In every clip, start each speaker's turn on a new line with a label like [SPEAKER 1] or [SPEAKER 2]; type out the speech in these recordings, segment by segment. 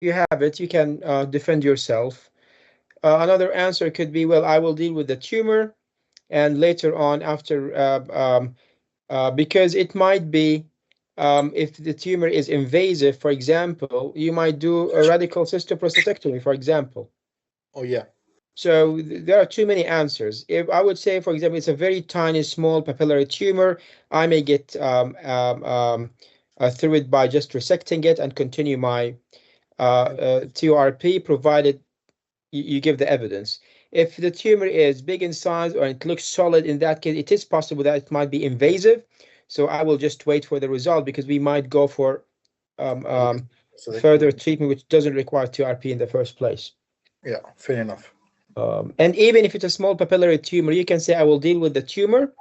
[SPEAKER 1] you have it, you can defend yourself. Another answer could be, well, I will deal with the tumor, and later on, after because it might be, if the tumor is invasive, for example, you might do a radical cystoprostatectomy, for example.
[SPEAKER 2] Oh yeah.
[SPEAKER 1] So there are too many answers. If I would say, for example, it's a very tiny, small papillary tumor, I may get through it by just resecting it and continue my TURP, provided you give the evidence. If the tumor is big in size or it looks solid, in that case, it is possible that it might be invasive. So I will just wait for the result, because we might go for um,
[SPEAKER 2] Okay.
[SPEAKER 1] um,
[SPEAKER 2] So
[SPEAKER 1] further treatment, which doesn't require TURP in the first place.
[SPEAKER 2] yeah, fair enough.
[SPEAKER 1] And even if it's a small papillary tumor, you can say, I will deal with the tumor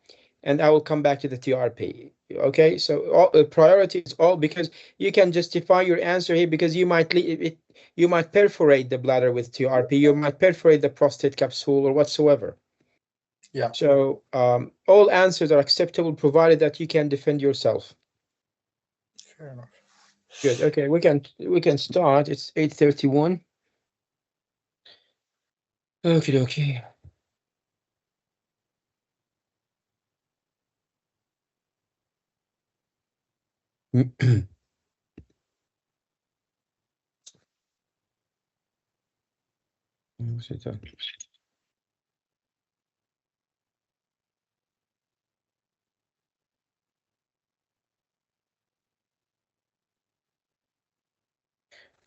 [SPEAKER 1] and I will come back to the TRP. Okay, so priority is all, because you can justify your answer here, because you might perforate the bladder with TRP, you might perforate the prostate capsule or whatsoever.
[SPEAKER 2] Yeah,
[SPEAKER 1] So all answers are acceptable, provided that you can defend yourself.
[SPEAKER 2] fair enough.
[SPEAKER 1] Good. Okay, we can start. It's 8:31. Okay, okay.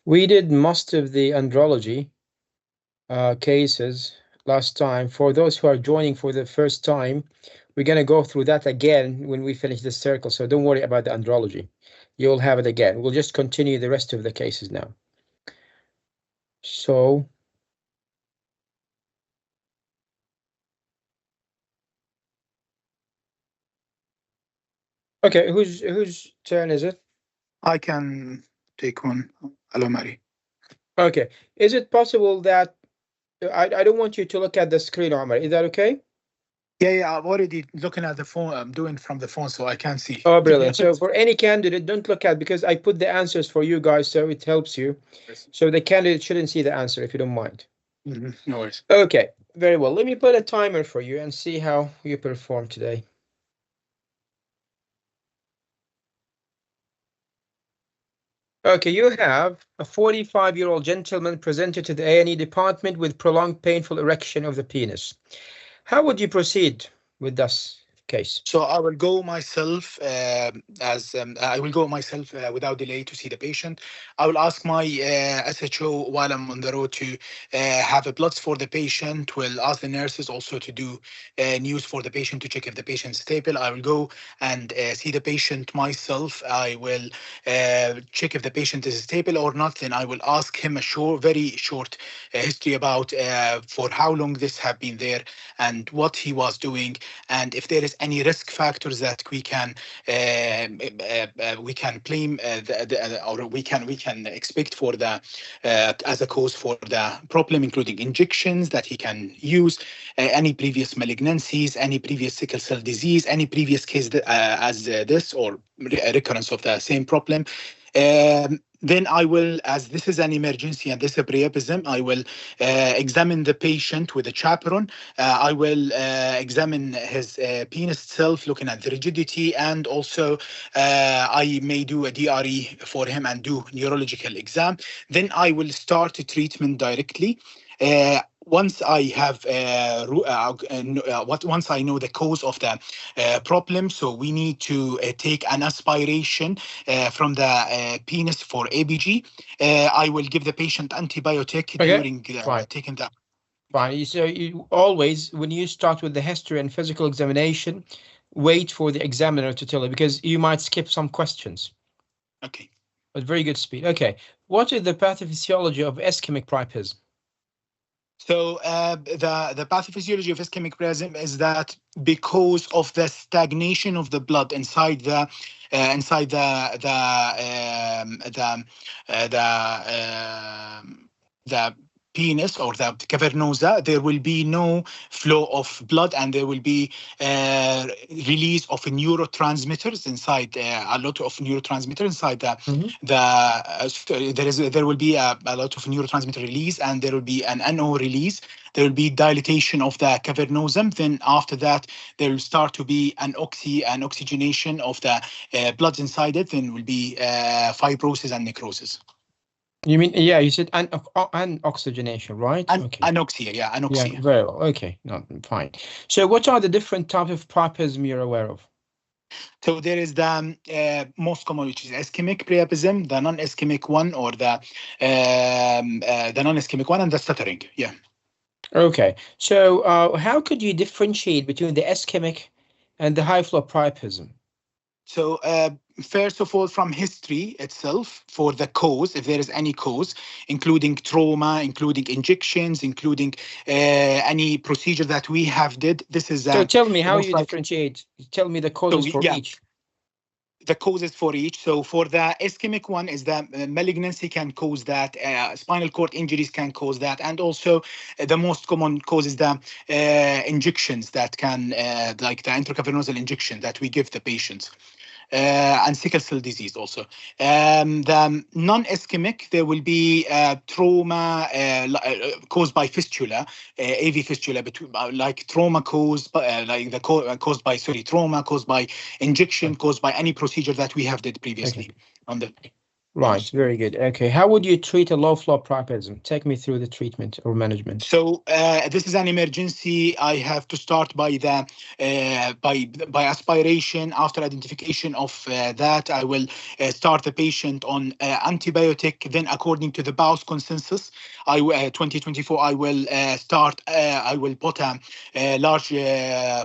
[SPEAKER 1] We did most of the andrology cases last time. For those who are joining for the first time, we're going to go through that again when we finish this circle. So don't worry about the andrology. You'll have it again. We'll just continue the rest of the cases now. So, okay, whose turn is it?
[SPEAKER 3] I can take one. Hello, Mary.
[SPEAKER 1] Okay, is it possible that I don't want you to look at the screen, Omar. Is that okay?
[SPEAKER 3] Yeah, I'm already looking at the phone. I'm doing from the phone, so I can see.
[SPEAKER 1] Oh, brilliant. So for any candidate, don't look at, because I put the answers for you guys, so it helps you. So the candidate shouldn't see the answer, if you don't mind.
[SPEAKER 3] No worries.
[SPEAKER 1] Okay, very well. Let me put a timer for you and see how you perform today. Okay, you have a 45-year-old gentleman presented to the A&E department with prolonged painful erection of the penis. How would you proceed with this case?
[SPEAKER 3] So I will go myself I will go myself without delay to see the patient. I will ask my SHO while I'm on the road to have a bloods for the patient. Will ask the nurses also to do news for the patient to check if the patient is stable. I will go and see the patient myself. I will check if the patient is stable or not. Then I will ask him a very short history about for how long this have been there and what he was doing, and if there is any risk factors that we can blame or we can expect for the as a cause for the problem, including injections that he can use, any previous malignancies, any previous sickle cell disease, any previous case as this or recurrence of the same problem. Then I will, as this is an emergency and this is a priapism, I will examine the patient with a chaperone. I will examine his penis itself, looking at the rigidity, and also I may do a DRE for him and do neurological exam. Then I will start treatment directly. Once I have once I know the cause of the problem, so we need to take an aspiration from the penis for ABG. I will give the patient antibiotic during taking the.
[SPEAKER 1] Fine. So you always, when you start with the history and physical examination, wait for the examiner to tell you, because you might skip some questions.
[SPEAKER 3] Okay.
[SPEAKER 1] But very good speed. Okay. What is the pathophysiology of ischemic priapism?
[SPEAKER 3] So the pathophysiology of ischemic priapism is that because of the stagnation of the blood inside the penis or the cavernosa, there will be no flow of blood, and there will be release of neurotransmitters inside, a lot of neurotransmitter inside there will be a lot of neurotransmitter release, and there will be an NO release. There will be dilatation of the cavernosum. Then after that, there will start to be an oxygenation of the blood inside it. Then will be fibrosis and necrosis.
[SPEAKER 1] You mean, yeah, you said an oxygenation, right? Okay.
[SPEAKER 3] Anoxia, yeah, anoxia.
[SPEAKER 1] Yeah, very well. Okay, no, fine. So what are the different types of priapism you're aware of?
[SPEAKER 3] So there is the most common, which is ischemic priapism, the non-ischemic one, or the non-ischemic one, and the stuttering. Yeah.
[SPEAKER 1] Okay, so how could you differentiate between the ischemic and the high flow priapism?
[SPEAKER 3] So first of all, from history itself, for the cause, if there is any cause, including trauma, including injections, including any procedure that we have did, this is
[SPEAKER 1] so tell me how
[SPEAKER 3] most
[SPEAKER 1] you
[SPEAKER 3] likely.
[SPEAKER 1] differentiate. Tell me the causes for each.
[SPEAKER 3] The causes for each. So for the ischemic one is that malignancy can cause that, spinal cord injuries can cause that, and also the most common cause is the injections that can, like the intracavernosal injection that we give the patients. And sickle cell disease also. The non-ischemic, there will be trauma caused by fistula, AV fistula, like trauma caused by, trauma caused by injection, caused by any procedure that we have did previously on the.
[SPEAKER 1] Right, very good. Okay, how would you treat a low flow priapism? Take me through the treatment or management.
[SPEAKER 3] So this is an emergency. I have to start by the by aspiration. After identification of that, I will start the patient on antibiotic. Then, according to the Bowes consensus, 2024, I will start. I will put a large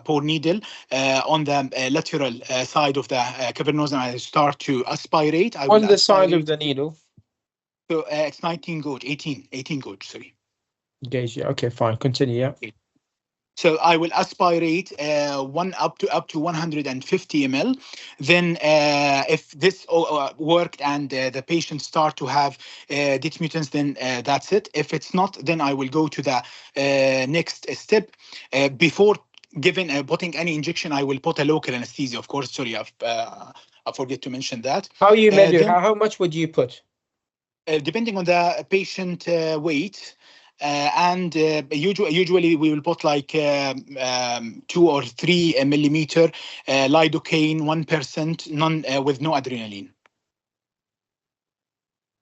[SPEAKER 3] pore needle on the lateral side of the cavernosum. I start to aspirate.
[SPEAKER 1] What's the size of the needle?
[SPEAKER 3] So it's 19 gauge, 18 gauge, sorry.
[SPEAKER 1] Gauge, yeah. Okay, fine. Continue, yeah.
[SPEAKER 3] So I will aspirate up to 150 ml. Then if this worked and the patient start to have dismutants, then that's it. If it's not, then I will go to the next step. Before putting any injection, I will put a local anesthesia, of course. Sorry, I forget to mention that.
[SPEAKER 1] How you measure? How much would you put?
[SPEAKER 3] Depending on the patient weight, and usually we will put like 2 or 3 millimeter lidocaine, 1%, with no adrenaline.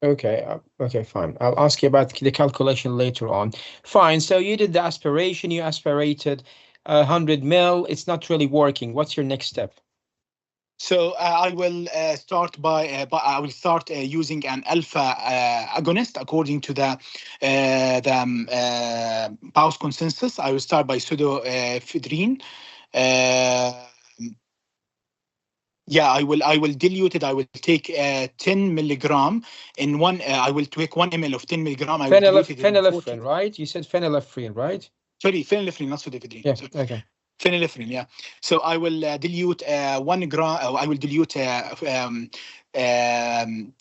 [SPEAKER 1] Okay, okay, fine. I'll ask you about the calculation later on. Fine. So you did the aspiration. You aspirated 100 ml. It's not really working. What's your next step?
[SPEAKER 3] So I will start using an alpha agonist according to the Bowes consensus. I will start by pseudoephedrine. I will dilute it. I will take 10 milligram in one. I will take 1 ml of 10 milligram. I will dilute it in
[SPEAKER 1] phenylephrine, right? You said phenylphrine, right?
[SPEAKER 3] Sorry, phenylephrine, not pseudoephedrine.
[SPEAKER 1] Yeah. Okay.
[SPEAKER 3] Phenylephrine, yeah. So I will dilute 1 gram. I will dilute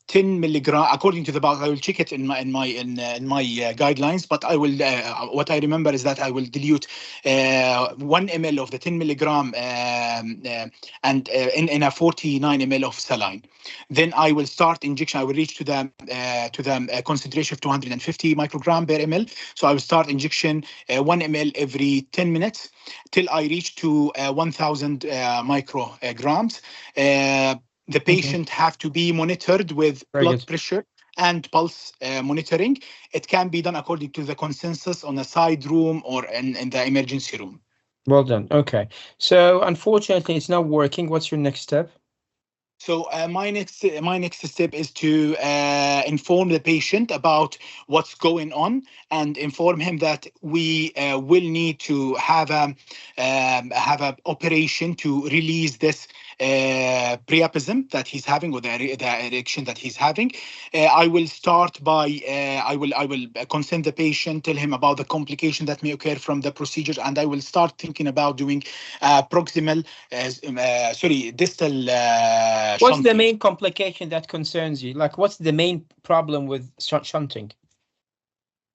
[SPEAKER 3] 10 milligram according to the box. I will check it in my guidelines, but I will what I remember is that I will dilute 1 ml of the 10 milligram and in a 49 ml of saline. Then I will start injection. I will reach to the concentration of 250 microgram per ml. So I will start injection 1 ml every 10 minutes till I reach to 1,000 micrograms. The patient have to be monitored with blood pressure and pulse monitoring. It can be done according to the consensus on a side room or in the emergency room.
[SPEAKER 1] Well done. Okay. So unfortunately, it's not working. What's your next step?
[SPEAKER 3] So my next step is to inform the patient about what's going on and inform him that we will need to have an operation to release this priapism that he's having, or the erection that he's having. I will start by I will consent the patient, tell him about the complication that may occur from the procedure, and I will start thinking about doing distal.
[SPEAKER 1] What's shunting. The main complication that concerns you? Like, what's the main problem with shunting?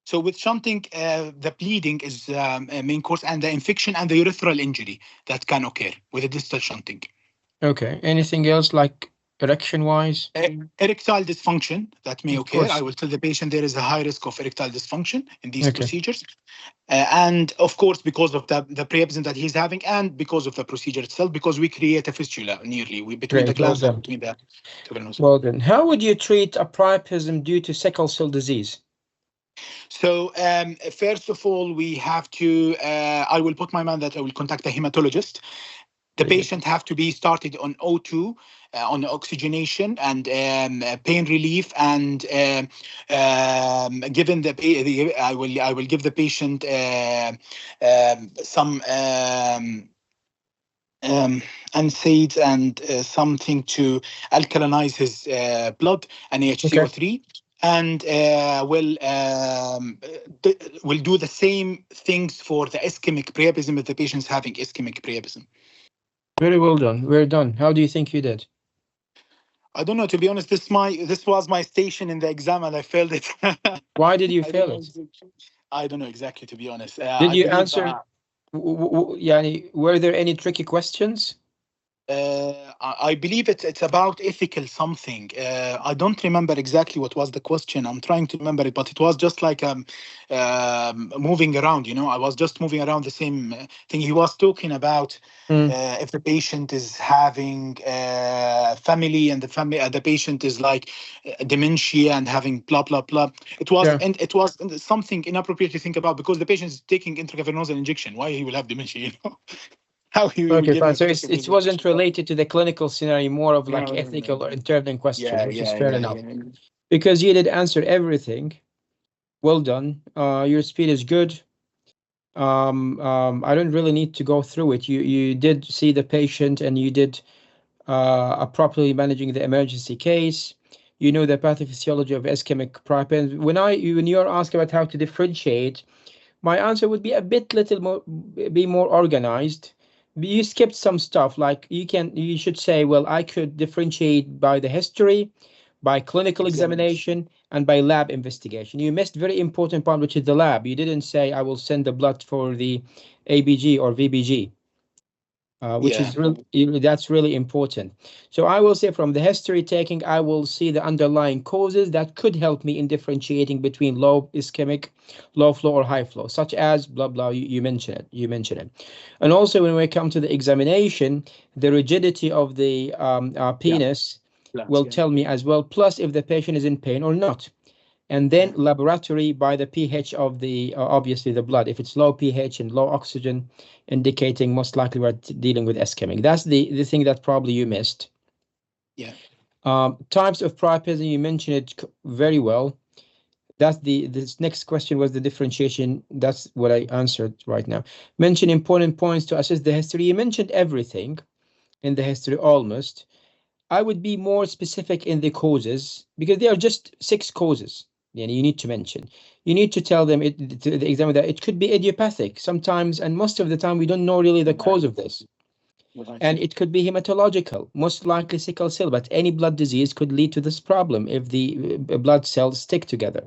[SPEAKER 3] So with shunting, the bleeding is a main cause, and the infection and the urethral injury that can occur with a distal shunting.
[SPEAKER 1] Okay. Anything else like erection wise?
[SPEAKER 3] Erectile dysfunction that may
[SPEAKER 1] Of
[SPEAKER 3] occur.
[SPEAKER 1] course.
[SPEAKER 3] I will tell the patient there is a high risk of erectile dysfunction in these
[SPEAKER 1] Okay.
[SPEAKER 3] procedures. And of course, because of the priapism that he's having, and because of the procedure itself, because we create a fistula nearly between the
[SPEAKER 1] Great. Well
[SPEAKER 3] glands and
[SPEAKER 1] done.
[SPEAKER 3] between the tuberous.
[SPEAKER 1] Well done. How would you treat a priapism due to sickle cell disease?
[SPEAKER 3] So first of all, we have to. I will put my mind that I will contact a hematologist. The
[SPEAKER 1] Very good.
[SPEAKER 3] patient have to be started on O2, on oxygenation and pain relief, and given I will give the patient some NSAIDs and something to alkalinize his blood, and HCO3. And will do the same things for the ischemic priapism if the patient's having ischemic priapism.
[SPEAKER 1] Very well done. We're done. How do you think you did?
[SPEAKER 3] I don't know. To be honest, this was my station in the exam, and I failed it.
[SPEAKER 1] Why did you
[SPEAKER 3] I
[SPEAKER 1] fail
[SPEAKER 3] don't
[SPEAKER 1] it?
[SPEAKER 3] know. I don't know exactly. To be honest,
[SPEAKER 1] Did
[SPEAKER 3] I
[SPEAKER 1] you
[SPEAKER 3] believe.
[SPEAKER 1] answer? Yani, were there any tricky questions?
[SPEAKER 3] I believe it's about ethical something. I don't remember exactly what was the question. I'm trying to remember it, but it was just like moving around. I was just moving around the same thing. He was talking about if the patient is having family, and the patient is like dementia and having blah blah blah. It was
[SPEAKER 1] Yeah.
[SPEAKER 3] and it was something inappropriate to think about, because the patient is taking intravenous injection. Why he will have dementia? How he will
[SPEAKER 1] Okay,
[SPEAKER 3] give
[SPEAKER 1] fine.
[SPEAKER 3] him
[SPEAKER 1] So it wasn't related to the clinical scenario, more of like
[SPEAKER 3] no, no, no,
[SPEAKER 1] ethical or
[SPEAKER 3] no.
[SPEAKER 1] internal question,
[SPEAKER 3] Yeah,
[SPEAKER 1] which is
[SPEAKER 3] yeah,
[SPEAKER 1] fair
[SPEAKER 3] yeah,
[SPEAKER 1] enough.
[SPEAKER 3] yeah.
[SPEAKER 1] Because you did answer everything. Well done. Your speed is good. I don't really need to go through it. You did see the patient and you did properly managing the emergency case. You know the pathophysiology of ischemic priapism. When you're asked about how to differentiate, my answer would be a bit little more, be more organized. You skipped some stuff, like you should say, well, I could differentiate by the history, by clinical
[SPEAKER 3] Examination.
[SPEAKER 1] examination, and by lab investigation. You missed very important part, which is the lab. You didn't say I will send the blood for the ABG or VBG, which
[SPEAKER 3] Yeah,
[SPEAKER 1] is really, that's really important. So I will say from the history taking, I will see the underlying causes that could help me in differentiating between low ischemic, low flow or high flow, such as blah blah. You mentioned it. You mentioned it. And also when we come to the examination, the rigidity of the
[SPEAKER 3] yeah,
[SPEAKER 1] penis
[SPEAKER 3] plans,
[SPEAKER 1] will
[SPEAKER 3] yeah.
[SPEAKER 1] tell me as well. Plus, if the patient is in pain or not. And then laboratory by the pH of the obviously the blood. If it's low pH and low oxygen, indicating most likely we're dealing with ischemic. That's the thing that probably you missed.
[SPEAKER 3] Yeah,
[SPEAKER 1] Types of priapism, you mentioned it very well. That's this next question was the differentiation. That's what I answered right now. Mention important points to assess the history. You mentioned everything in the history almost. I would be more specific in the causes because there are just 6 causes. You need to mention. You need to tell them to the examiner that it could be idiopathic sometimes, and most of the time we don't know really the
[SPEAKER 3] yeah.
[SPEAKER 1] cause of this.
[SPEAKER 3] What I
[SPEAKER 1] And
[SPEAKER 3] think.
[SPEAKER 1] it could be hematological, most likely sickle cell, but any blood disease could lead to this problem if the blood cells stick together.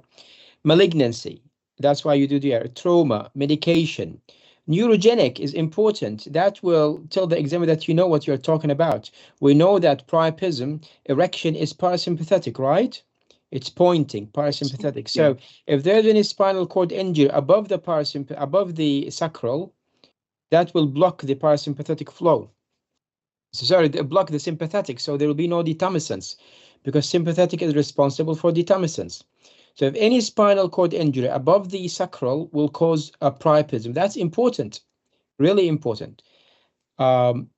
[SPEAKER 1] Malignancy, that's why you do the trauma, medication. Neurogenic is important. That will tell the examiner that you know what you're talking about. We know that priapism, erection is parasympathetic, right? It's pointing, parasympathetic.
[SPEAKER 3] Yeah,
[SPEAKER 1] So if there's any spinal cord injury above the above the sacral, that will block the parasympathetic flow. So sorry, block the sympathetic, so there will be no detumescence because sympathetic is responsible for detumescence. So if any spinal cord injury above the sacral will cause a priapism, that's important, really important. Um,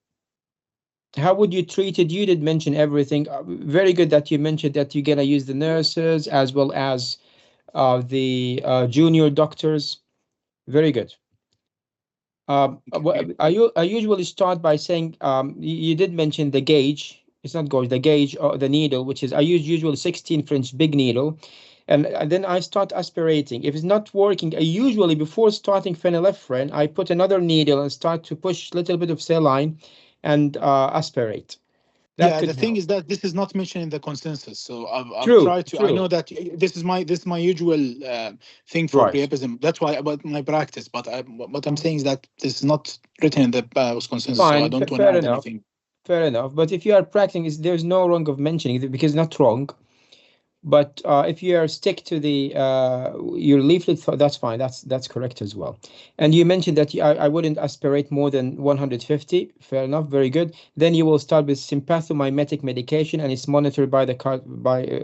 [SPEAKER 1] how would you treat it? You did mention everything. Very good that you mentioned that you're gonna use the nurses as well as the junior doctors. Very good. I usually start by saying you did mention the gauge. It's not gauge, the gauge or the needle, which is I use usually 16 French big needle, and then I start aspirating. If it's not working, I usually before starting phenylephrine, I put another needle and start to push a little bit of saline and aspirate. That
[SPEAKER 3] Yeah,
[SPEAKER 1] could
[SPEAKER 3] the thing
[SPEAKER 1] help.
[SPEAKER 3] is that this is not mentioned in the consensus. So I've
[SPEAKER 1] True,
[SPEAKER 3] tried to. I know
[SPEAKER 1] true.
[SPEAKER 3] that this is my usual thing for
[SPEAKER 1] Right.
[SPEAKER 3] priapism. That's why about my practice. But what I'm saying is that this is not written in the consensus. So I
[SPEAKER 1] Fine,
[SPEAKER 3] don't want to
[SPEAKER 1] fair
[SPEAKER 3] add
[SPEAKER 1] enough.
[SPEAKER 3] anything.
[SPEAKER 1] Fair enough. But if you are practicing, there's no wrong of mentioning it because it's not wrong. But if you are stick to the your leaflet, that's fine. That's correct as well. And you mentioned that I wouldn't aspirate more than 150. Fair enough. Very good. Then you will start with sympathomimetic medication, and it's monitored by the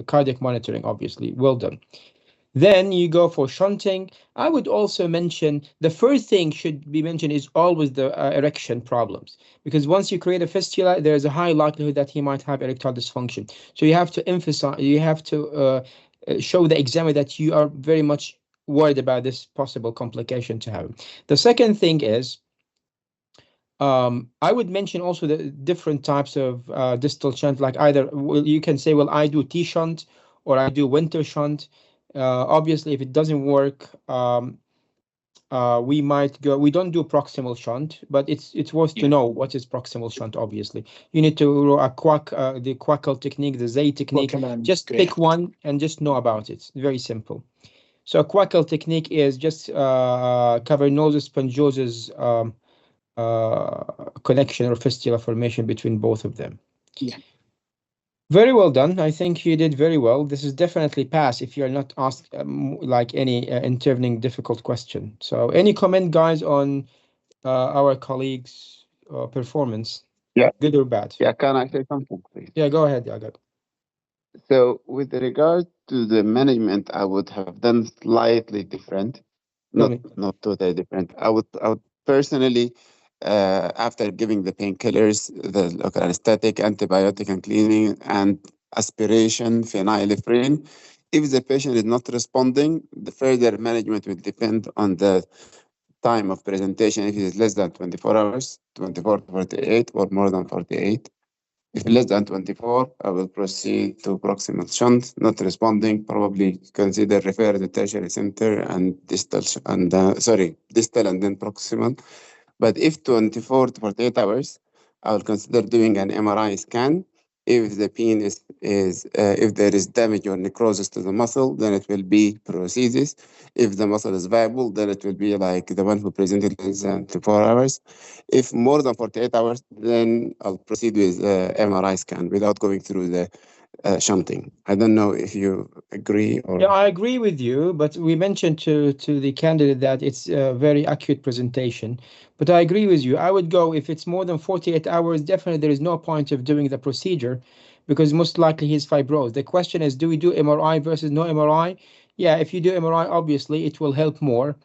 [SPEAKER 1] cardiac monitoring. Obviously, well done. Then you go for shunting. I would also mention the first thing should be mentioned is always the erection problems because once you create a fistula, there is a high likelihood that he might have erectile dysfunction. So you have to emphasize, you have to show the examiner that you are very much worried about this possible complication to have. The second thing is I would mention also the different types of distal shunt, like either you can say, well, I do T shunt or I do winter shunt. Obviously, if it doesn't work, we might go. We don't do proximal shunt, but it's worth to
[SPEAKER 3] Yeah.
[SPEAKER 1] know what is proximal shunt. Obviously, you need to do a the Quackel technique, the Zay technique.
[SPEAKER 3] Recommend.
[SPEAKER 1] Just
[SPEAKER 3] Yeah.
[SPEAKER 1] pick one and just know about it. Very simple. So Quackel technique is just cavernosus spongiosus connection or fistula formation between both of them.
[SPEAKER 3] Yeah.
[SPEAKER 1] Very well done. I think you did very well. This is definitely pass if you're not asked like any intervening difficult question. So, any comment, guys, on our colleagues' performance,
[SPEAKER 4] Yeah,
[SPEAKER 1] good or bad?
[SPEAKER 4] yeah. Can I say something, please?
[SPEAKER 1] Yeah, go ahead, Yagat.
[SPEAKER 4] So, with regard to the management, I would have done slightly different,
[SPEAKER 1] Tell
[SPEAKER 4] not
[SPEAKER 1] me.
[SPEAKER 4] not totally different. I would personally, after giving the painkillers, the local anesthetic, antibiotic, and cleaning, and aspiration, phenylephrine, if the patient is not responding, the further management will depend on the time of presentation. If it is less than 24 hours, 24 to 48, or more than 48. If less than 24, I will proceed to proximal shunt. Not responding, probably consider refer the tertiary center and distal distal and then proximal. But if 24 to 48 hours, I will consider doing an MRI scan. If the penis if there is damage or necrosis to the muscle, then it will be prosthesis. If the muscle is viable, then it will be like the one who presented less than 24 hours. If more than 48 hours, then I'll proceed with MRI scan without going through the shunting. I don't know if you agree
[SPEAKER 1] Yeah,
[SPEAKER 4] or.
[SPEAKER 1] I agree with you, but we mentioned to the candidate that it's a very acute presentation. But I agree with you. I would go if it's more than 48 hours, definitely there is no point of doing the procedure because most likely he's fibrosed. The question is, do we do MRI versus no MRI? Yeah, if you do MRI, obviously it will help more.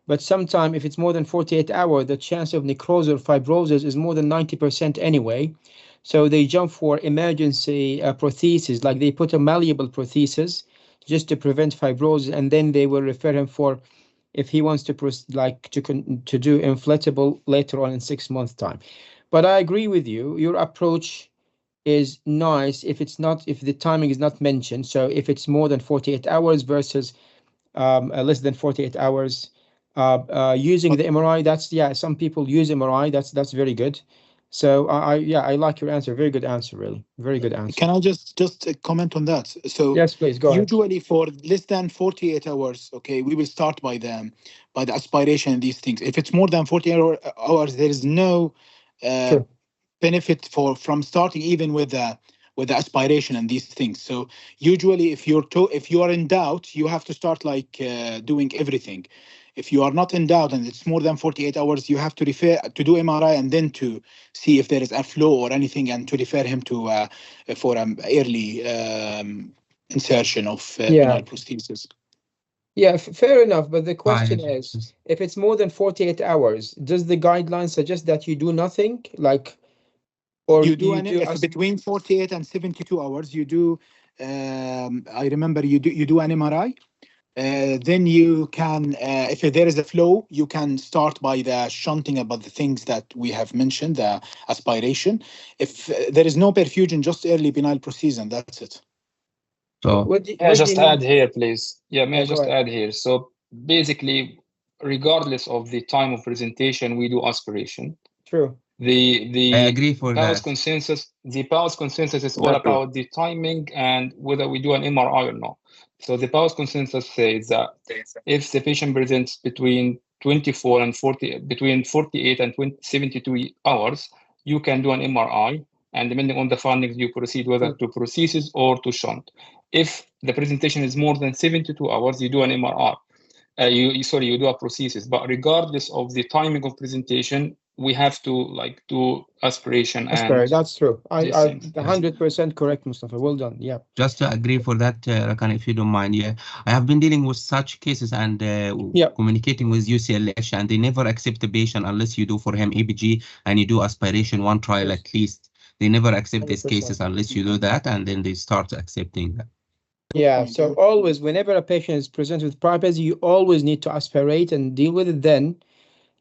[SPEAKER 1] But sometime if it's more than 48 hours, the chance of necrosis or fibrosis is more than 90% anyway. So they jump for emergency prosthesis, like they put a malleable prosthesis just to prevent fibrosis, and then they will refer him for if he wants to to do inflatable later on in 6 months time. But I agree with you. Your approach is nice if it's not if the timing is not mentioned. So if it's more than 48 hours versus less than 48 hours, using the MRI. That's yeah. Some people use MRI. That's very good. So yeah, I like your answer. Very good answer, really. Very good answer.
[SPEAKER 3] Can I just comment on that? So
[SPEAKER 1] Yes, please go ahead.
[SPEAKER 3] usually for less than 48 hours, okay, we will start by the aspiration and these things. If it's more than 48 hours, there is no uh,
[SPEAKER 1] Sure.
[SPEAKER 3] benefit from starting even with the aspiration and these things. So usually if you are in doubt, you have to start like doing everything. If you are not in doubt and it's more than 48 hours, you have to refer to do MRI and then to see if there is a flow or anything and to refer him to for an early insertion of
[SPEAKER 1] Yeah.
[SPEAKER 3] penile prosthesis.
[SPEAKER 1] Yeah, fair enough. But the question
[SPEAKER 5] Fine.
[SPEAKER 1] is, if it's more than 48 hours, does the guideline suggest that you do nothing? Like, or
[SPEAKER 3] You
[SPEAKER 1] do
[SPEAKER 3] do
[SPEAKER 1] you do
[SPEAKER 3] if
[SPEAKER 1] us?
[SPEAKER 3] between 48 and 72 hours, you do. I remember you do an MRI. Then you can, if there is a flow, you can start by the shunting about the things that we have mentioned, the aspiration. If there is no perfusion, just early penile prosthesis, that's it.
[SPEAKER 5] So
[SPEAKER 6] May I
[SPEAKER 1] What do you
[SPEAKER 6] just add
[SPEAKER 1] mean?
[SPEAKER 6] here, please? Yeah, may I
[SPEAKER 1] Go
[SPEAKER 6] just
[SPEAKER 1] ahead.
[SPEAKER 6] add here? So basically, regardless of the time of presentation, we do aspiration.
[SPEAKER 1] True.
[SPEAKER 6] The
[SPEAKER 5] I
[SPEAKER 6] the
[SPEAKER 5] agree for
[SPEAKER 6] House
[SPEAKER 5] that.
[SPEAKER 6] consensus, the Powell's consensus is all
[SPEAKER 4] Exactly.
[SPEAKER 6] about the timing and whether we do an MRI or not. So the Powell's consensus says that if the patient presents between 24 and 40, between 48 and 72 hours, you can do an MRI, and depending on the findings, you proceed whether to prosthesis or to shunt. If the presentation is more than 72 hours, you do an MRI. You do a prosthesis. But regardless of the timing of presentation, we have to like do aspiration and
[SPEAKER 1] That's true.
[SPEAKER 6] these
[SPEAKER 1] I
[SPEAKER 6] things.
[SPEAKER 1] 100% correct, Mustafa. Well done. Yeah.
[SPEAKER 5] Just to agree for that, Rakan, if you don't mind. Yeah, I have been dealing with such cases and communicating with UCLH, and they never accept the patient unless you do for him ABG and you do aspiration one trial at least. They never accept these
[SPEAKER 1] 100%.
[SPEAKER 5] cases unless you do that, and then they start accepting that.
[SPEAKER 1] Yeah, so always, whenever a patient is presented with priapism, you always need to aspirate and deal with it then.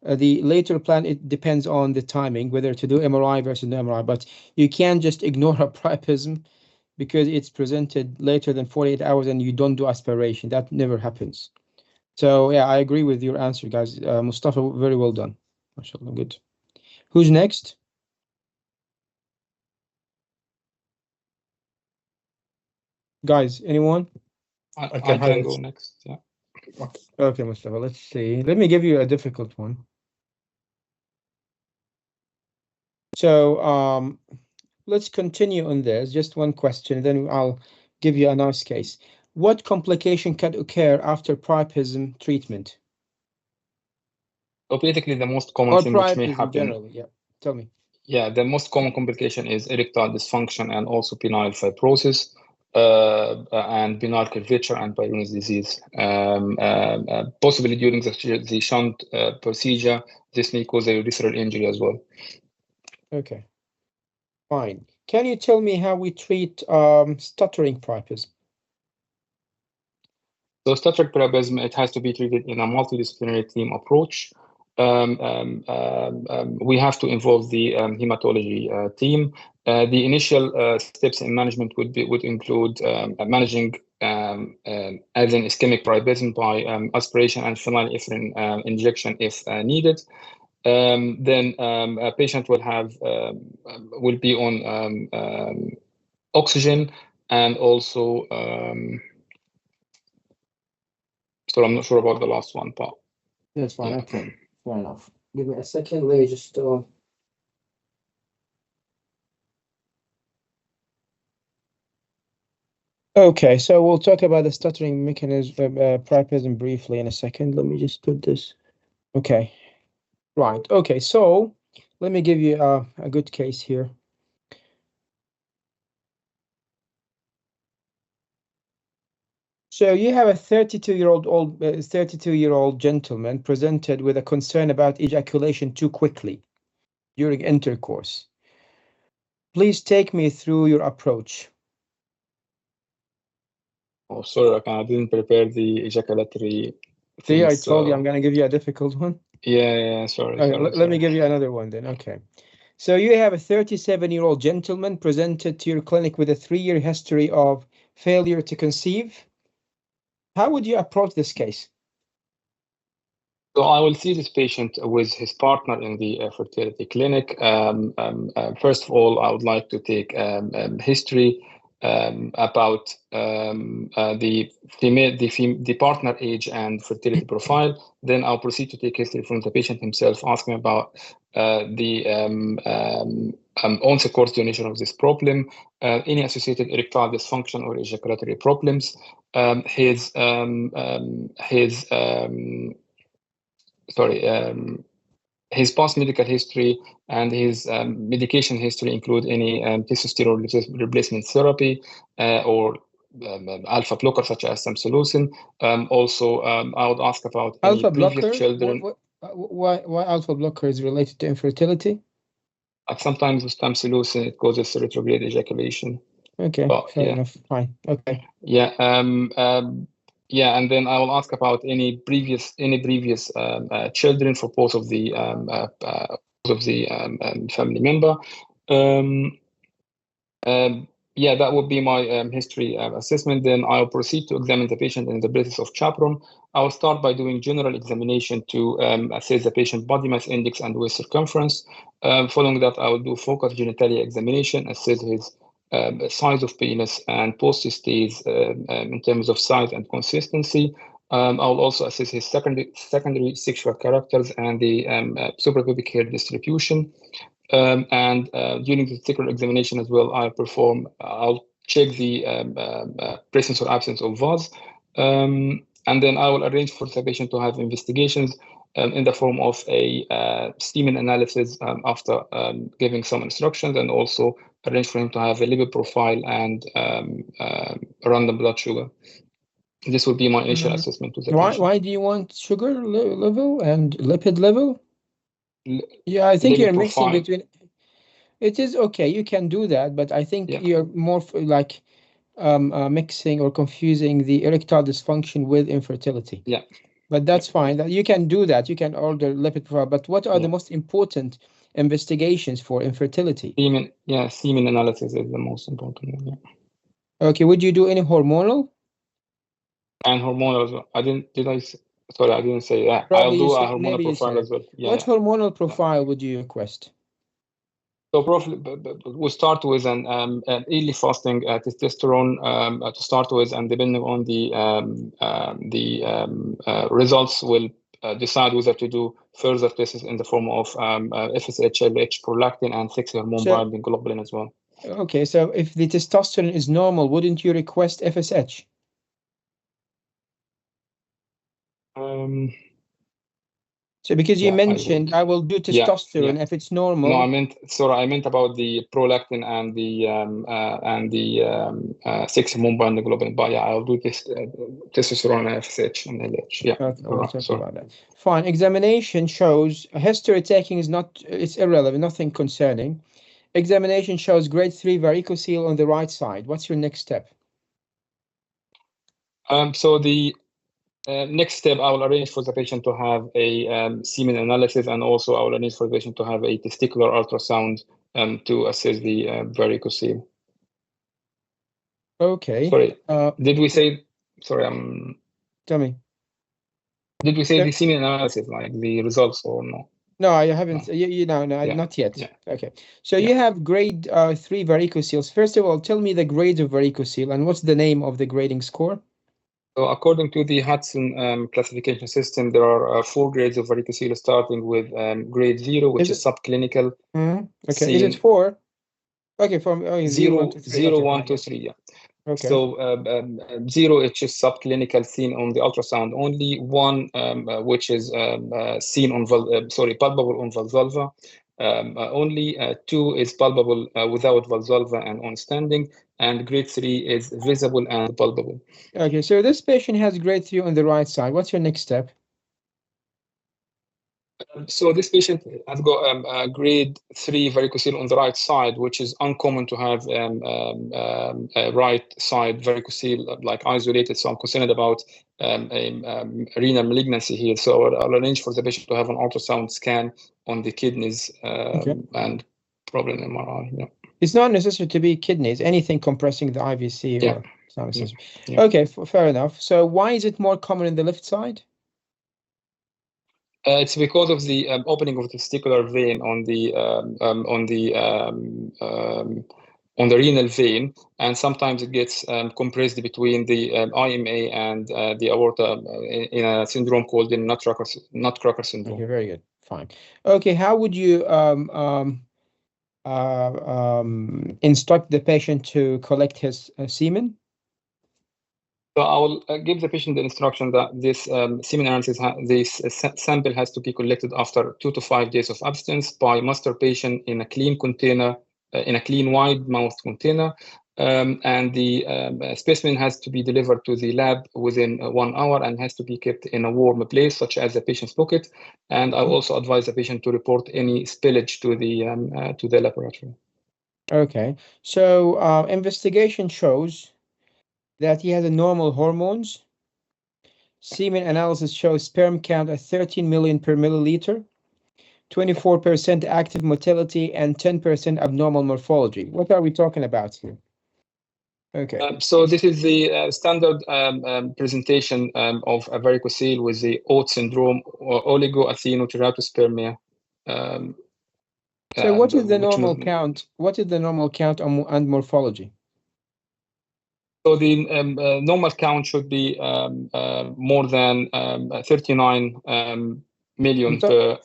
[SPEAKER 1] The later plan, it depends on the timing, whether to do MRI versus no MRI, but you can't just ignore a priapism because it's presented later than 48 hours and you don't do aspiration. That never happens. So yeah, I agree with your answer, guys. Mustafa, very well done. MashaAllah, good. Who's next? Guys, anyone?
[SPEAKER 6] I
[SPEAKER 2] can
[SPEAKER 6] can
[SPEAKER 2] have
[SPEAKER 6] go
[SPEAKER 2] it.
[SPEAKER 6] next. Yeah.
[SPEAKER 1] Okay, Mustafa, let's see. Let me give you a difficult one. So let's continue on this. Just one question, then I'll give you a nice case. What complication can occur after priapism treatment?
[SPEAKER 6] So basically, the most common
[SPEAKER 1] Or
[SPEAKER 6] thing which may
[SPEAKER 1] priapism
[SPEAKER 6] happen.
[SPEAKER 1] generally, yeah. Tell me.
[SPEAKER 6] Yeah, the most common complication is erectile dysfunction and also penile fibrosis, and penile curvature and Peyronie's disease. Possibly during the shunt procedure, this may cause a visceral injury as well.
[SPEAKER 1] Okay, fine. Can you tell me how we treat stuttering priapism?
[SPEAKER 6] So stuttering priapism, it has to be treated in a multidisciplinary team approach. We have to involve the hematology team. The initial steps in management would include managing as an ischemic priapism by aspiration and phenylephrine injection if needed. Then a patient will be on oxygen and also. So I'm not sure about the last one, but
[SPEAKER 1] That's fine.
[SPEAKER 6] yeah.
[SPEAKER 1] Okay, fair enough. Give me a second. Let me just. Okay, so we'll talk about the stuttering mechanism, priapism briefly in a second. Let me just put this. Okay, right. Okay, so let me give you a good case here. So you have a 32-year-old gentleman presented with a concern about ejaculation too quickly during intercourse. Please take me through your approach.
[SPEAKER 6] Oh, sorry, I didn't prepare the ejaculatory
[SPEAKER 1] See, I
[SPEAKER 6] things,
[SPEAKER 1] told you
[SPEAKER 6] so-
[SPEAKER 1] I'm going to give you a difficult one.
[SPEAKER 6] Yeah, sorry.
[SPEAKER 1] Okay,
[SPEAKER 6] sorry,
[SPEAKER 1] let me give you another one then. Okay. So you have a 37-year-old gentleman presented to your clinic with a 3-year history of failure to conceive. How would you approach this case?
[SPEAKER 6] So I will see this patient with his partner in the fertility clinic. First of all, I would like to take history about the partner age and fertility profile. Then I'll proceed to take history from the patient himself, asking about the onset course duration of this problem, any associated erectile dysfunction or ejaculatory problems, his past medical history and his medication history include any testosterone replacement therapy or alpha blocker such as samsulosine. Also, I would ask about
[SPEAKER 1] Alpha
[SPEAKER 6] any previous
[SPEAKER 1] blocker?
[SPEAKER 6] children.
[SPEAKER 1] Why alpha blocker is related to infertility?
[SPEAKER 6] Sometimes with samsulosine it causes retrograde ejaculation.
[SPEAKER 1] Okay,
[SPEAKER 6] But,
[SPEAKER 1] fair
[SPEAKER 6] yeah.
[SPEAKER 1] enough. Fine. Okay.
[SPEAKER 6] Yeah. Yeah, and then I will ask about any previous children for both of the family member. Yeah, that would be my history assessment. Then I'll proceed to examine the patient in the presence of chaperone. I'll start by doing general examination to assess the patient body mass index and waist circumference. Following that, I will do focused genitalia examination, assess his size of penis and post-stage in terms of size and consistency. I will also assess his secondary sexual characters and the suprapubic hair distribution. And during the testicular examination as well, I'll check the presence or absence of VAS. And then I will arrange for the patient to have investigations in the form of a semen analysis after giving some instructions, and also arrange for him to have a lipid profile and random blood sugar. This would be my initial assessment to the patient.
[SPEAKER 1] Why do you want sugar level and lipid level? Yeah, I think you're mixing between. It is okay, you can do that, but I think you're more like mixing or confusing the erectile dysfunction with infertility.
[SPEAKER 6] Yeah.
[SPEAKER 1] But that's fine. You can do that. You can order lipid profile. But what are the most important investigations for infertility?
[SPEAKER 6] Semen analysis is the most important one. Yeah.
[SPEAKER 1] Okay. Would you do any hormonal?
[SPEAKER 6] And hormonal as well. I didn't say that. I'll do a hormonal profile as well. Yeah,
[SPEAKER 1] what hormonal profile would you request?
[SPEAKER 6] So we'll start with an early fasting testosterone to start with, and depending on the results, will decide whether to do further tests in the form of FSH, LH, prolactin, and sex hormone binding globulin as well.
[SPEAKER 1] Okay, so if the testosterone is normal, wouldn't you request FSH? So because you mentioned I will do testosterone if it's normal.
[SPEAKER 6] No, I meant about the prolactin and the sex hormone binding globulin. But yeah, I'll do this testosterone, FSH, and LH. Yeah.
[SPEAKER 1] Okay, we'll talk about that. Fine. Examination shows history taking is it's irrelevant, nothing concerning. Examination shows grade 3 varicocele on the right side. What's your next step?
[SPEAKER 6] So the next step, I will arrange for the patient to have a semen analysis, and also I will arrange for the patient to have a testicular ultrasound to assess the varicocele.
[SPEAKER 1] Okay.
[SPEAKER 6] Sorry, did we say? Sorry,
[SPEAKER 1] Tell me.
[SPEAKER 6] Did we say the semen analysis, like the results, or no?
[SPEAKER 1] No, I haven't. No, not yet. Yeah. Okay. So you have grade 3 varicoceles. First of all, tell me the grades of varicocele and what's the name of the grading score?
[SPEAKER 6] So according to the Hudson classification system, there are 4 grades of varicocele, starting with grade 0, which is subclinical.
[SPEAKER 1] Okay, is it 4? Okay, from
[SPEAKER 6] 0, 1 to 3. 0, 1 to 3, yeah.
[SPEAKER 1] Okay.
[SPEAKER 6] So 0, which is subclinical, seen on the ultrasound only. 1, which is seen on palpable on valsalva only. 2 is palpable without valsalva and on standing, and grade 3 is visible and palpable.
[SPEAKER 1] Okay, so this patient has grade 3 on the right side. What's your next step?
[SPEAKER 6] So this patient has got grade 3 varicocele on the right side, which is uncommon to have right side varicocele like isolated. So I'm concerned about renal malignancy here. So I'll arrange for the patient to have an ultrasound scan on the kidneys and probably an MRI. Yeah.
[SPEAKER 1] It's not necessary to be kidneys, anything compressing the IVC or something. Yeah. Okay, fair enough. So why is it more common in the left side?
[SPEAKER 6] It's because of the opening of the testicular vein on the renal vein, and sometimes it gets compressed between the IMA and the aorta in a syndrome called the nutcracker syndrome.
[SPEAKER 1] Okay, very good, fine. Okay, how would you instruct the patient to collect his semen?
[SPEAKER 6] So I will give the patient the instruction that this semen analysis, this sample has to be collected after 2 to 5 days of abstinence by masturbation in a clean container, in a clean wide-mouthed container, and the specimen has to be delivered to the lab within 1 hour and has to be kept in a warm place, such as the patient's pocket. And I also advise the patient to report any spillage to the laboratory. Okay.
[SPEAKER 1] So investigation shows that he has a normal hormones. Semen analysis shows sperm count at 13 million per milliliter, 24% active motility, and 10% abnormal morphology. What are we talking about here? Okay.
[SPEAKER 6] So this is the standard presentation of a varicocele with the OAT syndrome or oligoathenoteratospermia.
[SPEAKER 1] So what is the
[SPEAKER 6] which
[SPEAKER 1] normal count? What is the normal count and morphology?
[SPEAKER 6] So the normal count should be more than 39 million per.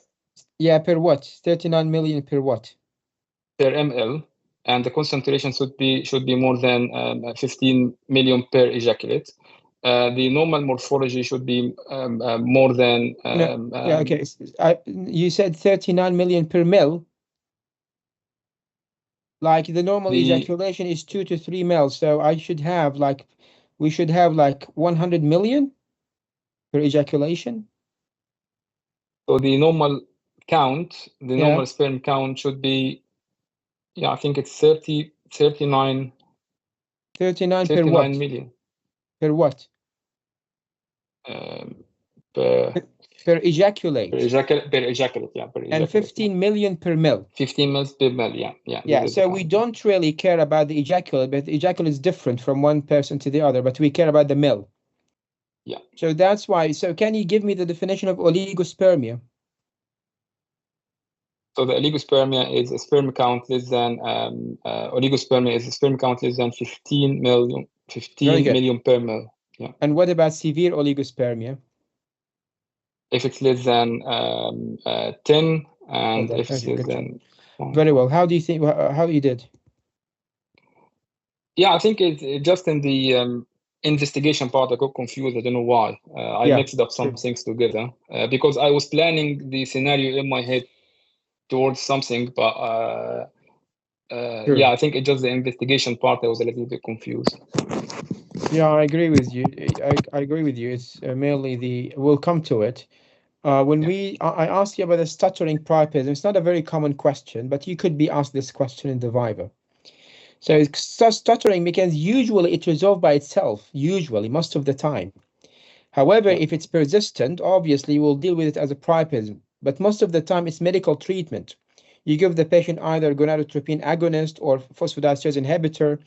[SPEAKER 1] Yeah, per what? 39 million per what?
[SPEAKER 6] Per ml, and the concentration should be more than 15 million per ejaculate. The normal morphology should be more than.
[SPEAKER 1] Yeah, okay. You said 39 million per mil. Like the normal ejaculation is 2 to 3 mils, so we should have like 100 million per ejaculation.
[SPEAKER 6] So the normal count, normal sperm count should be, I think it's 39
[SPEAKER 1] per what?
[SPEAKER 6] Million.
[SPEAKER 1] Per what? Per ejaculate.
[SPEAKER 6] Per ejaculate, yeah. Per ejaculate,
[SPEAKER 1] and 15 million per mil.
[SPEAKER 6] 15 mils per mil, yeah.
[SPEAKER 1] Yeah, so we don't really care about the ejaculate, but the ejaculate is different from one person to the other, but we care about the mil.
[SPEAKER 6] Yeah.
[SPEAKER 1] So that's why. So can you give me the definition of oligospermia?
[SPEAKER 6] So the oligospermia is a sperm count less than oligospermia is a sperm count less than 15 million per mil. Yeah.
[SPEAKER 1] And what about severe oligospermia?
[SPEAKER 6] If it's less than 10, and if it's less than.
[SPEAKER 1] Very well. How do you think? How you did?
[SPEAKER 6] Yeah, I think it just in the investigation part I got confused. I don't know why. I mixed up some things together because I was planning the scenario in my head towards something, but yeah, I think it's just the investigation part I was a little bit confused.
[SPEAKER 1] Yeah, I agree with you. I agree with you. It's mainly we'll come to it. When I asked you about the stuttering priapism, it's not a very common question, but you could be asked this question in the viva. So stuttering because usually it resolves by itself, usually, most of the time. However, if it's persistent, obviously we'll deal with it as a priapism, but most of the time it's medical treatment. You give the patient either gonadotropin agonist or phosphodiesterase inhibitor,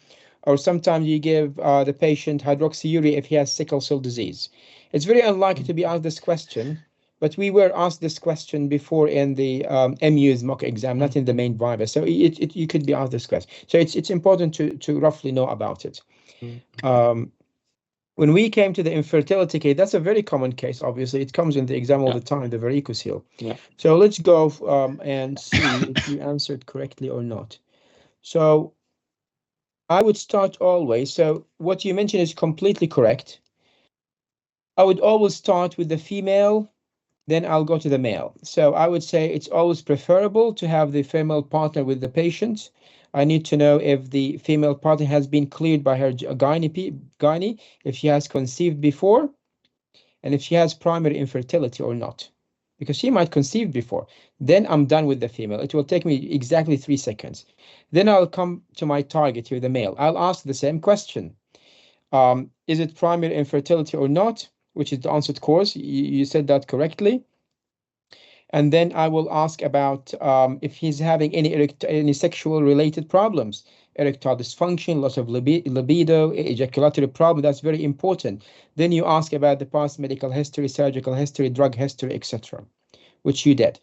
[SPEAKER 1] or sometimes you give the patient hydroxyurea if he has sickle cell disease. It's very unlikely to be asked this question, but we were asked this question before in the MU's mock exam, not in the main viva. So you could be asked this question. So it's important to roughly know about it. When we came to the infertility case, that's a very common case, obviously. It comes in the exam all the time, the varicocele.
[SPEAKER 6] Yeah.
[SPEAKER 1] So let's go and see if you answered correctly or not. So I would start always. So what you mentioned is completely correct. I would always start with the female, then I'll go to the male. So I would say it's always preferable to have the female partner with the patient. I need to know if the female partner has been cleared by her gynae, if she has conceived before, and if she has primary infertility or not. Because she might conceive before. Then I'm done with the female. It will take me exactly 3 seconds. Then I'll come to my target here, the male. I'll ask the same question. Is it primary infertility or not? Which is the answered course. You said that correctly. And then I will ask about if he's having any sexual related problems, erectile dysfunction, loss of libido, ejaculatory problem. That's very important. Then you ask about the past medical history, surgical history, drug history, etc., which you did.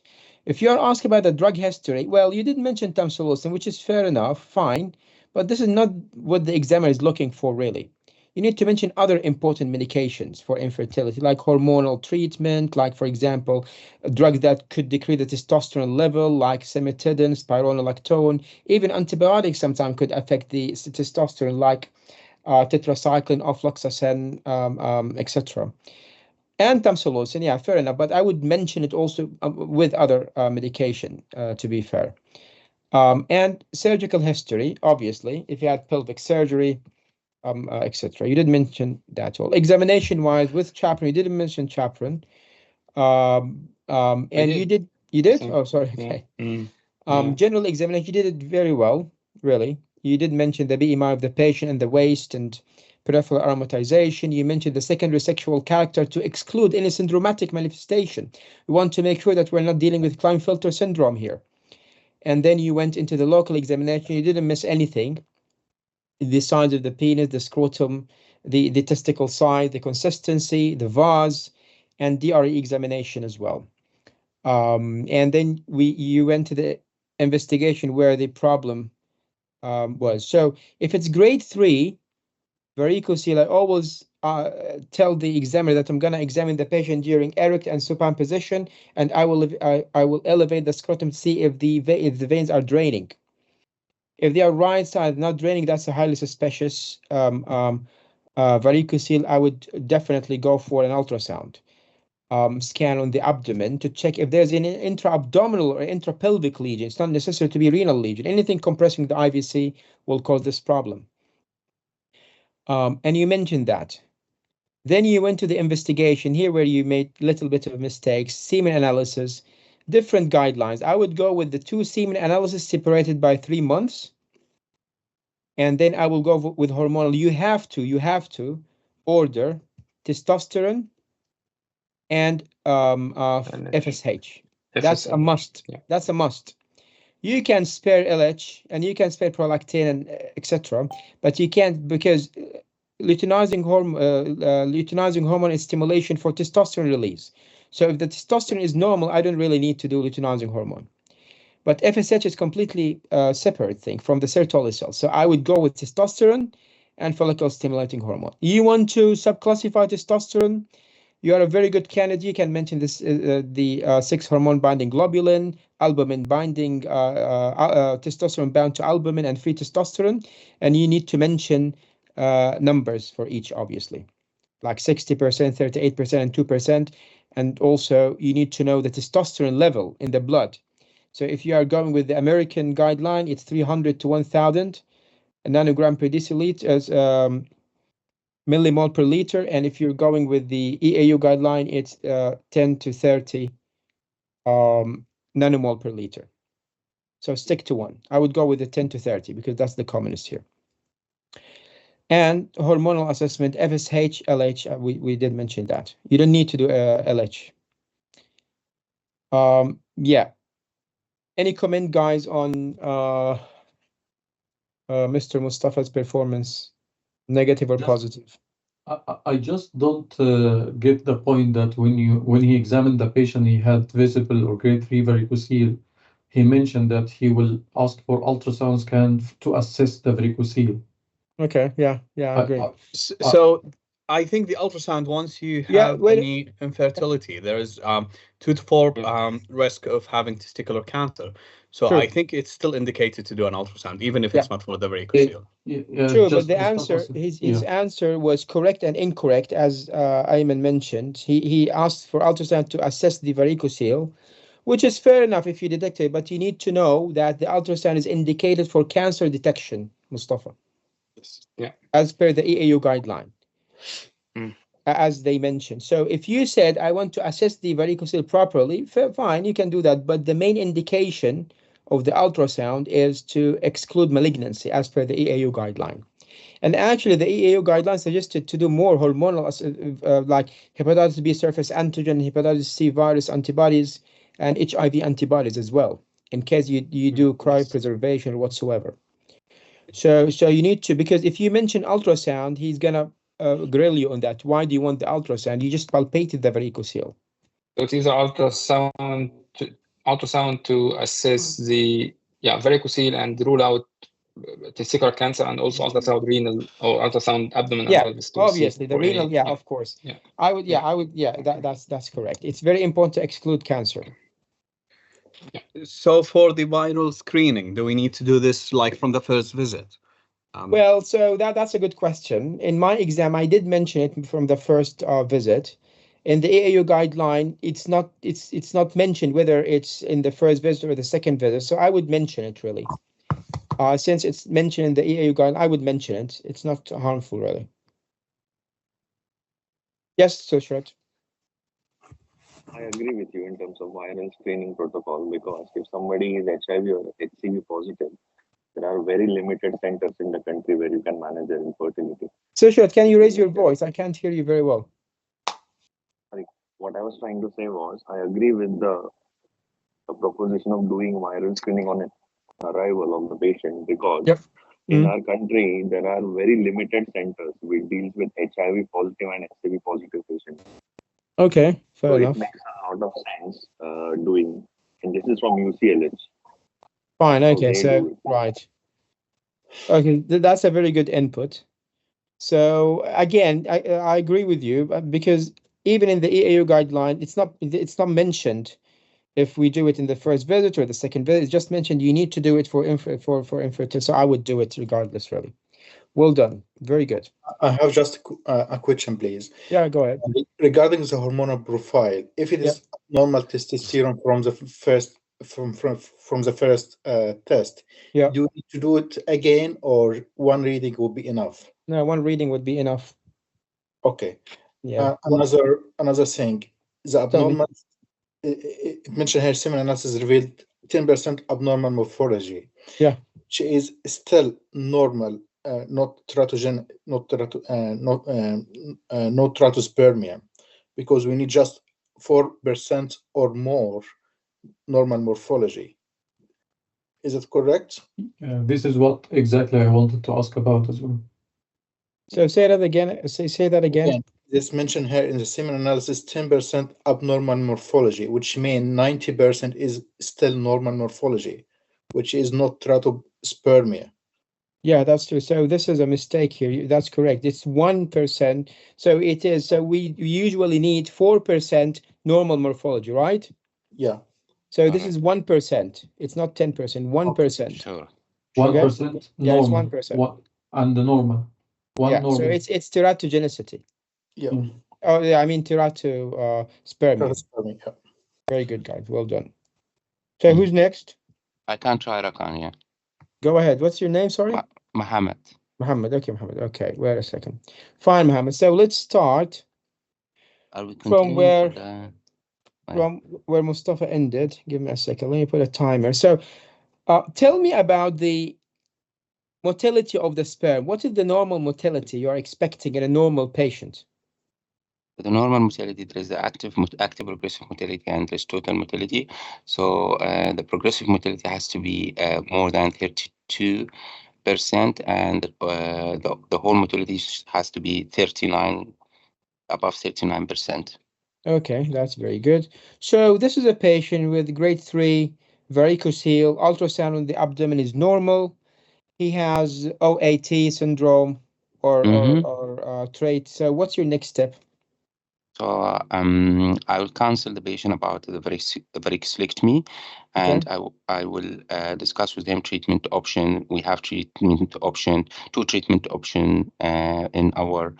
[SPEAKER 1] If you're asked about the drug history, well, you did mention tamsulosin, which is fair enough, fine, but this is not what the examiner is looking for, really. You need to mention other important medications for infertility, like hormonal treatment, like, for example, drugs that could decrease the testosterone level, like cimetidine, spironolactone. Even antibiotics sometimes could affect the testosterone, like tetracycline, ofloxacin, etc. And tamsulosin, yeah, fair enough. But I would mention it also with other medication, to be fair. And surgical history, obviously, if you had pelvic surgery, etc. You didn't mention that all. Examination-wise, with chaperone, you didn't mention chaperone. And you did? Oh, sorry. Okay. General examination, you did it very well, really. You did mention the BMI of the patient and the waist and peripheral aromatization. You mentioned the secondary sexual character to exclude any syndromatic manifestation. We want to make sure that we're not dealing with Klinefelter syndrome here. And then you went into the local examination. You didn't miss anything. the size of the penis, the scrotum, the testicle size, the consistency, the vase, and DRE examination as well. And then you went to the investigation where the problem was. So if it's grade 3 varicocele, I always tell the examiner that I'm going to examine the patient during erect and supine position, and I will elevate the scrotum to see if the veins are draining. If they are right side not draining, that's a highly suspicious varicocele. I would definitely go for an ultrasound scan on the abdomen to check if there's an intra-abdominal or intra-pelvic lesion. It's not necessary to be renal lesion. Anything compressing the IVC will cause this problem. And you mentioned that. Then you went to the investigation here where you made a little bit of mistakes, semen analysis, different guidelines. I would go with the 2 semen analysis separated by 3 months. And then I will go with hormonal. You have to order testosterone and FSH. That's a must. Yeah. That's a must. You can spare LH and you can spare prolactin and etc. But you can't, because luteinizing hormone is stimulation for testosterone release. So if the testosterone is normal, I don't really need to do luteinizing hormone. But FSH is completely separate thing from the Sertoli cells. So I would go with testosterone and follicle stimulating hormone. You want to subclassify testosterone? You are a very good candidate. You can mention this the 6 hormone binding globulin, albumin binding, testosterone bound to albumin and free testosterone, and you need to mention numbers for each, obviously, like 60%, 38%, and 2%, and also you need to know the testosterone level in the blood. So if you are going with the American guideline, it's 300 to 1,000 nanogram per deciliter as millimole per liter, and if you're going with the EAU guideline, it's 10 to 30 nanomole per liter. So stick to one. I would go with the 10 to 30 because that's the commonest here. And hormonal assessment, FSH, LH, we did mention that. You don't need to do LH. Yeah. Any comment, guys, on Mr. Mustafa's performance, negative or positive?
[SPEAKER 7] I just don't get the point that when he examined the patient, he had visible or grade 3 varicocele. He mentioned that he will ask for ultrasound scan to assess the varicocele.
[SPEAKER 1] Okay, yeah, I agree.
[SPEAKER 3] So I think the ultrasound, once you have any infertility, there is 2 to 4 risk of having testicular cancer. So true. I think it's still indicated to do an ultrasound, even if it's not for the varicocele.
[SPEAKER 1] True, but the answer, his answer was correct and incorrect, as Ayman mentioned. He asked for ultrasound to assess the varicocele, which is fair enough if you detect it, but you need to know that the ultrasound is indicated for cancer detection, Mustafa. Yeah, as per the EAU guideline, as they mentioned. So if you said, I want to assess the varicocele properly, fine, you can do that. But the main indication of the ultrasound is to exclude malignancy as per the EAU guideline. And actually, the EAU guideline suggested to do more hormonal, like hepatitis B surface antigen, hepatitis C virus antibodies, and HIV antibodies as well, in case you do cryopreservation or whatsoever. So you need to, because if you mention ultrasound, he's gonna grill you on that. Why do you want the ultrasound? You just palpated the varicocele.
[SPEAKER 6] So it is ultrasound to assess the varicocele and rule out testicular cancer, and also ultrasound renal or ultrasound abdomen.
[SPEAKER 1] Yeah, obviously the renal. Yeah, of course. Yeah, I would. Yeah, that's correct. It's very important to exclude cancer.
[SPEAKER 3] So for the viral screening, do we need to do this like from the first visit?
[SPEAKER 1] Well, so that's a good question. In my exam, I did mention it from the first visit. In the EAU guideline, it's not mentioned whether it's in the first visit or the second visit. So I would mention it really. Since it's mentioned in the EAU guideline, I would mention it. It's not harmful really. Yes, Sushrat.
[SPEAKER 8] I agree with you in terms of viral screening protocol, because if somebody is HIV or HCV positive, there are very limited centers in the country where you can manage their infertility.
[SPEAKER 1] Sushrat, can you raise your voice? I can't hear you very well.
[SPEAKER 8] Sorry, what I was trying to say was, I agree with the proposition of doing viral screening on arrival of the patient, because in our country, there are very limited centers which deals with HIV positive and HIV positive patients.
[SPEAKER 1] Okay, fair
[SPEAKER 8] So
[SPEAKER 1] enough.
[SPEAKER 8] it makes a lot of sense doing, and this is from UCLH.
[SPEAKER 1] Fine.
[SPEAKER 8] how
[SPEAKER 1] Okay.
[SPEAKER 8] they
[SPEAKER 1] So
[SPEAKER 8] do it.
[SPEAKER 1] right. Okay, that's a very good input. So again, I agree with you because even in the EAU guideline, it's not mentioned if we do it in the first visit or the second visit. It's just mentioned you need to do it for infertility. So I would do it regardless, really. Well done. Very good.
[SPEAKER 2] I have just a question, please.
[SPEAKER 1] Yeah, go ahead.
[SPEAKER 2] Regarding the hormonal profile, if it is normal testosterone from the first test,
[SPEAKER 1] Yeah.
[SPEAKER 2] do you need to do it again, or one reading will be enough?
[SPEAKER 1] No, one reading would be enough.
[SPEAKER 2] Okay.
[SPEAKER 1] Yeah.
[SPEAKER 2] Another thing, the abnormal. It mentioned here semen analysis revealed 10% abnormal morphology.
[SPEAKER 1] Yeah.
[SPEAKER 2] Which is still normal, not teratogen, not teratospermia, because we need just 4% or more normal morphology. Is it correct?
[SPEAKER 7] This is what exactly I wanted to ask about as well.
[SPEAKER 1] So say that again. Say that again.
[SPEAKER 2] This mentioned here in the semen analysis 10% abnormal morphology, which means 90% is still normal morphology, which is not teratospermia.
[SPEAKER 1] Yeah, that's true. So this is a mistake here. That's correct. It's 1%. So it is. So we usually need 4% normal morphology, right?
[SPEAKER 2] Yeah.
[SPEAKER 1] So this is 1%. It's not 10%. 1%.
[SPEAKER 5] Sure.
[SPEAKER 7] 1%
[SPEAKER 1] Yeah, it's
[SPEAKER 7] normal.
[SPEAKER 1] 1%.
[SPEAKER 7] And the normal.
[SPEAKER 1] Yeah.
[SPEAKER 7] Normal.
[SPEAKER 1] So it's teratogenicity.
[SPEAKER 2] Yeah.
[SPEAKER 1] Oh yeah, I mean teratospermia.
[SPEAKER 2] Teratospermia. Yeah.
[SPEAKER 1] Very good, guys. Well done. So who's next?
[SPEAKER 5] I can try Rakan, yeah.
[SPEAKER 1] Go ahead. What's your name? Sorry.
[SPEAKER 5] Mohammed.
[SPEAKER 1] Mohammed. Okay, Mohammed. Okay, wait a second. Fine, Mohammed. So let's start from where Mustafa ended. Give me a second. Let me put a timer. So tell me about the motility of the sperm. What is the normal motility you are expecting in a normal patient?
[SPEAKER 5] The normal motility, there is the active progressive motility and there's total motility. So the progressive motility has to be more than 32%, and the whole motility has to be above 39%.
[SPEAKER 1] Okay, that's very good. So this is a patient with grade 3 varicocele. Ultrasound on the abdomen is normal. He has OAT syndrome or trait. So what's your next step?
[SPEAKER 5] So I will counsel the patient about the varicocectomy, and I will discuss with him treatment option. We have two treatment option in our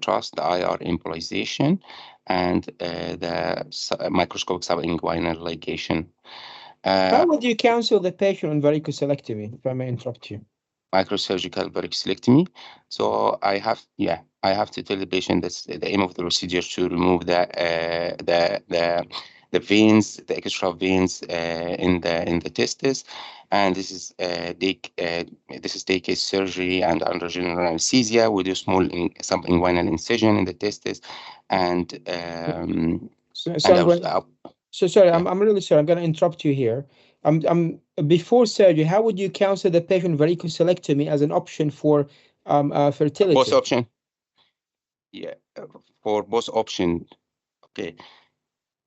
[SPEAKER 5] trust: the IR embolization and the microscopic subinguinal ligation.
[SPEAKER 1] How would you counsel the patient on varicocelectomy, if I may interrupt you?
[SPEAKER 5] Microsurgical varicocelectomy. So I have to tell the patient that the aim of the procedure to remove the veins, the extra veins in the testes, and this is day case surgery and under general anesthesia. We do small subinguinal incision in the testes, and
[SPEAKER 1] sorry, I'm really sorry. I'm going to interrupt you here. Before surgery, how would you counsel the patient varicocelectomy as an option for fertility?
[SPEAKER 5] Both option. Yeah, for both option. Okay.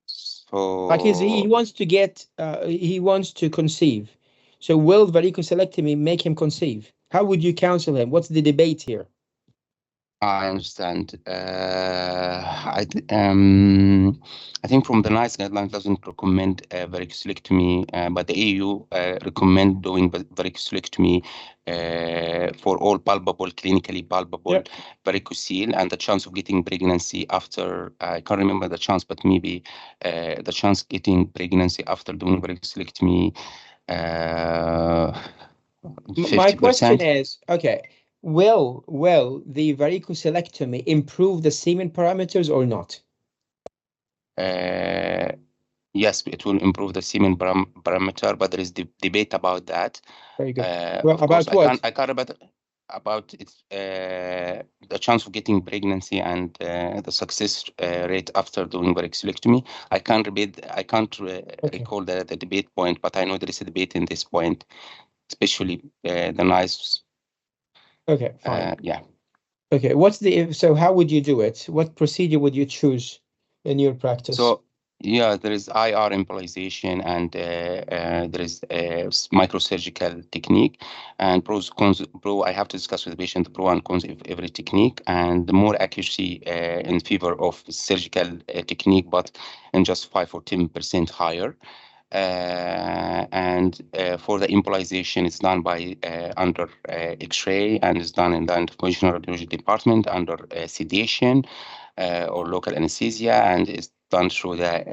[SPEAKER 5] So
[SPEAKER 1] like he wants to get he wants to conceive. So will varicocelectomy make him conceive? How would you counsel him? What's the debate here?
[SPEAKER 5] I understand. I think from the NICE guideline doesn't recommend varicocelectomy, but the EU recommend doing varicocelectomy for all clinically palpable varicocele, and the chance of getting pregnancy after, I can't remember the chance, but maybe the chance getting pregnancy after doing varicocelectomy 50%.
[SPEAKER 1] My question is, okay, will the varicocelectomy improve the semen parameters or not?
[SPEAKER 5] Yes, it will improve the semen parameter, but there is debate about that.
[SPEAKER 1] Very good.
[SPEAKER 5] Well,
[SPEAKER 1] about what?
[SPEAKER 5] I can't about its the chance of getting pregnancy and the success rate after doing varicocelectomy. I can't recall the debate point, but I know there is a debate in this point, especially the NICE
[SPEAKER 1] Okay, fine.
[SPEAKER 5] Yeah.
[SPEAKER 1] Okay, so how would you do it? What procedure would you choose in your practice?
[SPEAKER 5] So yeah, there is IR embolization and there is a microsurgical technique and pros cons. I have to discuss with the patient the pro and cons of every technique, and the more accuracy in favor of surgical technique, but in just 5 or 10% higher. And for the embolization, it's done by under X-ray, and it's done in the interventional radiology department under sedation or local anesthesia, and it's done through the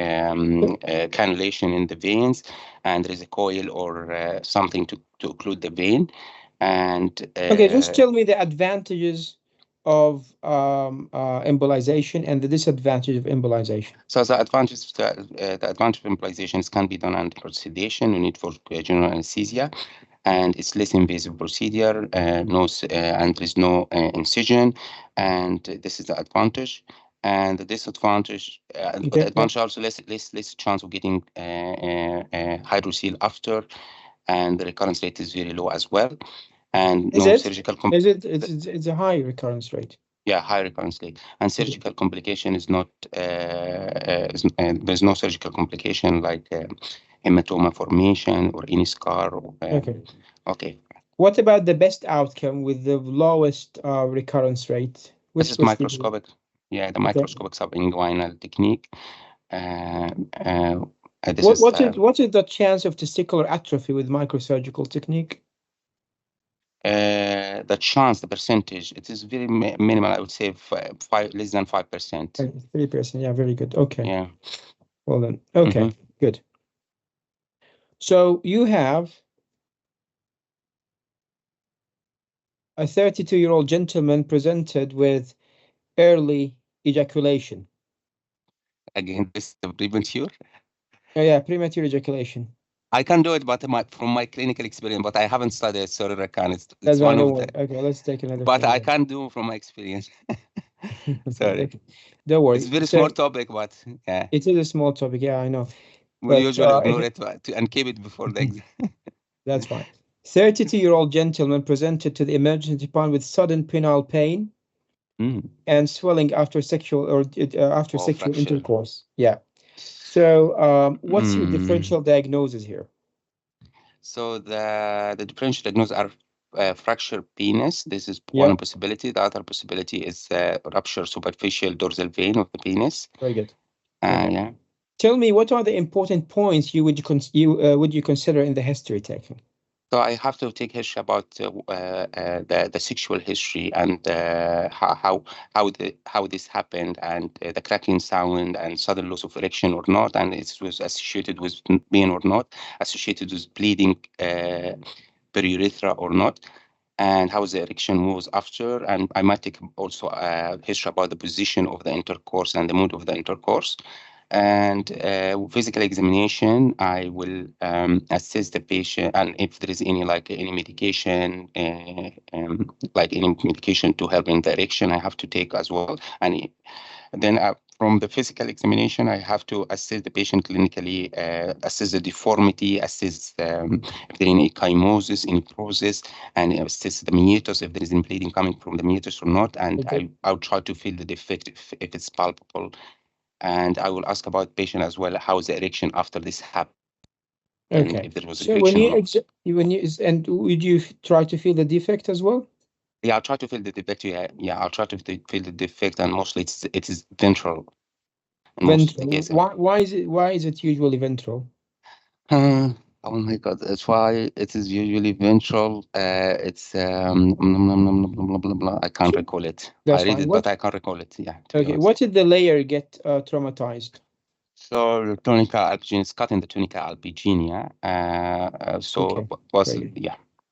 [SPEAKER 5] cannulation in the veins, and there is a coil or something to occlude the vein. And
[SPEAKER 1] okay, just tell me the advantages of embolization and the disadvantage of embolization.
[SPEAKER 5] So the advantage of embolization is can be done under sedation. You need for general anesthesia, and it's less invasive procedure. And there is no incision, and this is the advantage. And the disadvantage, the advantage also less chance of getting hydrocele after, and the recurrence rate is very low as well. And
[SPEAKER 1] is
[SPEAKER 5] no
[SPEAKER 1] it?
[SPEAKER 5] surgical.
[SPEAKER 1] It's a high recurrence rate.
[SPEAKER 5] Yeah, high recurrence rate. And surgical complication is not, there's no surgical complication like hematoma formation or any scar.
[SPEAKER 1] Okay.
[SPEAKER 5] Okay.
[SPEAKER 1] What about the best outcome with the lowest recurrence rate?
[SPEAKER 5] This is microscopic. Yeah, the microscopic subinguinal technique.
[SPEAKER 1] What is the chance of testicular atrophy with microsurgical technique?
[SPEAKER 5] The chance, the percentage, it is very minimal. I would say less than 5%.
[SPEAKER 1] 3%. Yeah, very good. Okay.
[SPEAKER 5] Yeah.
[SPEAKER 1] Well then. Okay, good. So you have a 32-year-old gentleman presented with early ejaculation.
[SPEAKER 5] Again, this is the premature.
[SPEAKER 1] Oh, yeah, premature ejaculation.
[SPEAKER 5] I can do it, but from my clinical experience, but I haven't studied, sorry, Rakan.
[SPEAKER 1] That's one of the. Okay, let's take another.
[SPEAKER 5] But I can do from my experience. Sorry.
[SPEAKER 1] Okay. Don't worry.
[SPEAKER 5] It's a very small topic, but yeah.
[SPEAKER 1] It is a small topic, yeah, I know.
[SPEAKER 5] We usually ignore it and keep it before the exam.
[SPEAKER 1] That's fine. 32-year-old gentleman presented to the emergency department with sudden penile pain and swelling after sexual sexual intercourse. Yeah. So what's your differential diagnosis here?
[SPEAKER 5] So the differential diagnosis are fractured penis. This is one possibility. The other possibility is rupture superficial dorsal vein of the penis.
[SPEAKER 1] Very good.
[SPEAKER 5] Yeah.
[SPEAKER 1] Tell me, what are the important points you would consider in the history taking?
[SPEAKER 5] So I have to take history about the sexual history and how this happened, and the cracking sound and sudden loss of erection or not, and it was associated with pain or not, associated with bleeding periurethra or not, and how the erection moves after. And I might take also history about the position of the intercourse and the mood of the intercourse. And physical examination, I will assess the patient, and if there is any medication, like any medication to help in the erection, I have to take as well. And then from the physical examination, I have to assess the patient clinically, assess the deformity, assess if there is any ecchymosis, any process, and assess the meatus, if there is any bleeding coming from the meatus or not. And I'll try to feel the defect if it's palpable. And I will ask about patient as well, how is the erection after this happened?
[SPEAKER 1] Okay.
[SPEAKER 5] If there was
[SPEAKER 1] so would you try to feel the defect as well?
[SPEAKER 5] Yeah, I'll try to feel the defect. Yeah, I'll try to feel the defect, and mostly it is ventral.
[SPEAKER 1] Ventral. Why is it usually ventral?
[SPEAKER 5] Oh my God, that's why it is usually ventral. It's blah, blah, blah. I can't recall it. I read it, but I can't recall it. Yeah.
[SPEAKER 1] Okay. What did the layer get traumatized?
[SPEAKER 5] So the tunica alpigenia is cut in the tunica alpigenia.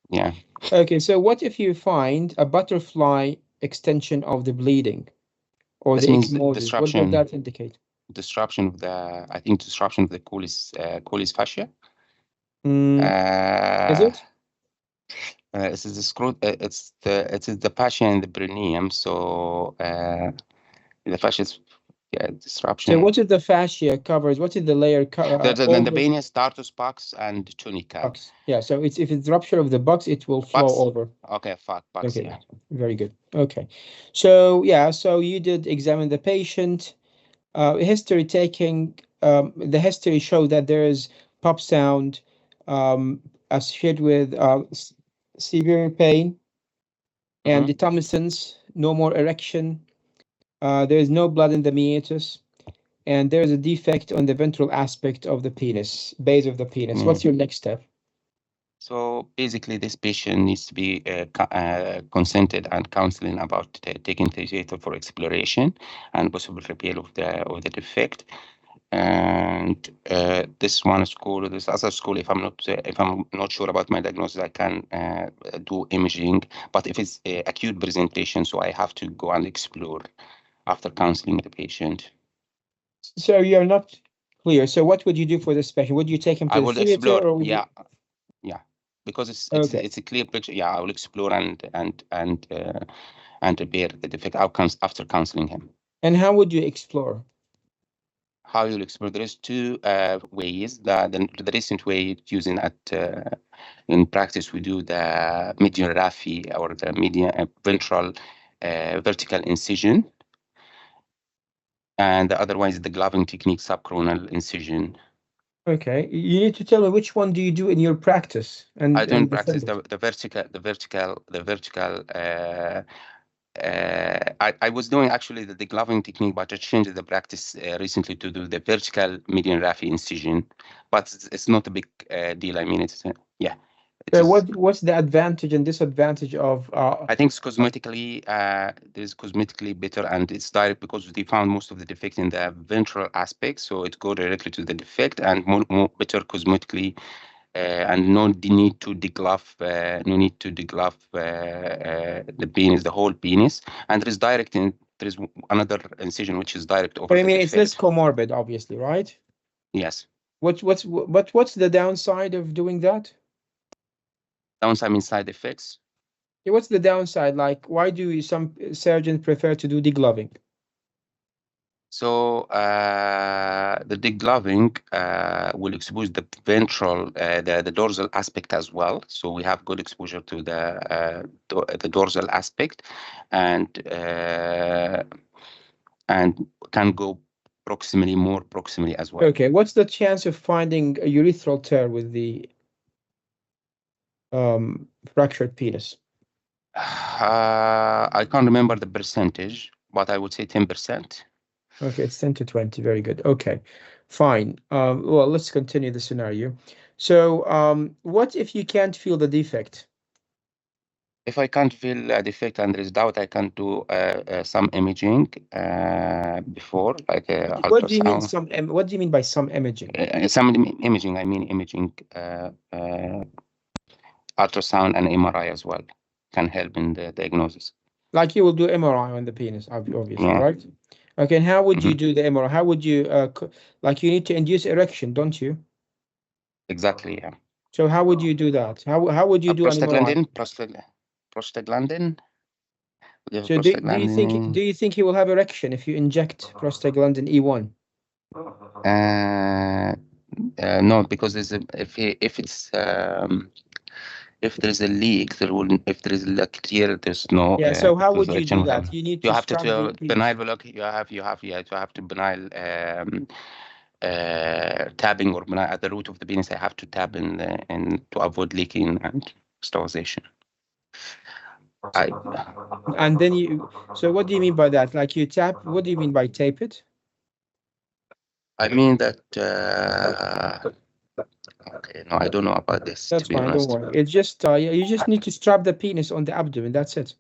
[SPEAKER 5] Yeah.
[SPEAKER 1] Okay. So what if you find a butterfly extension of the bleeding, or the ecchymosis? What does that indicate?
[SPEAKER 5] Disruption of the, I think, disruption of the Colles fascia.
[SPEAKER 1] Is it?
[SPEAKER 5] It is the screw. It is the fascia in the perineum. So the fascia is disruption.
[SPEAKER 1] So what is the fascia covers? What is the layer
[SPEAKER 5] the vein is tartus box and tunica.
[SPEAKER 1] Box. Yeah, so if it's rupture of the box, it will flow over.
[SPEAKER 5] Okay, box,
[SPEAKER 1] okay.
[SPEAKER 5] Yeah.
[SPEAKER 1] Very good. Okay. So yeah, so you did examine the patient. History taking, the history showed that there is pop sound associated with severe pain and detumescence, no more erection. There is no blood in the meatus, and there is a defect on the ventral aspect of the penis, base of the penis. What's your next step?
[SPEAKER 5] So basically, this patient needs to be consented and counseling about taking theater for exploration and possible repair of the defect. And this one school, this other school, if I'm not sure about my diagnosis, I can do imaging. But if it's acute presentation, so I have to go and explore after counseling the patient.
[SPEAKER 1] So you're not clear. So what would you do for this patient? Would you take him to the theater?
[SPEAKER 5] Explore.
[SPEAKER 1] Or
[SPEAKER 5] yeah, because it's a clear picture. Yeah, I will explore and repair the defect outcomes after counseling him.
[SPEAKER 1] And how would you explore?
[SPEAKER 5] How you'll explore? There is two ways. The recent way using in practice, we do the median raphy or the median ventral vertical incision, and the other one is the gloving technique, subcoronal incision.
[SPEAKER 1] Okay, you need to tell me which one do you do in your practice? And
[SPEAKER 5] I don't practice the vertical. I was doing actually the gloving technique, but I changed the practice recently to do the vertical median raphy incision. But it's not a big deal. I mean, it's yeah.
[SPEAKER 1] So what's the advantage and disadvantage of?
[SPEAKER 5] I think it's cosmetically, this is cosmetically better, and it's direct because they found most of the defect in the ventral aspect, so it go directly to the defect and more better cosmetically, and no need to deglove, the penis, the whole penis, and there is there is another incision which is direct over.
[SPEAKER 1] But I mean, it's less comorbid, obviously, right?
[SPEAKER 5] Yes.
[SPEAKER 1] What's the downside of doing that?
[SPEAKER 5] Downside means side effects.
[SPEAKER 1] Yeah, what's the downside? Like, why do some surgeons prefer to do degloving?
[SPEAKER 5] So the degloving will expose the ventral, the dorsal aspect as well. So we have good exposure to the dorsal aspect, and can go more proximally as well.
[SPEAKER 1] Okay, what's the chance of finding a urethral tear with the fractured penis?
[SPEAKER 5] I can't remember the percentage, but I would say 10%.
[SPEAKER 1] Okay, it's 10 to 20. Very good. Okay, fine. Well, let's continue the scenario. So, what if you can't feel the defect?
[SPEAKER 5] If I can't feel a defect and there is doubt, I can do some imaging before, like ultrasound.
[SPEAKER 1] What do you mean what do you mean by some imaging?
[SPEAKER 5] Some imaging, I mean imaging, ultrasound and MRI as well can help in the diagnosis.
[SPEAKER 1] Like you will do MRI on the penis, obviously, right? Okay, and how would you do the MRI? How would you, like you need to induce erection, don't you?
[SPEAKER 5] Exactly, yeah.
[SPEAKER 1] So how would you do that? How would you do an MRI?
[SPEAKER 5] Prostaglandin.
[SPEAKER 1] So do you think he will have erection if you inject prostaglandin E1?
[SPEAKER 5] No, because if there's a leak, if there is a clear, there's no.
[SPEAKER 1] Yeah. So how would you do that?
[SPEAKER 5] You have to benign block. You have to benign tabbing or benign at the root of the penis. I have to tab in to avoid leaking and sterilization.
[SPEAKER 1] And then so what do you mean by that? Like you tap, what do you mean by tape it?
[SPEAKER 5] I mean that, okay, no, I don't know about this.
[SPEAKER 1] That's fine, don't worry. It's just, you just need to strap the penis on the abdomen, that's it.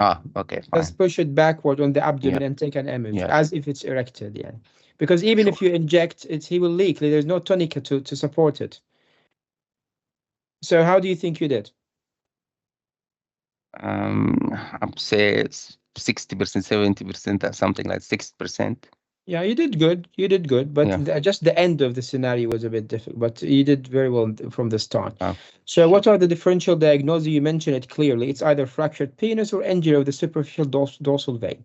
[SPEAKER 5] Okay, fine.
[SPEAKER 1] Just push it backward on the abdomen and take an image as if it's erected, yeah. Because even if you inject it, he will leak. There's no tonica to support it. So how do you think you did?
[SPEAKER 5] I'd say it's 60%, 70%, something like 6%.
[SPEAKER 1] Yeah, you did good. You did good, but just the end of the scenario was a bit difficult. But you did very well from the start. So, what are the differential diagnoses? You mentioned it clearly. It's either fractured penis or injury of the superficial dorsal vein.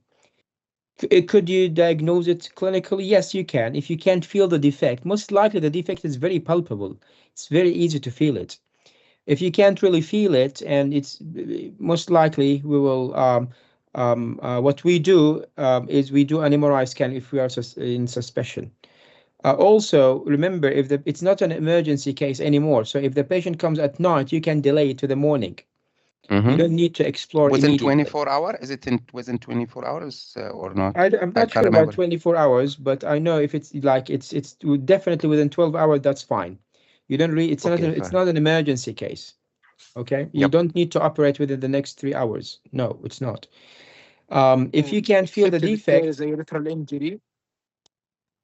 [SPEAKER 1] Could you diagnose it clinically? Yes, you can. If you can't feel the defect, most likely the defect is very palpable. It's very easy to feel it. If you can't really feel it, and it's most likely we will what we do is we do an MRI scan if we are in suspicion. Also, remember, if it's not an emergency case anymore, so if the patient comes at night, you can delay it to the morning. You don't need to explore
[SPEAKER 5] within
[SPEAKER 1] immediately.
[SPEAKER 5] 24 hours. Is it within 24 hours or not?
[SPEAKER 1] I'm not sure about 24 hours, but I know if it's like it's definitely within 12 hours, that's fine. You don't really, it's not an emergency case. Okay, you don't need to operate within the next 3 hours. No, it's not. If you can't feel the defect,
[SPEAKER 3] there is a urethral injury.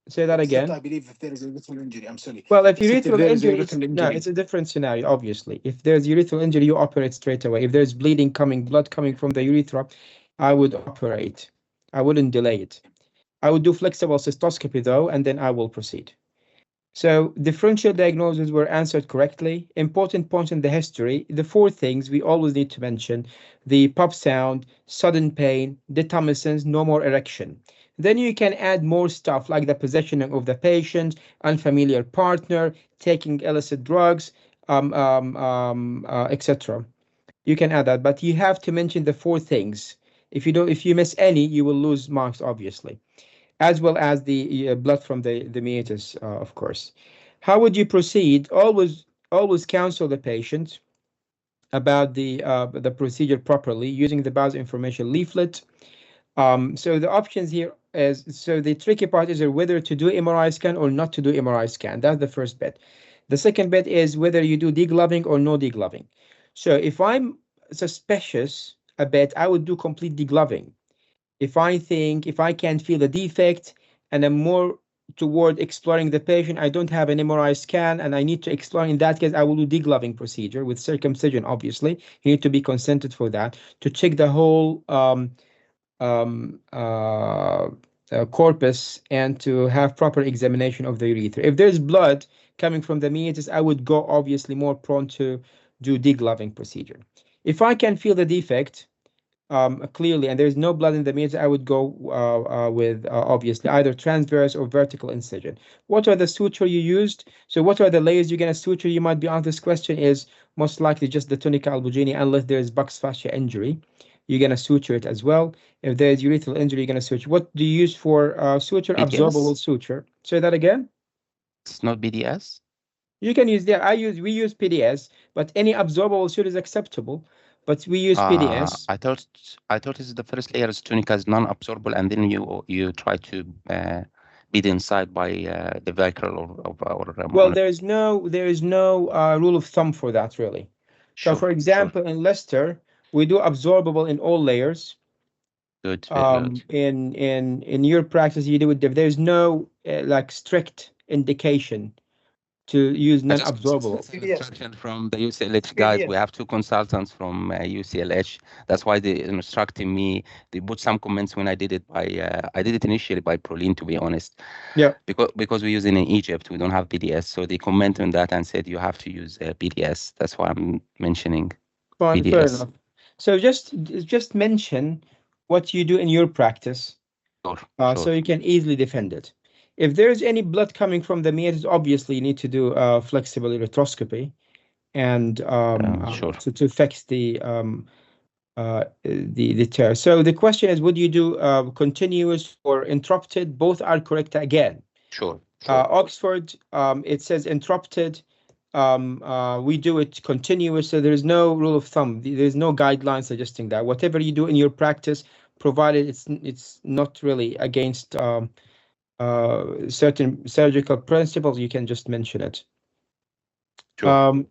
[SPEAKER 1] Say that again.
[SPEAKER 3] I believe if there is a urethral injury, I'm sorry.
[SPEAKER 1] Well, if urethral injury, no, it's a different scenario, obviously. If there's urethral injury, you operate straight away. If there's bleeding coming, blood coming from the urethra, I would operate. I wouldn't delay it. I would do flexible cystoscopy though, and then I will proceed. So differential diagnoses were answered correctly. Important points in the history, the 4 things we always need to mention: the pop sound, sudden pain, detumescence, no more erection. Then you can add more stuff like the positioning of the patient, unfamiliar partner, taking illicit drugs, etc. You can add that, but you have to mention the 4 things. If you miss any, you will lose marks, obviously, as well as the blood from the meatus, of course. How would you proceed? Always counsel the patient about the procedure properly using the bowel information leaflet. So the options here is, so the tricky part is whether to do MRI scan or not to do MRI scan. That's the first bit. The second bit is whether you do degloving or no degloving. So if I'm suspicious a bit, I would do complete degloving. If I can't feel the defect and I'm more toward exploring the patient, I don't have an MRI scan and I need to explore, in that case, I will do degloving procedure with circumcision, obviously. You need to be consented for that, to check the whole corpus and to have proper examination of the urethra. If there's blood coming from the meatus, I would go obviously more prone to do degloving procedure. If I can feel the defect clearly and there's no blood in the meatus, I would go with obviously either transverse or vertical incision. What are the suture you used? So what are the layers you're going to suture? You might be on this question is most likely just the tunica albuginea, unless there's buccal fascia injury. You're going to suture it as well. If there's urethral injury, you're going to suture. What do you use for suture?
[SPEAKER 5] BDS?
[SPEAKER 1] Absorbable suture. Say that again.
[SPEAKER 5] It's not BDS?
[SPEAKER 1] You can use that. We use PDS, but any absorbable suture is acceptable. But we use PDS.
[SPEAKER 5] I thought it's the first layer is tunica is non-absorbable, and then you try to beat inside by the Vicryl or
[SPEAKER 1] well, there is no rule of thumb for that, really. So, for example, in Leicester, we do absorbable in all layers.
[SPEAKER 5] Good.
[SPEAKER 1] In your practice, you do it. There's no like strict indication to use non-absorbable.
[SPEAKER 5] Instruction from the UCLH guys. We have 2 consultants from UCLH. That's why they instructed me. They put some comments when I did it I did it initially by Prolene, to be honest.
[SPEAKER 1] Yeah.
[SPEAKER 5] Because we're using in Egypt, we don't have BDS. So they commented on that and said you have to use BDS. That's why I'm mentioning
[SPEAKER 1] Fine,
[SPEAKER 5] BDS.
[SPEAKER 1] fair enough. So just mention what you do in your practice,
[SPEAKER 5] sure.
[SPEAKER 1] So you can easily defend it. If there's any blood coming from the meatus, obviously you need to do flexible ureteroscopy and to fix the tear. So the question is, would you do continuous or interrupted? Both are correct again.
[SPEAKER 5] Sure.
[SPEAKER 1] Oxford, it says interrupted. We do it continuous, so there is no rule of thumb. There's no guideline suggesting that. Whatever you do in your practice, provided it's not really against certain surgical principles, you can just mention it.
[SPEAKER 5] Sure.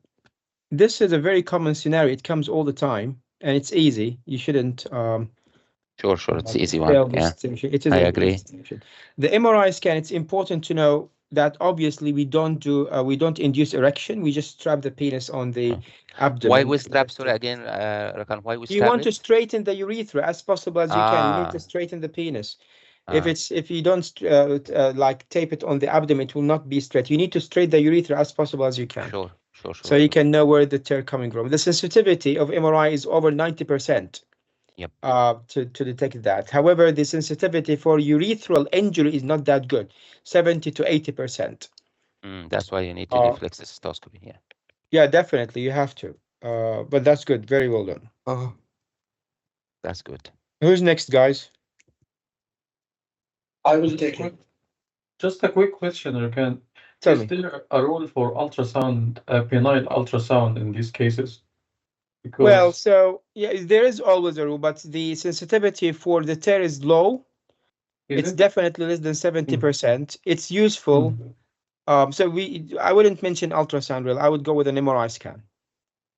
[SPEAKER 1] This is a very common scenario. It comes all the time, and it's easy. You shouldn't.
[SPEAKER 5] Sure. It's an easy one. Yeah, I agree.
[SPEAKER 1] The MRI scan. It's important to know that obviously we don't induce erection. We just strap the penis on the abdomen.
[SPEAKER 5] Why we strap? Sorry again, Rakan. Why we strap?
[SPEAKER 1] You want to straighten the urethra as possible as you can. You need to straighten the penis. If you don't like tape it on the abdomen, it will not be straight. You need to straighten the urethra as possible as you can.
[SPEAKER 5] Sure.
[SPEAKER 1] So you can know where the tear coming from. The sensitivity of MRI is over 90%.
[SPEAKER 5] Yep.
[SPEAKER 1] To detect that. However, the sensitivity for urethral injury is not that good, 70 to 80%.
[SPEAKER 5] That's why you need to deflex the cystoscopy. Yeah.
[SPEAKER 1] Yeah, definitely you have to. But that's good. Very well done.
[SPEAKER 5] Oh, that's good.
[SPEAKER 1] Who's next, guys?
[SPEAKER 7] I will take it. Just a quick question, Rakan.
[SPEAKER 1] Tell
[SPEAKER 7] Is
[SPEAKER 1] me.
[SPEAKER 7] there a role for ultrasound, penile ultrasound in these cases?
[SPEAKER 1] Well,
[SPEAKER 7] Because
[SPEAKER 1] so yeah, there is always a rule, but the sensitivity for the tear is low.
[SPEAKER 7] is
[SPEAKER 1] It's
[SPEAKER 7] it?
[SPEAKER 1] definitely less than 70%. It's useful. So I wouldn't mention ultrasound real. I would go with an MRI scan.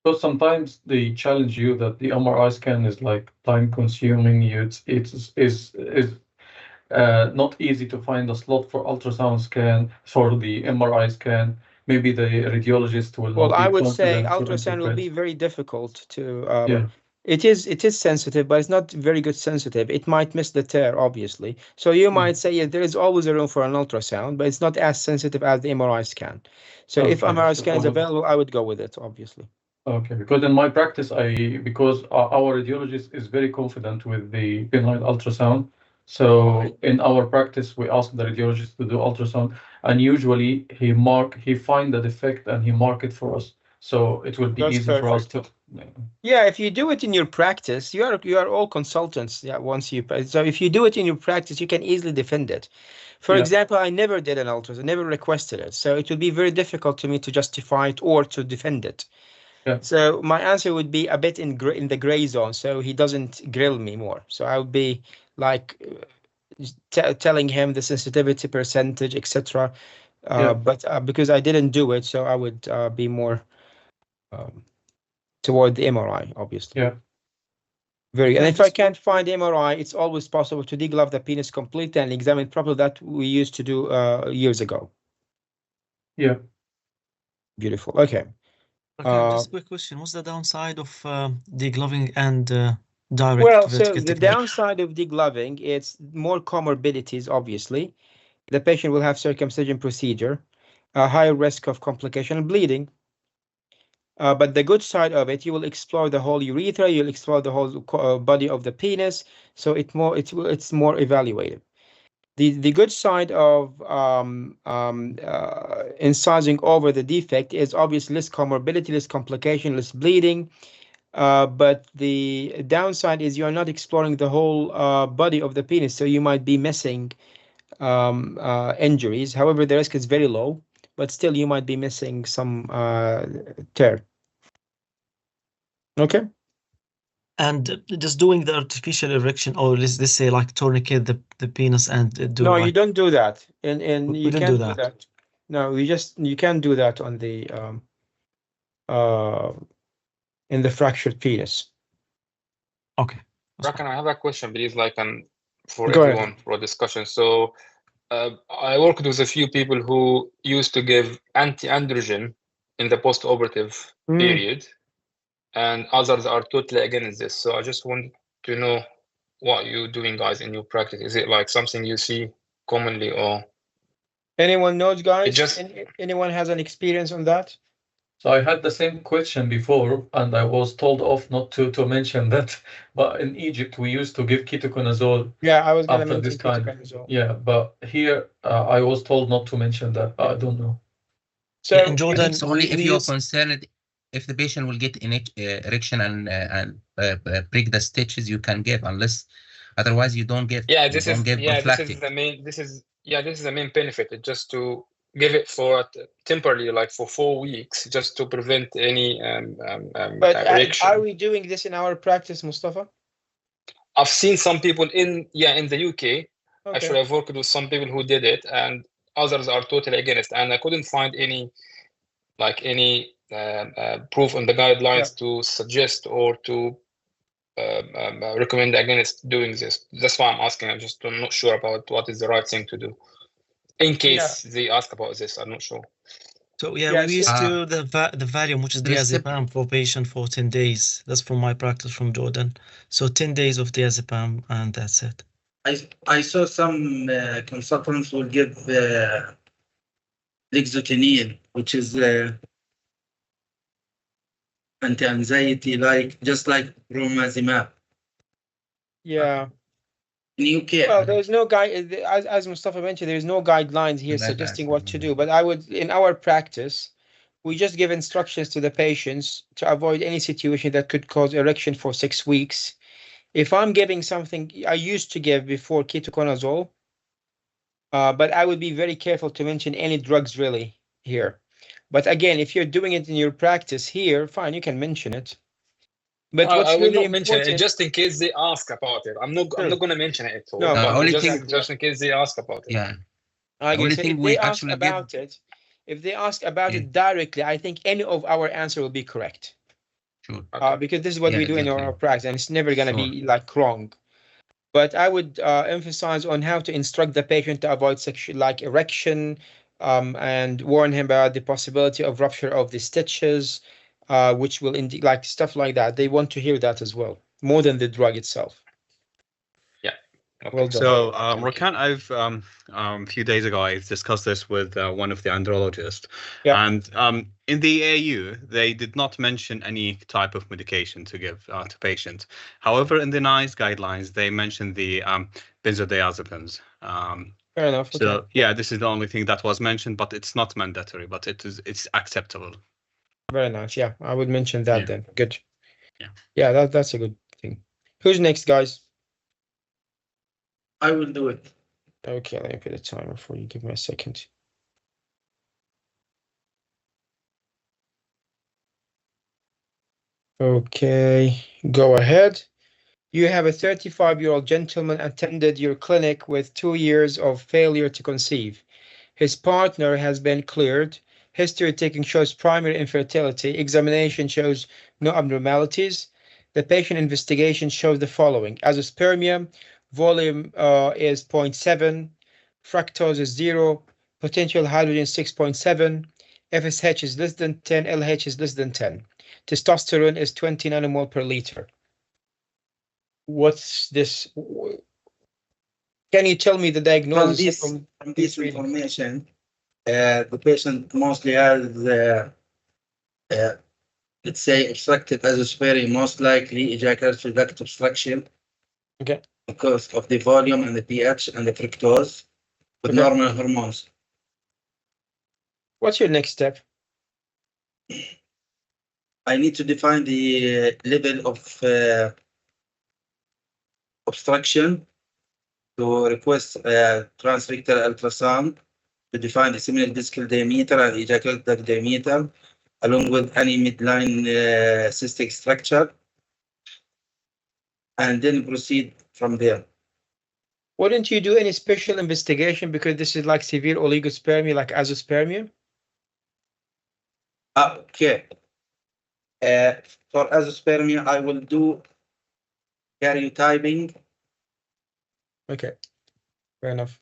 [SPEAKER 7] Because sometimes they challenge you that the MRI scan is like time consuming. It's not easy to find a slot for ultrasound scan for the MRI scan. Maybe the radiologist will
[SPEAKER 1] Well,
[SPEAKER 7] not
[SPEAKER 1] I
[SPEAKER 7] be
[SPEAKER 1] would say
[SPEAKER 7] confident to
[SPEAKER 1] ultrasound will be
[SPEAKER 7] interpret.
[SPEAKER 1] very difficult to
[SPEAKER 7] Yeah,
[SPEAKER 1] it is sensitive, but it's not very good sensitive. It might miss the tear, obviously. So you might say, yeah, there is always a room for an ultrasound, but it's not as sensitive as the MRI scan. So if
[SPEAKER 7] okay.
[SPEAKER 1] MRI
[SPEAKER 7] So
[SPEAKER 1] scan is available, I would go with it, obviously.
[SPEAKER 7] okay, because in my practice, because our radiologist is very confident with the penile ultrasound. So in our practice, we ask the radiologist to do ultrasound, and usually he find the defect and he mark it for us. So it will be
[SPEAKER 1] That's
[SPEAKER 7] easy for us
[SPEAKER 1] perfect.
[SPEAKER 7] to.
[SPEAKER 1] Yeah, if you do it in your practice, you are all consultants. Yeah, so if you do it in your practice, you can easily defend it. For
[SPEAKER 7] Yeah,
[SPEAKER 1] example, I never did an ultrasound, I never requested it, so it would be very difficult to me to justify it or to defend it.
[SPEAKER 7] yeah,
[SPEAKER 1] So my answer would be a bit in the gray zone, so he doesn't grill me more. So I would be like telling him the sensitivity percentage, etc.
[SPEAKER 7] yeah,
[SPEAKER 1] But because I didn't do it, so I would be more um, toward the MRI, obviously.
[SPEAKER 7] yeah.
[SPEAKER 1] Very. And
[SPEAKER 5] Okay,
[SPEAKER 1] if I can't find MRI, it's always possible to deglove the penis completely and examine properly that we used to do years ago.
[SPEAKER 7] Yeah.
[SPEAKER 1] Beautiful. Okay.
[SPEAKER 9] Just a quick question. What's the downside of degloving and direct
[SPEAKER 1] Well, so
[SPEAKER 9] vertical
[SPEAKER 1] the
[SPEAKER 9] technique?
[SPEAKER 1] downside of degloving, it's more comorbidities, obviously. The patient will have circumcision procedure, a higher risk of complication and bleeding. But the good side of it, you will explore the whole urethra, you'll explore the whole body of the penis, so it's more evaluative. The good side of incising over the defect is obviously less comorbidity, less complication, less bleeding. But the downside is you're not exploring the whole body of the penis, so you might be missing injuries. However, the risk is very low, but still you might be missing some tear. Okay.
[SPEAKER 9] And just doing the artificial erection, or let's say like tourniquet the penis and do
[SPEAKER 1] No, you
[SPEAKER 9] like
[SPEAKER 1] don't do that, and
[SPEAKER 9] we
[SPEAKER 1] you
[SPEAKER 9] don't do
[SPEAKER 1] can't do
[SPEAKER 9] that.
[SPEAKER 1] that. No, you can't do that on the uh in the fractured penis.
[SPEAKER 9] Okay.
[SPEAKER 6] Rakan, I have a question, please, for
[SPEAKER 1] Go ahead.
[SPEAKER 6] everyone for discussion. So I worked with a few people who used to give anti-androgen in the post-operative period, and others are totally against this. So I just want to know what you're doing, guys, in your practice. Is it like something you see commonly, or
[SPEAKER 1] Anyone knows, guys?
[SPEAKER 6] just
[SPEAKER 1] Anyone has an experience on that?
[SPEAKER 7] So I had the same question before, and I was told off not to mention that. But in Egypt, we used to give ketoconazole
[SPEAKER 1] Yeah, I was gonna
[SPEAKER 7] after this
[SPEAKER 1] mention
[SPEAKER 7] kind.
[SPEAKER 1] ketoconazole.
[SPEAKER 7] Yeah, but here I was told not to mention that. I don't know.
[SPEAKER 1] So
[SPEAKER 9] yeah, in Jordan,
[SPEAKER 5] it's only if
[SPEAKER 9] we
[SPEAKER 5] you're
[SPEAKER 9] use
[SPEAKER 5] concerned if the patient will get erection and break the stitches, you can give, unless otherwise you don't give.
[SPEAKER 6] yeah,
[SPEAKER 5] You
[SPEAKER 6] this is
[SPEAKER 5] don't give
[SPEAKER 6] yeah, this is
[SPEAKER 5] prophylactic.
[SPEAKER 6] the main this is the main benefit. It's just to give it for temporarily, like for 4 weeks, just to prevent any
[SPEAKER 1] but
[SPEAKER 6] erection.
[SPEAKER 1] are we doing this in our practice, Mustafa?
[SPEAKER 6] I've seen some people in the UK.
[SPEAKER 1] Okay.
[SPEAKER 6] Actually, I've worked with some people who did it, and others are totally against. And I couldn't find any proof on the guidelines to suggest or to recommend against doing this. That's why I'm asking. I'm just not sure about what is the right thing to do. In case they ask about this, I'm not sure.
[SPEAKER 9] So yeah,
[SPEAKER 1] Yeah,
[SPEAKER 9] we used to the Valium, which is diazepam for patient for 10 days. That's from my practice from Jordan. So 10 days of diazepam, and that's it.
[SPEAKER 10] I saw some consultants will give lexotanil, which is anti-anxiety, just like bromazimab.
[SPEAKER 1] Yeah.
[SPEAKER 10] in UK.
[SPEAKER 1] Well, there's no guide, as Mustafa mentioned, there's no guidelines here suggesting what to do. But I would, in our practice, we just give instructions to the patients to avoid any situation that could cause erection for 6 weeks. If I'm giving something I used to give before ketoconazole, but I would be very careful to mention any drugs really here. But again, if you're doing it in your practice here, fine, you can mention it. But
[SPEAKER 6] I
[SPEAKER 1] what's
[SPEAKER 6] will
[SPEAKER 1] really
[SPEAKER 6] not mention it
[SPEAKER 1] important,
[SPEAKER 6] just in case they ask about it. I'm not going to mention it.
[SPEAKER 1] No,
[SPEAKER 6] but
[SPEAKER 5] only
[SPEAKER 6] just,
[SPEAKER 5] thing-
[SPEAKER 6] just in case they ask about it.
[SPEAKER 5] Yeah.
[SPEAKER 1] I
[SPEAKER 5] The only
[SPEAKER 1] guess if
[SPEAKER 5] thing
[SPEAKER 1] they
[SPEAKER 5] we
[SPEAKER 1] ask
[SPEAKER 5] actually give.
[SPEAKER 1] about it, if they ask about
[SPEAKER 5] Yeah.
[SPEAKER 1] it directly, I think any of our answer will be correct.
[SPEAKER 5] Sure.
[SPEAKER 1] Because this is what
[SPEAKER 5] Yeah,
[SPEAKER 1] we do in
[SPEAKER 5] exactly.
[SPEAKER 1] our practice, and it's never going to
[SPEAKER 5] Sure.
[SPEAKER 1] be like wrong. But I would emphasize on how to instruct the patient to avoid sexual, like erection, and warn him about the possibility of rupture of the stitches, which will indeed, like stuff like that. They want to hear that as well, more than the drug itself.
[SPEAKER 6] Yeah. Okay.
[SPEAKER 1] Well done.
[SPEAKER 11] So, Rakan, I've a few days ago I discussed this with one of the andrologists,
[SPEAKER 1] Yeah.
[SPEAKER 11] and in the AU they did not mention any type of medication to give to patients. However, in the NICE guidelines they mentioned the benzodiazepines.
[SPEAKER 1] Fair enough.
[SPEAKER 11] So
[SPEAKER 1] Okay.
[SPEAKER 11] yeah, this is the only thing that was mentioned, but it's not mandatory, but it's acceptable.
[SPEAKER 1] Very nice. Yeah, I would mention that
[SPEAKER 11] Yeah.
[SPEAKER 1] then. Good.
[SPEAKER 11] Yeah.
[SPEAKER 1] Yeah, that's a good thing. Who's next, guys?
[SPEAKER 10] I will do it.
[SPEAKER 1] Okay, let me put a timer for you. Give me a second. Okay, go ahead. You have a 35-year-old gentleman attended your clinic with 2 years of failure to conceive. His partner has been cleared. History taking shows primary infertility. Examination shows no abnormalities. The patient investigation shows the following: azoospermia, volume is 0.7, fructose is 0, potential hydrogen 6.7, FSH is less than 10, LH is less than 10. Testosterone is 20 nanomole per liter. What's this? Can you tell me the diagnosis
[SPEAKER 10] From this information, the patient mostly has, let's say, obstructive azoospermia, most likely ejaculatory duct obstruction.
[SPEAKER 1] Okay.
[SPEAKER 10] Because of the volume and the pH and the fructose with
[SPEAKER 1] Okay.
[SPEAKER 10] normal hormones.
[SPEAKER 1] What's your next step?
[SPEAKER 10] I need to define the level of obstruction to request transrectal ultrasound to define the seminal discal diameter and ejaculate duct diameter, along with any midline cystic structure, and then proceed from there.
[SPEAKER 1] Wouldn't you do any special investigation because this is like severe oligospermia, like azoospermia?
[SPEAKER 10] Okay. For azoospermia, I will do karyotyping.
[SPEAKER 1] Okay, fair enough.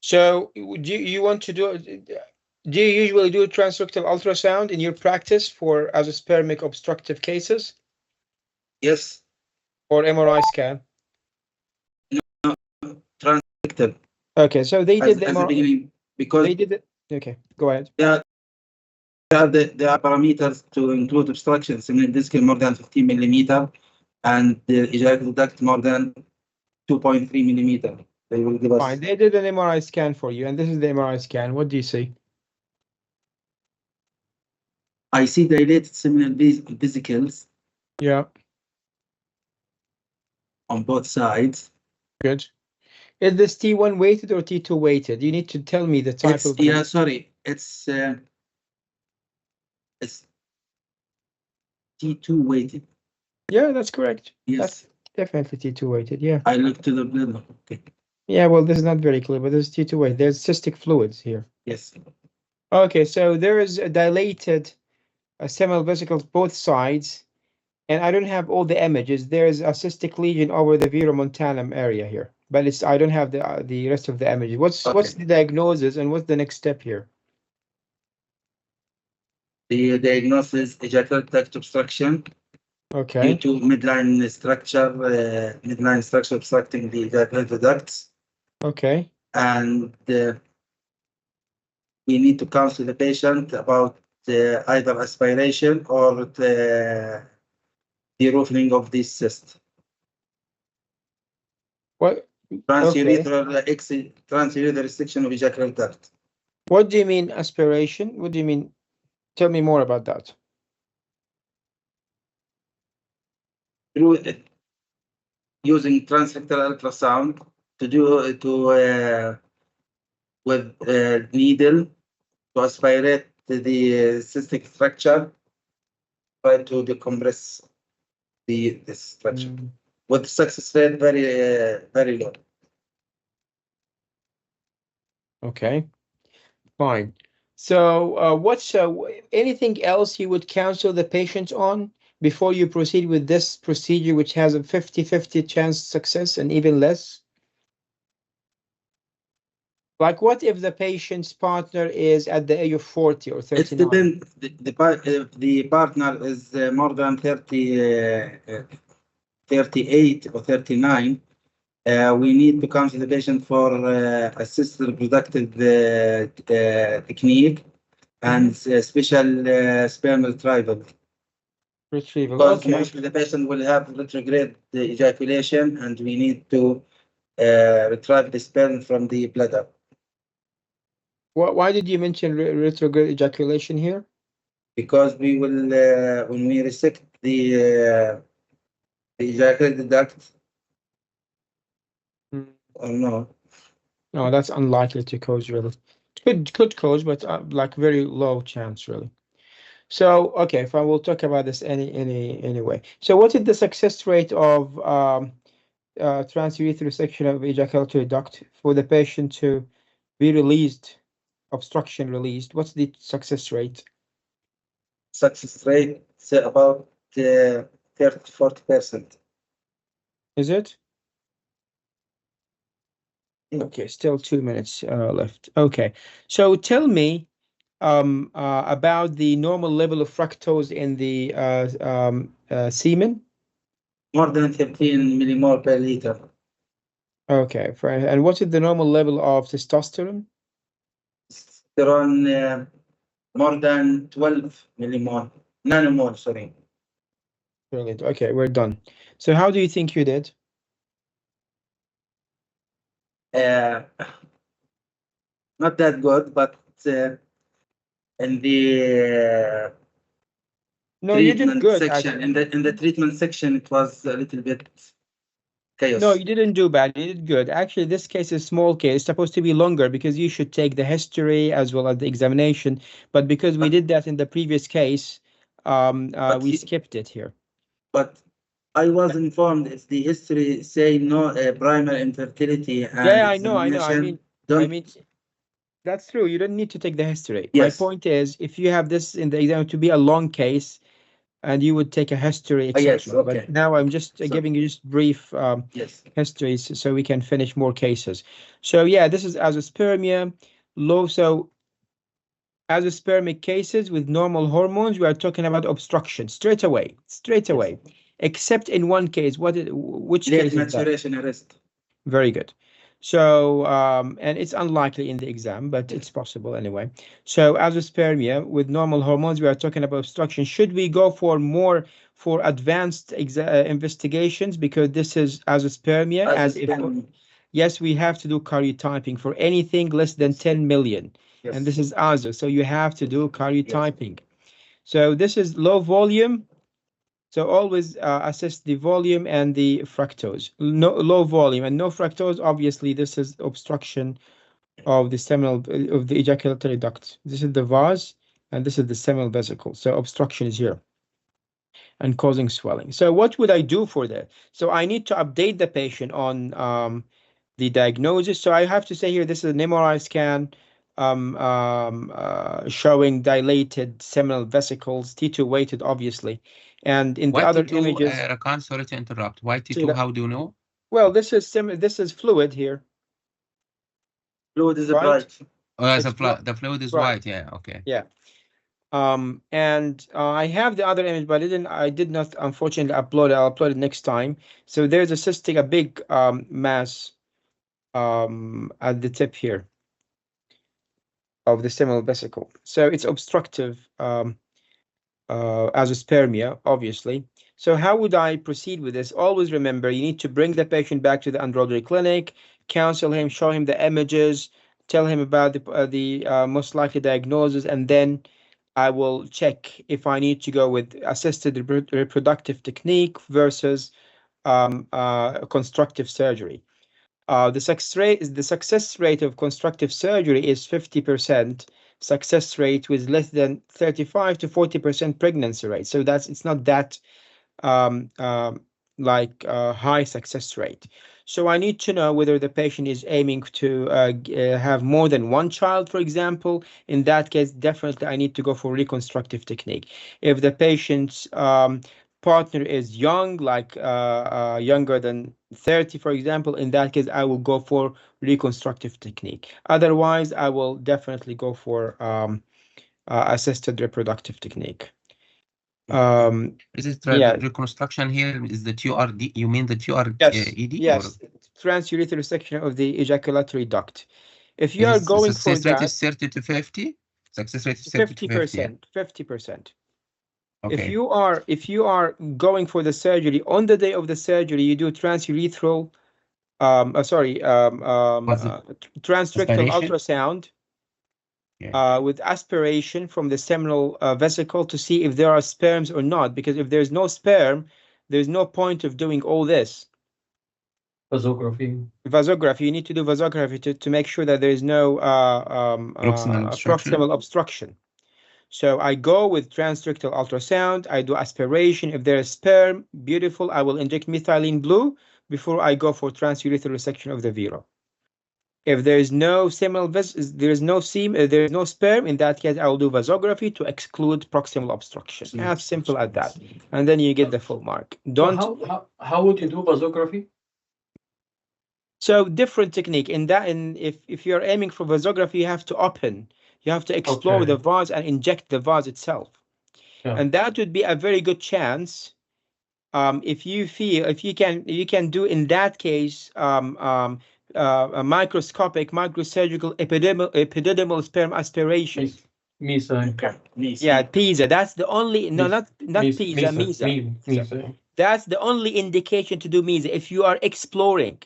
[SPEAKER 1] So, do you want to do? Do you usually do transrectal ultrasound in your practice for azoospermic obstructive cases?
[SPEAKER 10] Yes.
[SPEAKER 1] Or MRI scan?
[SPEAKER 10] Transrectal.
[SPEAKER 1] Okay, so they did the
[SPEAKER 10] As the
[SPEAKER 1] MRI
[SPEAKER 10] beginning, because
[SPEAKER 1] they did it. Okay, go ahead.
[SPEAKER 10] there are parameters to include obstruction, seminal discal more than 15 millimeter, and the ejaculate duct more than 2.3 millimeter. They will give us.
[SPEAKER 1] Fine, they did an MRI scan for you, and this is the MRI scan. What do you see?
[SPEAKER 10] I see dilated seminal vesicles.
[SPEAKER 1] Yeah.
[SPEAKER 10] On both sides.
[SPEAKER 1] Good. Is this T1 weighted or T2 weighted? You need to tell me the type of.
[SPEAKER 10] Yeah, sorry, it's T2 weighted.
[SPEAKER 1] Yeah, that's correct.
[SPEAKER 10] Yes.
[SPEAKER 1] That's definitely T2 weighted. Yeah.
[SPEAKER 10] I look to the blood. Okay.
[SPEAKER 1] Yeah, well, this is not very clear, but there's T2 weight. There's cystic fluids here.
[SPEAKER 10] Yes.
[SPEAKER 1] Okay, so there is a dilated seminal vesicles both sides, and I don't have all the images. There's a cystic lesion over the veromontanum area here, but it's I don't have the rest of the images. What's the diagnosis and what's the next step here?
[SPEAKER 10] The diagnosis: ejaculate duct obstruction.
[SPEAKER 1] Okay.
[SPEAKER 10] Due to midline structure obstructing the ejaculatory ducts.
[SPEAKER 1] Okay.
[SPEAKER 10] And we need to counsel the patient about either aspiration or the deroofing of this cyst.
[SPEAKER 1] What?
[SPEAKER 10] Transurethral restriction of ejaculatory duct.
[SPEAKER 1] What do you mean aspiration? What do you mean? Tell me more about that.
[SPEAKER 10] Through using transrectal ultrasound to do with needle to aspirate the cystic structure, try to decompress the structure with success rate very low.
[SPEAKER 1] Okay, fine. So, what's anything else you would counsel the patient on before you proceed with this procedure, which has a 50-50 chance success and even less? Like, what if the patient's partner is at the age of 40 or 39?
[SPEAKER 10] It depends. The partner is more than 38 or 39. We need to counsel the patient for assisted reproductive technique and special sperm retrieval. Because
[SPEAKER 1] okay.
[SPEAKER 10] mostly the patient will have retrograde ejaculation, and we need to retrieve the sperm from the bladder.
[SPEAKER 1] Why did you mention retrograde ejaculation here?
[SPEAKER 10] Because we will, when we resect the ejaculated duct, or no?
[SPEAKER 1] No, that's unlikely to cause really. Could cause, but like very low chance really. So okay, fine. We'll talk about this anyway. So what is the success rate of transurethral resection of ejaculatory duct for the patient to be released, obstruction released? What's the success rate?
[SPEAKER 10] Success rate is about 30-40%.
[SPEAKER 1] Is it? Okay, still 2 minutes left. Okay, so tell me about the normal level of fructose in the semen.
[SPEAKER 10] More than 15 millimole per liter.
[SPEAKER 1] Okay, and what is the normal level of testosterone?
[SPEAKER 10] Testosterone more than 12 millimole, nanomole, sorry.
[SPEAKER 1] Brilliant. Okay, we're done. So how do you think you did?
[SPEAKER 10] Not that good, but in the
[SPEAKER 1] no, you did good
[SPEAKER 10] section,
[SPEAKER 1] actually.
[SPEAKER 10] in the treatment section, it was a little bit chaos.
[SPEAKER 1] No, you didn't do bad. You did good. Actually, this case is small case. It's supposed to be longer because you should take the history as well as the examination. But because we did that in the previous case, we skipped it here.
[SPEAKER 10] But I was informed if the history say no primary infertility and
[SPEAKER 1] yeah, I know. I mean, that's true. You don't need to take the history.
[SPEAKER 10] Yes.
[SPEAKER 1] My point is, if you have this in the exam to be a long case, and you would take a history, etc.
[SPEAKER 10] Yes, okay.
[SPEAKER 1] But now I'm just giving you just brief
[SPEAKER 10] yes.
[SPEAKER 1] histories so we can finish more cases. So yeah, this is azoospermia, low. So azoospermic cases with normal hormones, we are talking about obstruction straight away, yes. Except in one case. Which
[SPEAKER 10] Late
[SPEAKER 1] case is that?
[SPEAKER 10] maturation arrest.
[SPEAKER 1] Very good. So, and it's unlikely in the exam, but it's possible anyway. So azoospermia with normal hormones, we are talking about obstruction. Should we go for more for advanced investigations because this is azoospermia? And if, yes, we have to do karyotyping for anything less than 10 million. Yes. And this is azo, so you have to do karyotyping. Yes. So this is low volume. So always assess the volume and the fructose. Low volume and no fructose. Obviously, this is obstruction of the seminal of the ejaculatory duct. This is the vase, and this is the seminal vesicle. So obstruction is here, and causing swelling. So what would I do for that? So I need to update the patient on the diagnosis. So I have to say here, this is an MRI scan showing dilated seminal vesicles, T2 weighted, obviously. And in the other
[SPEAKER 5] T2,
[SPEAKER 1] images,
[SPEAKER 5] Rakan, sorry to interrupt. Why T2? How do you know?
[SPEAKER 1] Well, this is fluid here.
[SPEAKER 10] Fluid is bright.
[SPEAKER 5] Oh, the fluid is white. Yeah. Okay.
[SPEAKER 1] Yeah. And I have the other image, but I did not unfortunately upload it. I'll upload it next time. So there's a big mass at the tip here of the seminal vesicle. So it's obstructive. azoospermia, obviously. So how would I proceed with this? Always remember, you need to bring the patient back to the andrology clinic, counsel him, show him the images, tell him about the most likely diagnosis, and then I will check if I need to go with assisted reproductive technique versus constructive surgery. The success rate of constructive surgery is 50% success rate with less than 35 to 40% pregnancy rate. So it's not that um, um, high success rate. So I need to know whether the patient is aiming to have more than one child, for example. In that case, definitely I need to go for reconstructive technique. If the patient's partner is young, younger than 30, for example, in that case, I will go for reconstructive technique. Otherwise, I will definitely go for assisted reproductive technique.
[SPEAKER 5] Is it
[SPEAKER 1] Yeah.
[SPEAKER 5] reconstruction here? Is that you mean that you are
[SPEAKER 1] Yes,
[SPEAKER 5] ED?
[SPEAKER 1] yes, transurethral section of the ejaculatory duct. If you are going for
[SPEAKER 5] success rate
[SPEAKER 1] that,
[SPEAKER 5] is 30 to 50? Success rate is 30 to 50.
[SPEAKER 1] 50%, 50%.
[SPEAKER 5] Okay.
[SPEAKER 1] If you are going for the surgery, on the day of the surgery, you do transurethral, transrectal ultrasound with aspiration from the seminal vesicle to see if there are sperms or not. Because if there's no sperm, there's no point of doing all this. Vasography. You need to do vasography to make sure that there is no proximal obstruction. So I go with transrectal ultrasound. I do aspiration. If there is sperm, beautiful. I will inject methylene blue before I go for transurethral resection of the vira. If there is no seminal there is no sperm, in that case I will do vasography to exclude proximal obstruction. As simple as that, and then you get the full mark. Don't.
[SPEAKER 7] So how would you do vasography?
[SPEAKER 1] So different technique in that. If you're aiming for vasography, you have to open. You have to explore the vase and inject the vase itself, and that would be a very good chance. If you can do in that case a microscopic microsurgical epididymal sperm aspiration.
[SPEAKER 7] MESA.
[SPEAKER 1] Yeah, PISA. That's the only not PISA. MESA. That's the only indication to do MESA if you are exploring.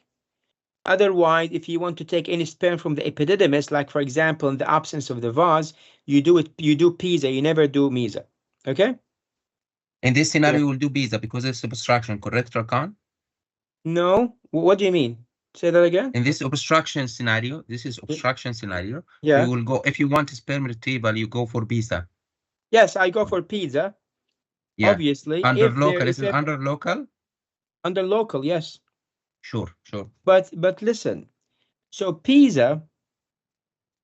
[SPEAKER 1] Otherwise, if you want to take any sperm from the epididymis, like for example, in the absence of the vase, you do PISA, you never do MESA. Okay?
[SPEAKER 5] In this scenario, we'll do PISA because it's obstruction, correct, Rakan?
[SPEAKER 1] No. What do you mean? Say that again?
[SPEAKER 5] In this obstruction scenario,
[SPEAKER 1] yeah.
[SPEAKER 5] we will go, if you want sperm retrieval, you go for PISA.
[SPEAKER 1] Yes, I go for PISA. Yeah. Obviously.
[SPEAKER 5] Under local, this is under local?
[SPEAKER 1] Under local, yes.
[SPEAKER 5] Sure.
[SPEAKER 1] But listen, so PISA,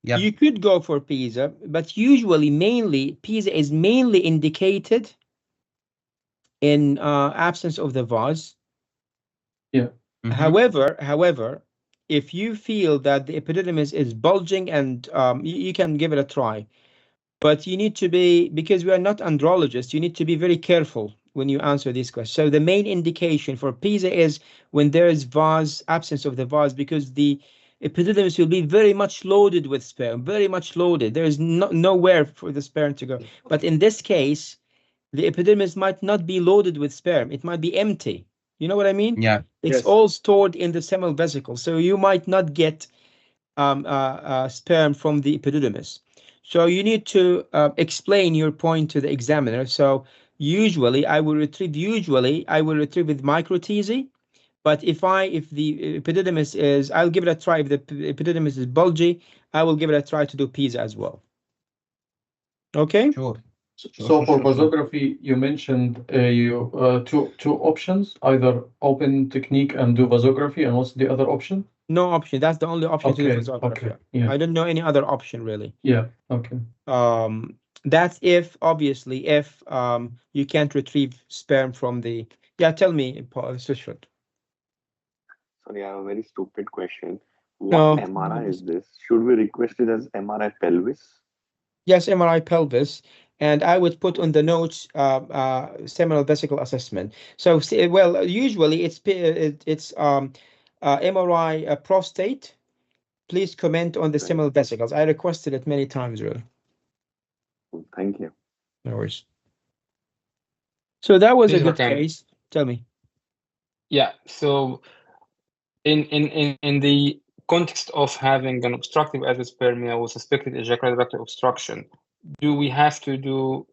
[SPEAKER 1] you could go for PISA, but usually PISA is mainly indicated in absence of the vase.
[SPEAKER 7] Yeah.
[SPEAKER 1] However, if you feel that the epididymis is bulging, and you can give it a try, but you need to be, because we are not andrologists, you need to be very careful when you answer these questions. So the main indication for PISA is when there is absence of the vase, because the epididymis will be very much loaded with sperm, very much loaded. There is nowhere for the sperm to go. But in this case, the epididymis might not be loaded with sperm. It might be empty. You know what I mean?
[SPEAKER 5] Yeah.
[SPEAKER 1] It's all stored in the seminal vesicle. So you might not get sperm from the epididymis. So you need to explain your point to the examiner. So usually I will retrieve with microteasy. But if the epididymis is, I'll give it a try. If the epididymis is bulgy, I will give it a try to do PISA as well. Okay?
[SPEAKER 5] Sure.
[SPEAKER 7] So for vasography, you mentioned two options, either open technique and do vasography, and what's the other option?
[SPEAKER 1] No option. That's the only option to do vasography.
[SPEAKER 7] Okay. Yeah.
[SPEAKER 1] I don't know any other option really.
[SPEAKER 7] Yeah. Okay.
[SPEAKER 1] That's if you can't retrieve sperm from the. Yeah, tell me, Paul.
[SPEAKER 8] Sorry, I have a very stupid question. What MRI is this? Should we request it as MRI pelvis?
[SPEAKER 1] Yes, MRI pelvis. And I would put on the notes seminal vesicle assessment. So, well, usually it's MRI prostate. Please comment on the seminal vesicles. I requested it many times, really.
[SPEAKER 8] Thank you.
[SPEAKER 1] No worries. So that was a
[SPEAKER 6] Please,
[SPEAKER 1] good
[SPEAKER 6] Rakan.
[SPEAKER 1] case. Tell me.
[SPEAKER 6] Yeah. So in the context of having an obstructive azoospermia with suspected ejaculatory duct obstruction, do we have to do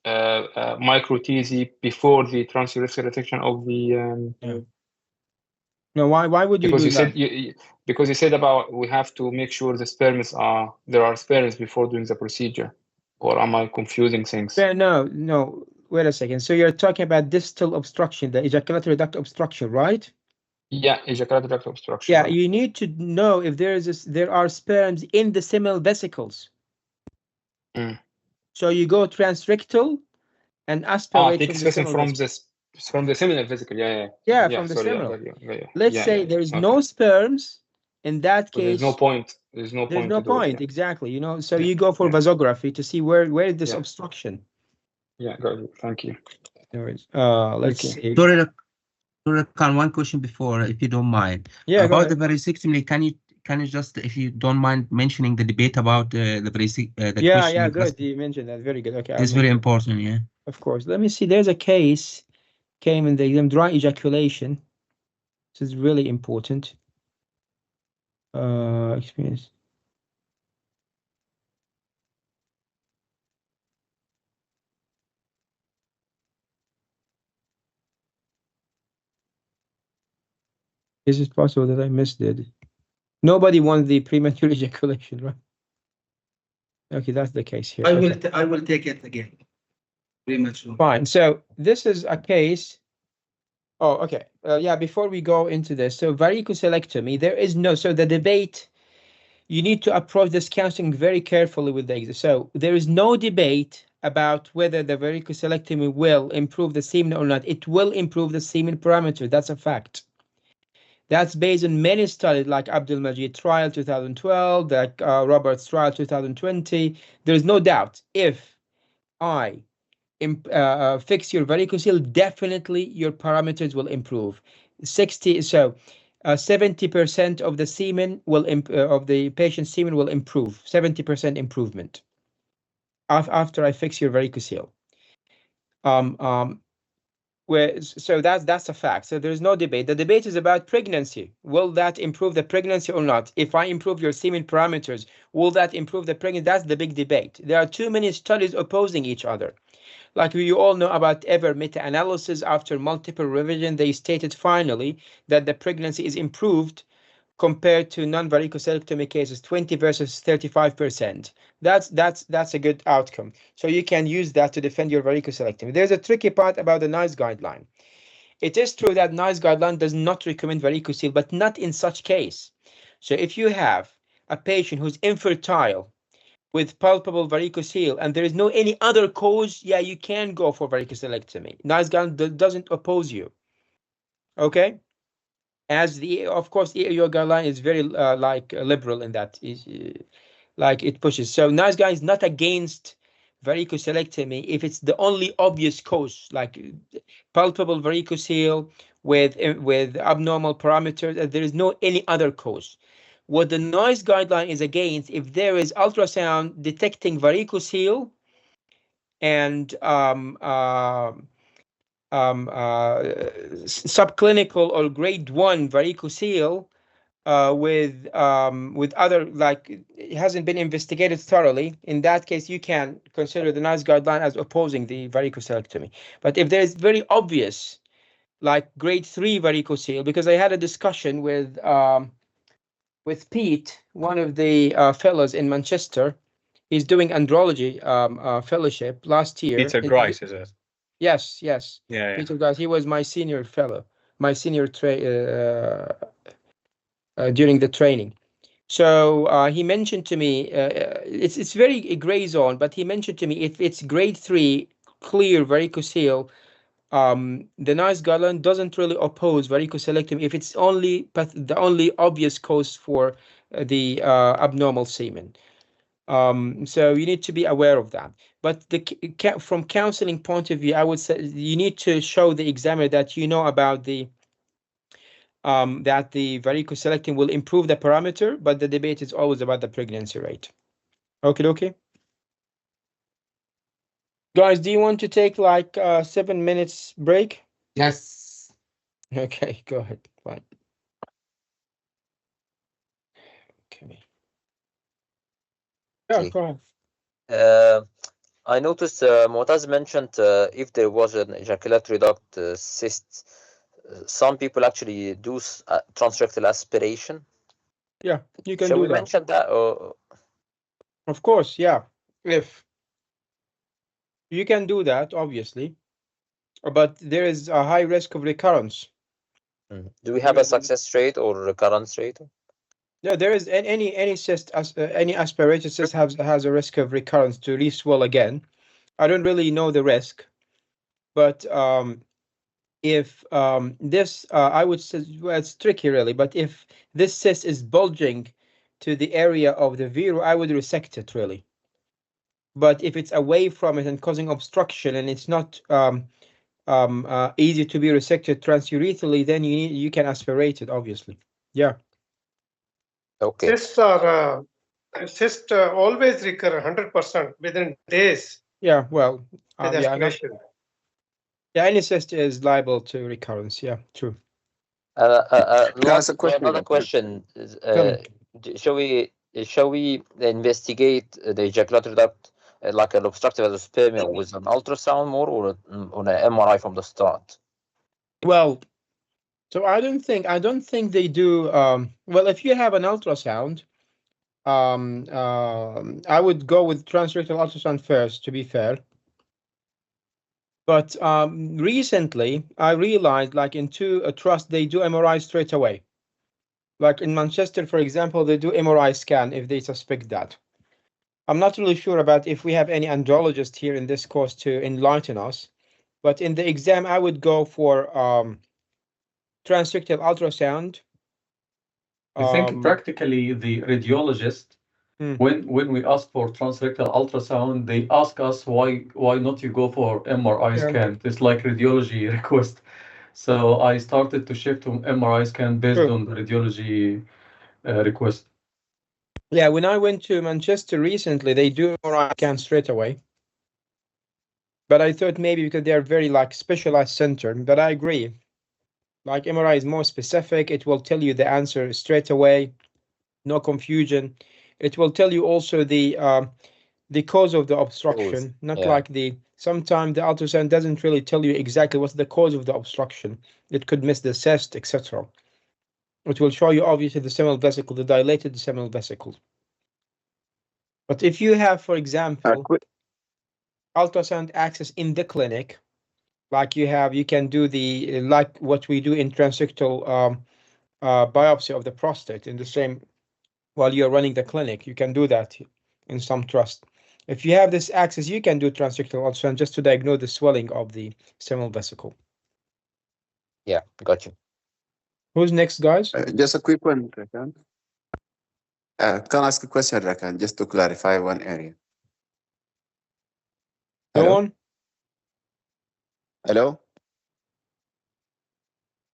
[SPEAKER 6] micro TZ before the transurethral resection of the?
[SPEAKER 1] No, why would you
[SPEAKER 6] Because
[SPEAKER 1] do
[SPEAKER 6] you
[SPEAKER 1] that?
[SPEAKER 6] said because you said about we have to make sure the sperms are there are sperms before doing the procedure, or am I confusing things?
[SPEAKER 1] Yeah, no. Wait a second. So you're talking about distal obstruction, the ejaculatory duct obstruction, right?
[SPEAKER 6] Yeah, ejaculatory duct obstruction.
[SPEAKER 1] Yeah,
[SPEAKER 6] right.
[SPEAKER 1] you need to know if there are sperms in the seminal vesicles. So you go transrectal and aspirate
[SPEAKER 6] take
[SPEAKER 1] from the
[SPEAKER 6] specimen
[SPEAKER 1] seminal
[SPEAKER 6] from
[SPEAKER 1] vesicle.
[SPEAKER 6] from the seminal vesicle. Yeah.
[SPEAKER 1] Yeah,
[SPEAKER 6] Yeah,
[SPEAKER 1] from the
[SPEAKER 6] sorry,
[SPEAKER 1] seminal.
[SPEAKER 6] got you.
[SPEAKER 1] Let's say there is no sperms. In that
[SPEAKER 6] But
[SPEAKER 1] case,
[SPEAKER 6] there's no point. There's no point.
[SPEAKER 1] There's no
[SPEAKER 6] to do it,
[SPEAKER 1] point,
[SPEAKER 6] yeah.
[SPEAKER 1] exactly. You know, so
[SPEAKER 6] Yeah,
[SPEAKER 1] you go for
[SPEAKER 6] yeah.
[SPEAKER 1] vasography to see where is this
[SPEAKER 6] Yeah.
[SPEAKER 1] obstruction.
[SPEAKER 6] Yeah, got you. Thank you.
[SPEAKER 1] No worries. Let's see.
[SPEAKER 5] Sorry, Rakan, one question before, if you don't mind.
[SPEAKER 1] Yeah,
[SPEAKER 5] about the vasectomy, can you just, if you don't mind, mentioning the debate about the
[SPEAKER 1] yeah,
[SPEAKER 5] question?
[SPEAKER 1] yeah, good. You mentioned that. Very good. Okay,
[SPEAKER 5] It's very important, yeah.
[SPEAKER 1] Of course. Let me see. There's a case came in the exam, dry ejaculation. This is really important. Experience. Is it possible that I missed it? Nobody wants the premature ejaculation, right? Okay, that's the case here.
[SPEAKER 10] I will take it again. Premature.
[SPEAKER 1] Fine. So this is a case. Oh, okay. Yeah, before we go into this, so varicocelectomy, there is no, so the debate, you need to approach this counseling very carefully with the exam. So there is no debate about whether the varicocelectomy will improve the semen or not. It will improve the semen parameter. That's a fact. That's based on many studies like Abdul Majid trial 2012, like Roberts trial 2020. There's no doubt if I fix your varicocele, definitely your parameters will improve. 70% of the semen will of the patient's semen will improve. 70% improvement after I fix your varicocele. So that's a fact. So there's no debate. The debate is about pregnancy. Will that improve the pregnancy or not? If I improve your semen parameters, will that improve the pregnancy? That's the big debate. There are too many studies opposing each other. Like you all know about ever meta-analysis, after multiple revision, they stated finally that the pregnancy is improved compared to non-varicocelectomy cases, 20 versus 35%. That's a good outcome. So you can use that to defend your varicocelectomy. There's a tricky part about the NICE guideline. It is true that NICE guideline does not recommend varicocele, but not in such case. So if you have a patient who's infertile with palpable varicocele and there is no any other cause, yeah, you can go for varicocelectomy. NICE guideline doesn't oppose you. Okay? As of course, your guideline is very liberal in that, like it pushes. So NICE guideline is not against varicocelectomy if it's the only obvious cause, like palpable varicocele with abnormal parameters, and there is no any other cause. What the NICE guideline is against, if there is ultrasound detecting varicocele and subclinical or grade 1 varicocele with other, like it hasn't been investigated thoroughly, in that case you can consider the NICE guideline as opposing the varicocelectomy. But if there is very obvious, like grade 3 varicocele, because I had a discussion with Pete, one of the fellows in Manchester. He's doing andrology fellowship last year.
[SPEAKER 11] Peter Grice, is it?
[SPEAKER 1] Yes.
[SPEAKER 11] Yeah.
[SPEAKER 1] Peter Grice. He was my senior fellow, my senior during the training. So he mentioned to me, it's very gray zone, but he mentioned to me if it's grade 3 clear varicocele, the NICE guideline doesn't really oppose varicocelectomy if it's the only obvious cause for the abnormal semen. So you need to be aware of that. But from counseling point of view, I would say you need to show the examiner that you know about the that the varicocelectomy will improve the parameter, but the debate is always about the pregnancy rate. Okay. Guys, do you want to take like 7 minutes break?
[SPEAKER 5] Yes.
[SPEAKER 1] Okay, go ahead. Fine. Okay. Yeah,
[SPEAKER 12] Okay.
[SPEAKER 1] go ahead.
[SPEAKER 12] I noticed Mu'taz mentioned if there was an ejaculatory duct cyst, some people actually do transrectal aspiration.
[SPEAKER 1] Yeah, you can
[SPEAKER 12] Shall
[SPEAKER 1] do
[SPEAKER 12] we
[SPEAKER 1] that.
[SPEAKER 12] mention that? Or...
[SPEAKER 1] Of course, yeah. If you can do that, obviously, but there is a high risk of recurrence.
[SPEAKER 12] Do we have a success rate or recurrence rate?
[SPEAKER 1] Yeah, there is any cyst, any aspirated cyst has a risk of recurrence to re-swell again. I don't really know the risk, but if this, I would say, well, it's tricky really, but if this cyst is bulging to the area of the vero, I would resect it really. But if it's away from it and causing obstruction and it's not easy to be resected transurethally, then you can aspirate it, obviously. Yeah.
[SPEAKER 12] Okay.
[SPEAKER 13] Cysts are always recur 100% within days.
[SPEAKER 1] Yeah. Well.
[SPEAKER 13] With aspiration.
[SPEAKER 1] Yeah. Any cyst is liable to recurrence. Yeah. True.
[SPEAKER 12] Another question. Shall we investigate the ejaculatory duct like an obstructive azoospermia with an ultrasound more or on an MRI from the start?
[SPEAKER 1] Well, so I don't think they do. Well, if you have an ultrasound, I would go with transrectal ultrasound first, to be fair. But recently, I realized, like in a trust, they do MRI straight away. Like in Manchester, for example, they do MRI scan if they suspect that. I'm not really sure about if we have any andrologist here in this course to enlighten us, but in the exam, I would go for transrectal ultrasound.
[SPEAKER 7] I think practically the radiologist, when we ask for transrectal ultrasound, they ask us why not you go for MRI scan. It's like radiology request. So I started to shift to MRI scan based on the radiology request.
[SPEAKER 1] Yeah, when I went to Manchester recently, they do MRI scan straight away. But I thought maybe because they are very like specialized center, but I agree. Like MRI is more specific. It will tell you the answer straight away, no confusion. It will tell you also the cause of the obstruction, not like sometimes the ultrasound doesn't really tell you exactly what's the cause of the obstruction. It could miss the cyst, etc. It will show you obviously the seminal vesicle, the dilated seminal vesicle. But if you have, for example, ultrasound access in the clinic, like you can do the like what we do in transrectal biopsy of the prostate in the same while you're running the clinic. You can do that in some trust. If you have this access, you can do transrectal ultrasound just to diagnose the swelling of the seminal vesicle.
[SPEAKER 12] Yeah, got you.
[SPEAKER 1] Who's next, guys?
[SPEAKER 4] Just a quick one, Rakan. Can I ask a question, Rakan, just to clarify one area?
[SPEAKER 1] Go on.
[SPEAKER 4] Hello?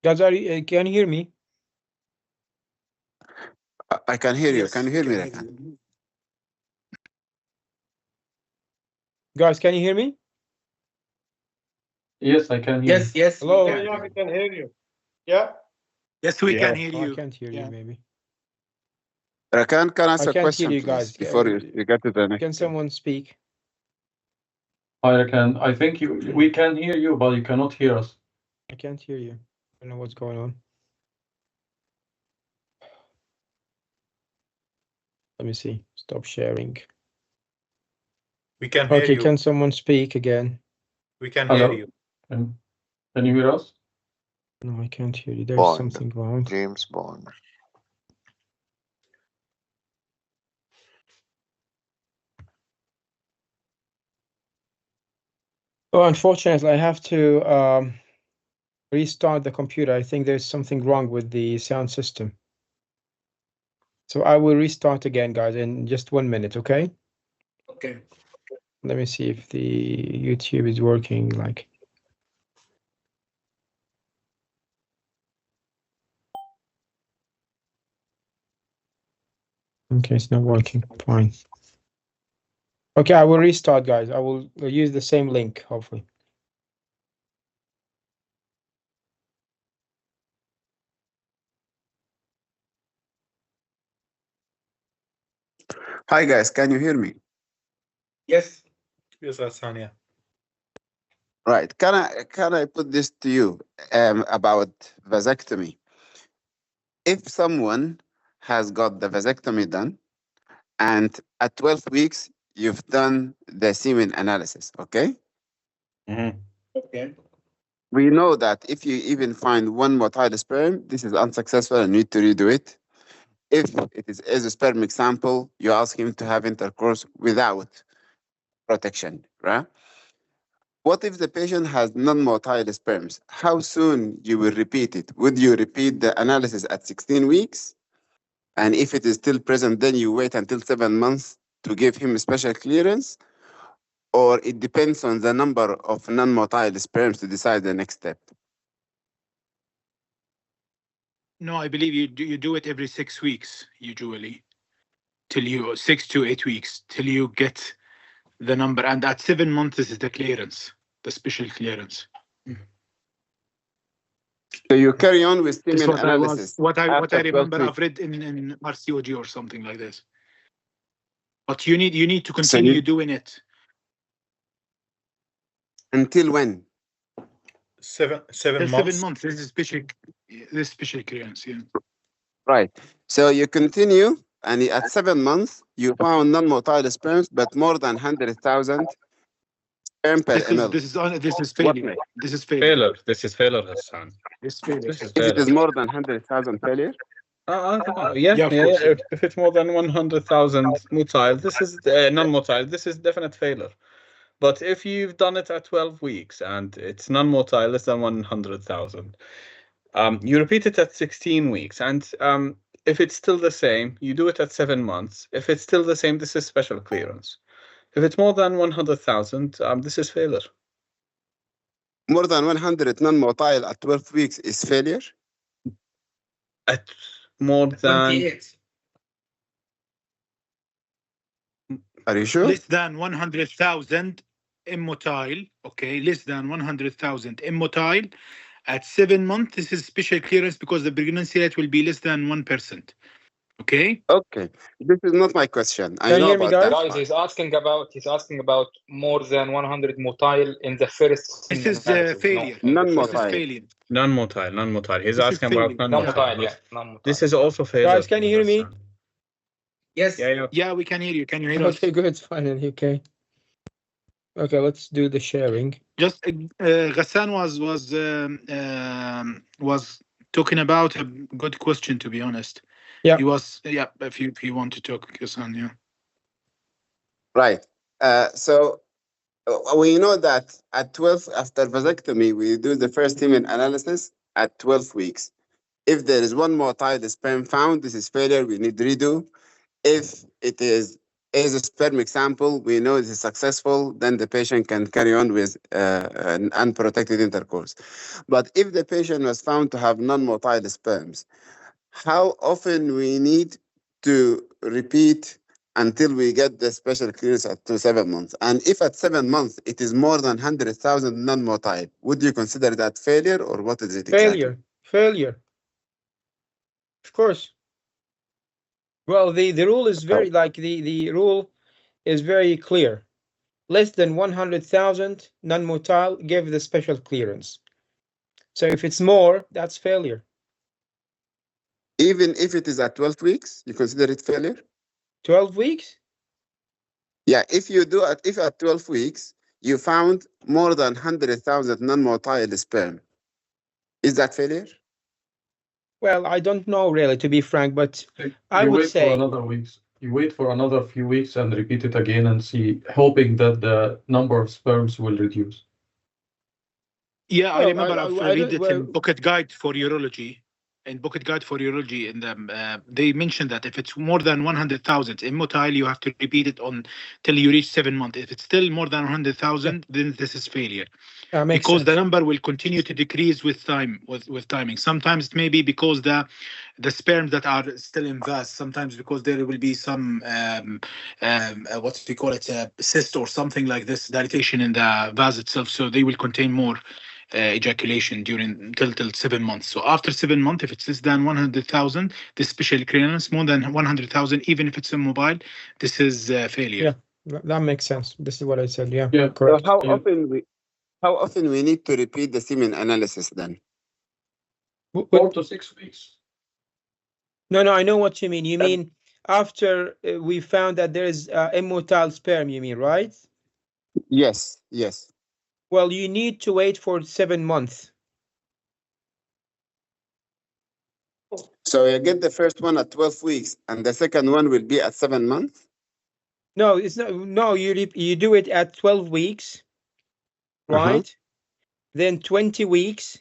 [SPEAKER 1] Guys, can you hear me?
[SPEAKER 4] I can hear you. Can you hear me, Rakan?
[SPEAKER 1] Guys, can you hear me?
[SPEAKER 7] Yes, I can hear you.
[SPEAKER 3] Yes.
[SPEAKER 1] Hello?
[SPEAKER 13] Yeah, we can hear you. Yeah.
[SPEAKER 3] Yes, we can hear you.
[SPEAKER 1] I can't hear you, maybe.
[SPEAKER 4] Rakan, can I ask a
[SPEAKER 1] can't
[SPEAKER 4] question,
[SPEAKER 1] hear you,
[SPEAKER 4] please,
[SPEAKER 1] guys.
[SPEAKER 4] before you get to the next?
[SPEAKER 1] Can someone speak?
[SPEAKER 7] Hi, Rakan. I think we can hear you, but you cannot hear us.
[SPEAKER 1] I can't hear you. I don't know what's going on. Let me see. Stop sharing.
[SPEAKER 2] We can hear
[SPEAKER 1] okay,
[SPEAKER 2] you.
[SPEAKER 1] can someone speak again?
[SPEAKER 2] We can hear you.
[SPEAKER 7] Can you hear us?
[SPEAKER 1] No, I can't hear you. There's something wrong.
[SPEAKER 8] James Bond.
[SPEAKER 1] Oh, unfortunately, I have to restart the computer. I think there's something wrong with the sound system. So I will restart again, guys, in just 1 minute, okay?
[SPEAKER 3] Okay.
[SPEAKER 1] Let me see if the YouTube is working like. Okay, it's not working. Fine. Okay, I will restart, guys. I will use the same link, hopefully.
[SPEAKER 4] Hi guys, can you hear me?
[SPEAKER 10] Yes.
[SPEAKER 2] Yes, Hassan,
[SPEAKER 4] Right. Can I put this to you about vasectomy? If someone has got the vasectomy done and at 12 weeks you've done the semen analysis, okay?
[SPEAKER 10] Okay.
[SPEAKER 4] We know that if you even find one motile sperm, this is unsuccessful and need to redo it. If it is azoospermic sample, you ask him to have intercourse without protection, right? What if the patient has non-motile sperms? How soon you will repeat it? Would you repeat the analysis at 16 weeks? And if it is still present, then you wait until 7 months to give him special clearance? Or it depends on the number of non-motile sperms to decide the next step?
[SPEAKER 3] No, I believe you do it every 6 weeks usually, till you 6 to 8 weeks till you get the number, and at 7 months this is the clearance, the special clearance.
[SPEAKER 4] So you carry on with
[SPEAKER 3] This is
[SPEAKER 4] semen
[SPEAKER 3] what I was
[SPEAKER 4] analysis
[SPEAKER 3] what I
[SPEAKER 4] after 12
[SPEAKER 3] remember
[SPEAKER 4] weeks.
[SPEAKER 3] I've read in RCOG or something like this. But you need to
[SPEAKER 4] So
[SPEAKER 3] continue doing it.
[SPEAKER 4] Until when?
[SPEAKER 2] 7
[SPEAKER 3] Till
[SPEAKER 2] months.
[SPEAKER 3] 7 months. This is special clearance, yeah.
[SPEAKER 4] Right. So you continue, and at 7 months, you found non-motile sperms, but more than 100,000 sperm per ml.
[SPEAKER 3] This is
[SPEAKER 4] What
[SPEAKER 3] failure.
[SPEAKER 4] next?
[SPEAKER 3] This is failure.
[SPEAKER 11] This is failure, Hassan.
[SPEAKER 3] This failure.
[SPEAKER 11] This is
[SPEAKER 4] If it
[SPEAKER 11] failure.
[SPEAKER 4] is more than 100,000 failure?
[SPEAKER 11] Yeah,
[SPEAKER 3] of course.
[SPEAKER 11] If it's more than 100,000 motile, this is non-motile. This is definite failure. But if you've done it at 12 weeks and it's non-motile, less than 100,000, you repeat it at 16 weeks. And if it's still the same, you do it at 7 months. If it's still the same, this is special clearance. If it's more than 100,000, this is failure.
[SPEAKER 4] More than 100 non-motile at 12 weeks is failure?
[SPEAKER 11] At more than
[SPEAKER 10] 28.
[SPEAKER 4] Are you sure?
[SPEAKER 3] Less than 100,000 immotile, okay, less than 100,000 immotile at 7 months. This is special clearance because the pregnancy rate will be less than 1%. Okay.
[SPEAKER 4] Okay. This is not my question. I
[SPEAKER 1] Can you
[SPEAKER 4] know
[SPEAKER 1] hear me,
[SPEAKER 4] about
[SPEAKER 1] guys?
[SPEAKER 4] that
[SPEAKER 6] Guys,
[SPEAKER 4] part.
[SPEAKER 6] he's asking about more than 100 motile in the first
[SPEAKER 3] This is
[SPEAKER 6] analysis,
[SPEAKER 3] failure.
[SPEAKER 4] Non-motile.
[SPEAKER 3] This is failure.
[SPEAKER 11] Non-motile. He's
[SPEAKER 3] This is
[SPEAKER 11] asking about
[SPEAKER 3] failure.
[SPEAKER 11] non-motile.
[SPEAKER 6] yeah, non-motile.
[SPEAKER 11] This is also failure.
[SPEAKER 1] Guys, can you hear me?
[SPEAKER 10] Yes.
[SPEAKER 3] Yeah, we can hear you. Can you hear us?
[SPEAKER 1] Okay, good. Finally, okay. Okay, let's do the sharing.
[SPEAKER 3] Just Ghassan was talking about a good question, to be honest.
[SPEAKER 1] Yeah.
[SPEAKER 3] He was, yeah, if you want to talk, Ghassan, yeah.
[SPEAKER 4] Right. So we know that at 12, after vasectomy, we do the first semen analysis at 12 weeks. If there is one motile sperm found, this is failure. We need redo. If it is azoospermic sample, we know it is successful, then the patient can carry on with an unprotected intercourse. But if the patient was found to have non-motile sperms, how often we need to repeat until we get the special clearance to 7 months? And if at 7 months it is more than 100,000 non-motile, would you consider that failure, or what is it exactly?
[SPEAKER 1] Failure. Of course. Well, the rule is very the rule is very clear. Less than 100,000 non-motile give the special clearance. So if it's more, that's failure.
[SPEAKER 4] Even if it is at 12 weeks, you consider it failure?
[SPEAKER 1] 12 weeks?
[SPEAKER 4] Yeah, if at 12 weeks you found more than 100,000 non-motile sperm, is that failure?
[SPEAKER 1] Well, I don't know really, to be frank, but I
[SPEAKER 7] You
[SPEAKER 1] would
[SPEAKER 7] wait
[SPEAKER 1] say
[SPEAKER 7] for another weeks. You wait for another few weeks and repeat it again and see, hoping that the number of sperms will reduce.
[SPEAKER 3] Yeah, I
[SPEAKER 1] Well,
[SPEAKER 3] remember I've read it in Pocket Guide for Urology. in Pocket Guide for Urology, in the they mentioned that if it's more than 100,000 immotile, you have to repeat it on till you reach 7 months. If it's still more than 100,000, then this is failure. Because the number will continue to decrease with time, with timing. Sometimes it may be because the sperms that are still in vas. Sometimes because there will be some what we call it, cyst or something like this, dilatation in the vas itself. So they will contain more ejaculation during till 7 months. So after 7 months, if it's less than 100,000, this special clearance, more than 100,000, even if it's immobile, this is failure.
[SPEAKER 1] Yeah, that makes sense. This is what I said. Yeah,
[SPEAKER 7] Yeah.
[SPEAKER 1] correct.
[SPEAKER 4] So how often we need to repeat the semen analysis then?
[SPEAKER 7] 4 to 6 weeks.
[SPEAKER 1] No, I know what you mean. You mean after we found that there is immotile sperm, you mean, right?
[SPEAKER 4] Yes.
[SPEAKER 1] Well, you need to wait for 7 months.
[SPEAKER 4] So you get the first one at 12 weeks, and the second one will be at 7 months?
[SPEAKER 1] No, it's not. No, you do it at 12 weeks, right? Then 20 weeks.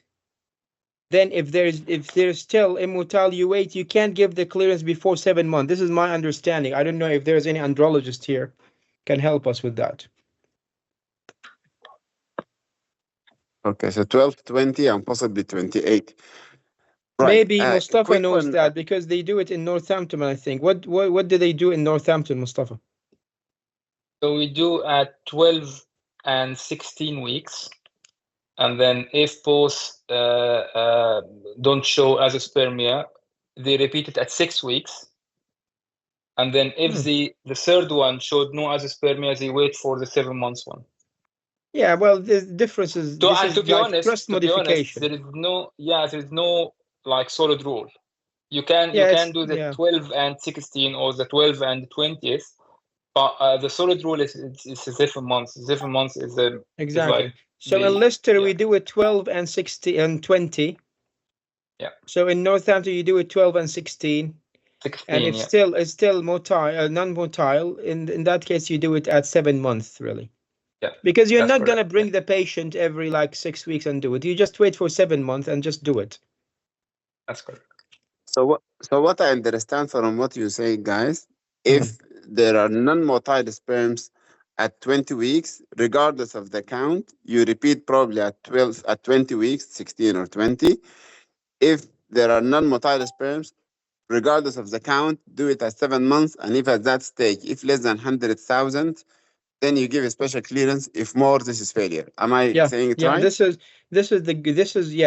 [SPEAKER 1] Then if there's still immotile, you wait. You can't give the clearance before 7 months. This is my understanding. I don't know if there's any andrologist here can help us with that.
[SPEAKER 4] Okay, so 12, 20, and possibly 28. Right.
[SPEAKER 1] Maybe Mustafa knows
[SPEAKER 4] one,
[SPEAKER 1] that because they do it in Northampton, I think. What do they do in Northampton, Mustafa?
[SPEAKER 6] So we do at 12 and 16 weeks. And then if both don't show azoospermia, they repeat it at 6 weeks. And then if the third one showed no azoospermia, they wait for the 7 months one.
[SPEAKER 1] Yeah, well, the difference is
[SPEAKER 6] To be honest,
[SPEAKER 1] modification.
[SPEAKER 6] there is no like solid rule. You can do the 12 and 16 or the 12 and 20th, but the solid rule is 7 months. 7 months is the
[SPEAKER 1] exactly.
[SPEAKER 6] Is like
[SPEAKER 1] so in Leicester we do it 12 and 16 and 20.
[SPEAKER 6] Yeah.
[SPEAKER 1] So in Northampton you do it 12 and 16.
[SPEAKER 6] 16,
[SPEAKER 1] and if it's still motile, non-motile, in that case you do it at 7 months, really.
[SPEAKER 6] Yeah.
[SPEAKER 1] Because you're not going to bring the patient every 6 weeks and do it. You just wait for 7 months and just do it.
[SPEAKER 6] That's correct.
[SPEAKER 4] So what I understand from what you say, guys, if there are non-motile sperms at 20 weeks, regardless of the count, you repeat probably at 20 weeks, 16 or 20. If there are non-motile sperms, regardless of the count, do it at 7 months. And if at that stage, if less than 100,000, then you give a special clearance. If more, this is failure. Am I saying it right?
[SPEAKER 1] This is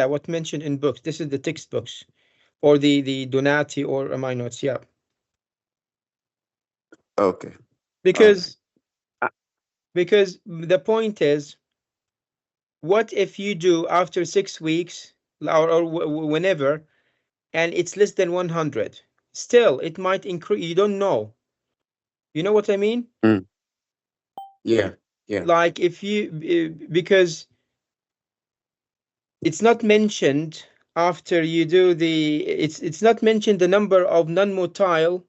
[SPEAKER 1] what mentioned in books. This is the textbooks, or the Donati or my notes. Yeah.
[SPEAKER 4] Okay.
[SPEAKER 1] Because the point is, what if you do after 6 weeks or whenever, and it's less than 100? Still, it might increase. You don't know. You know what I mean?
[SPEAKER 4] Yeah.
[SPEAKER 1] Like if you, because it's not mentioned after you do it's not mentioned the number of non-motile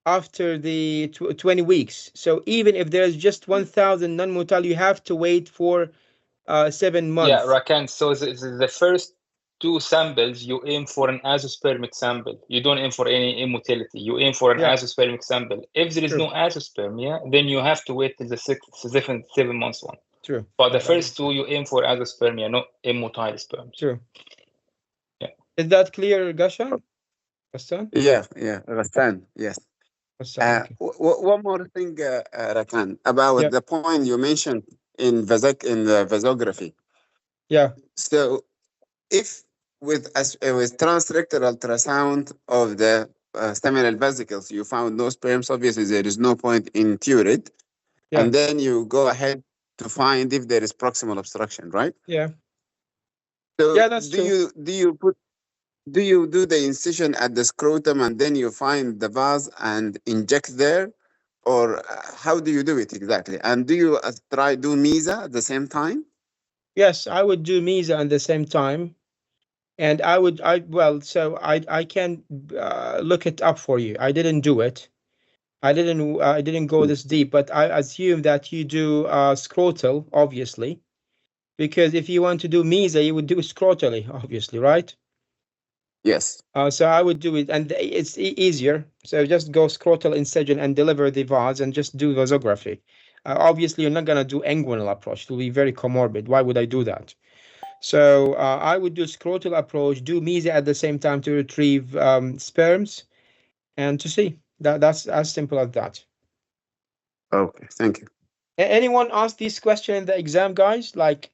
[SPEAKER 1] after the 20 weeks. So even if there's just 1,000 non-motile, you have to wait for 7 months.
[SPEAKER 6] Yeah, Rakan. So the first 2 samples, you aim for an azoospermic sample. You don't aim for any immotility. You aim for an azoospermic sample. If there is no azoospermia, then you have to wait till the 7 months one.
[SPEAKER 1] True.
[SPEAKER 6] But the first 2, you aim for azoospermia, not immotile sperms.
[SPEAKER 1] True.
[SPEAKER 6] Yeah.
[SPEAKER 1] Is that clear, Gashan? Gassan?
[SPEAKER 4] Yeah, Rastan, yes.
[SPEAKER 1] Okay.
[SPEAKER 4] One more thing, Rakan, about the point you mentioned in the vasography.
[SPEAKER 1] Yeah.
[SPEAKER 4] So, if with transrectal ultrasound of the seminal vesicles, you found no sperms, obviously there is no point in TURID, and then you go ahead to find if there is proximal obstruction, right?
[SPEAKER 1] Yeah.
[SPEAKER 4] So
[SPEAKER 1] that's true.
[SPEAKER 4] Do you do the incision at the scrotum and then you find the vase and inject there? Or how do you do it exactly? And do you do MESA at the same time?
[SPEAKER 1] Yes, I would do MESA at the same time. And I can look it up for you. I didn't do it. I didn't go this deep, but I assume that you do scrotal, obviously. Because if you want to do MESA, you would do scrotally, obviously, right?
[SPEAKER 4] Yes.
[SPEAKER 1] So I would do it, and it's easier. So just go scrotal incision and deliver the VAS and just do vasography. Obviously, you're not going to do inguinal approach. It will be very comorbid. Why would I do that? So I would do scrotal approach, do mesia at the same time to retrieve sperms, and to see. That's as simple as that.
[SPEAKER 4] Okay, thank you.
[SPEAKER 1] Anyone ask this question in the exam, guys? Like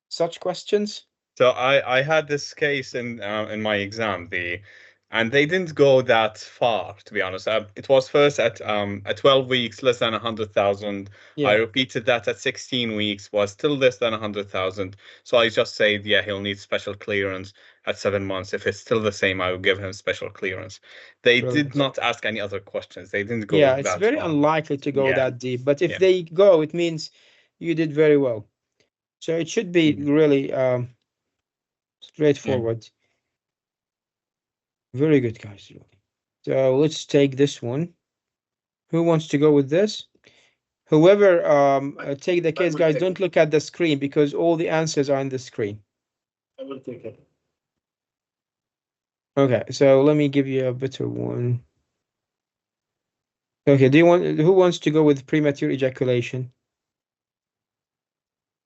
[SPEAKER 1] such questions?
[SPEAKER 11] So I had this case in my exam, and they didn't go that far, to be honest. It was first at 12 weeks, less than 100,000.
[SPEAKER 1] Yeah.
[SPEAKER 11] I repeated that at 16 weeks, was still less than 100,000. So I just said, yeah, he'll need special clearance at 7 months. If it's still the same, I will give him special clearance. They did not ask any other questions. They didn't go
[SPEAKER 1] Yeah, it's
[SPEAKER 11] that
[SPEAKER 1] very
[SPEAKER 11] far.
[SPEAKER 1] unlikely to go
[SPEAKER 11] Yeah.
[SPEAKER 1] that deep. But if
[SPEAKER 11] Yeah.
[SPEAKER 1] they go, it means you did very well. So it should be really straightforward. Very good, guys. So let's take this one. Who wants to go with this? Whoever take the case, guys, don't look at the screen because all the answers are on the screen.
[SPEAKER 10] I will take it.
[SPEAKER 1] Okay, so let me give you a better one. Okay, who wants to go with premature ejaculation?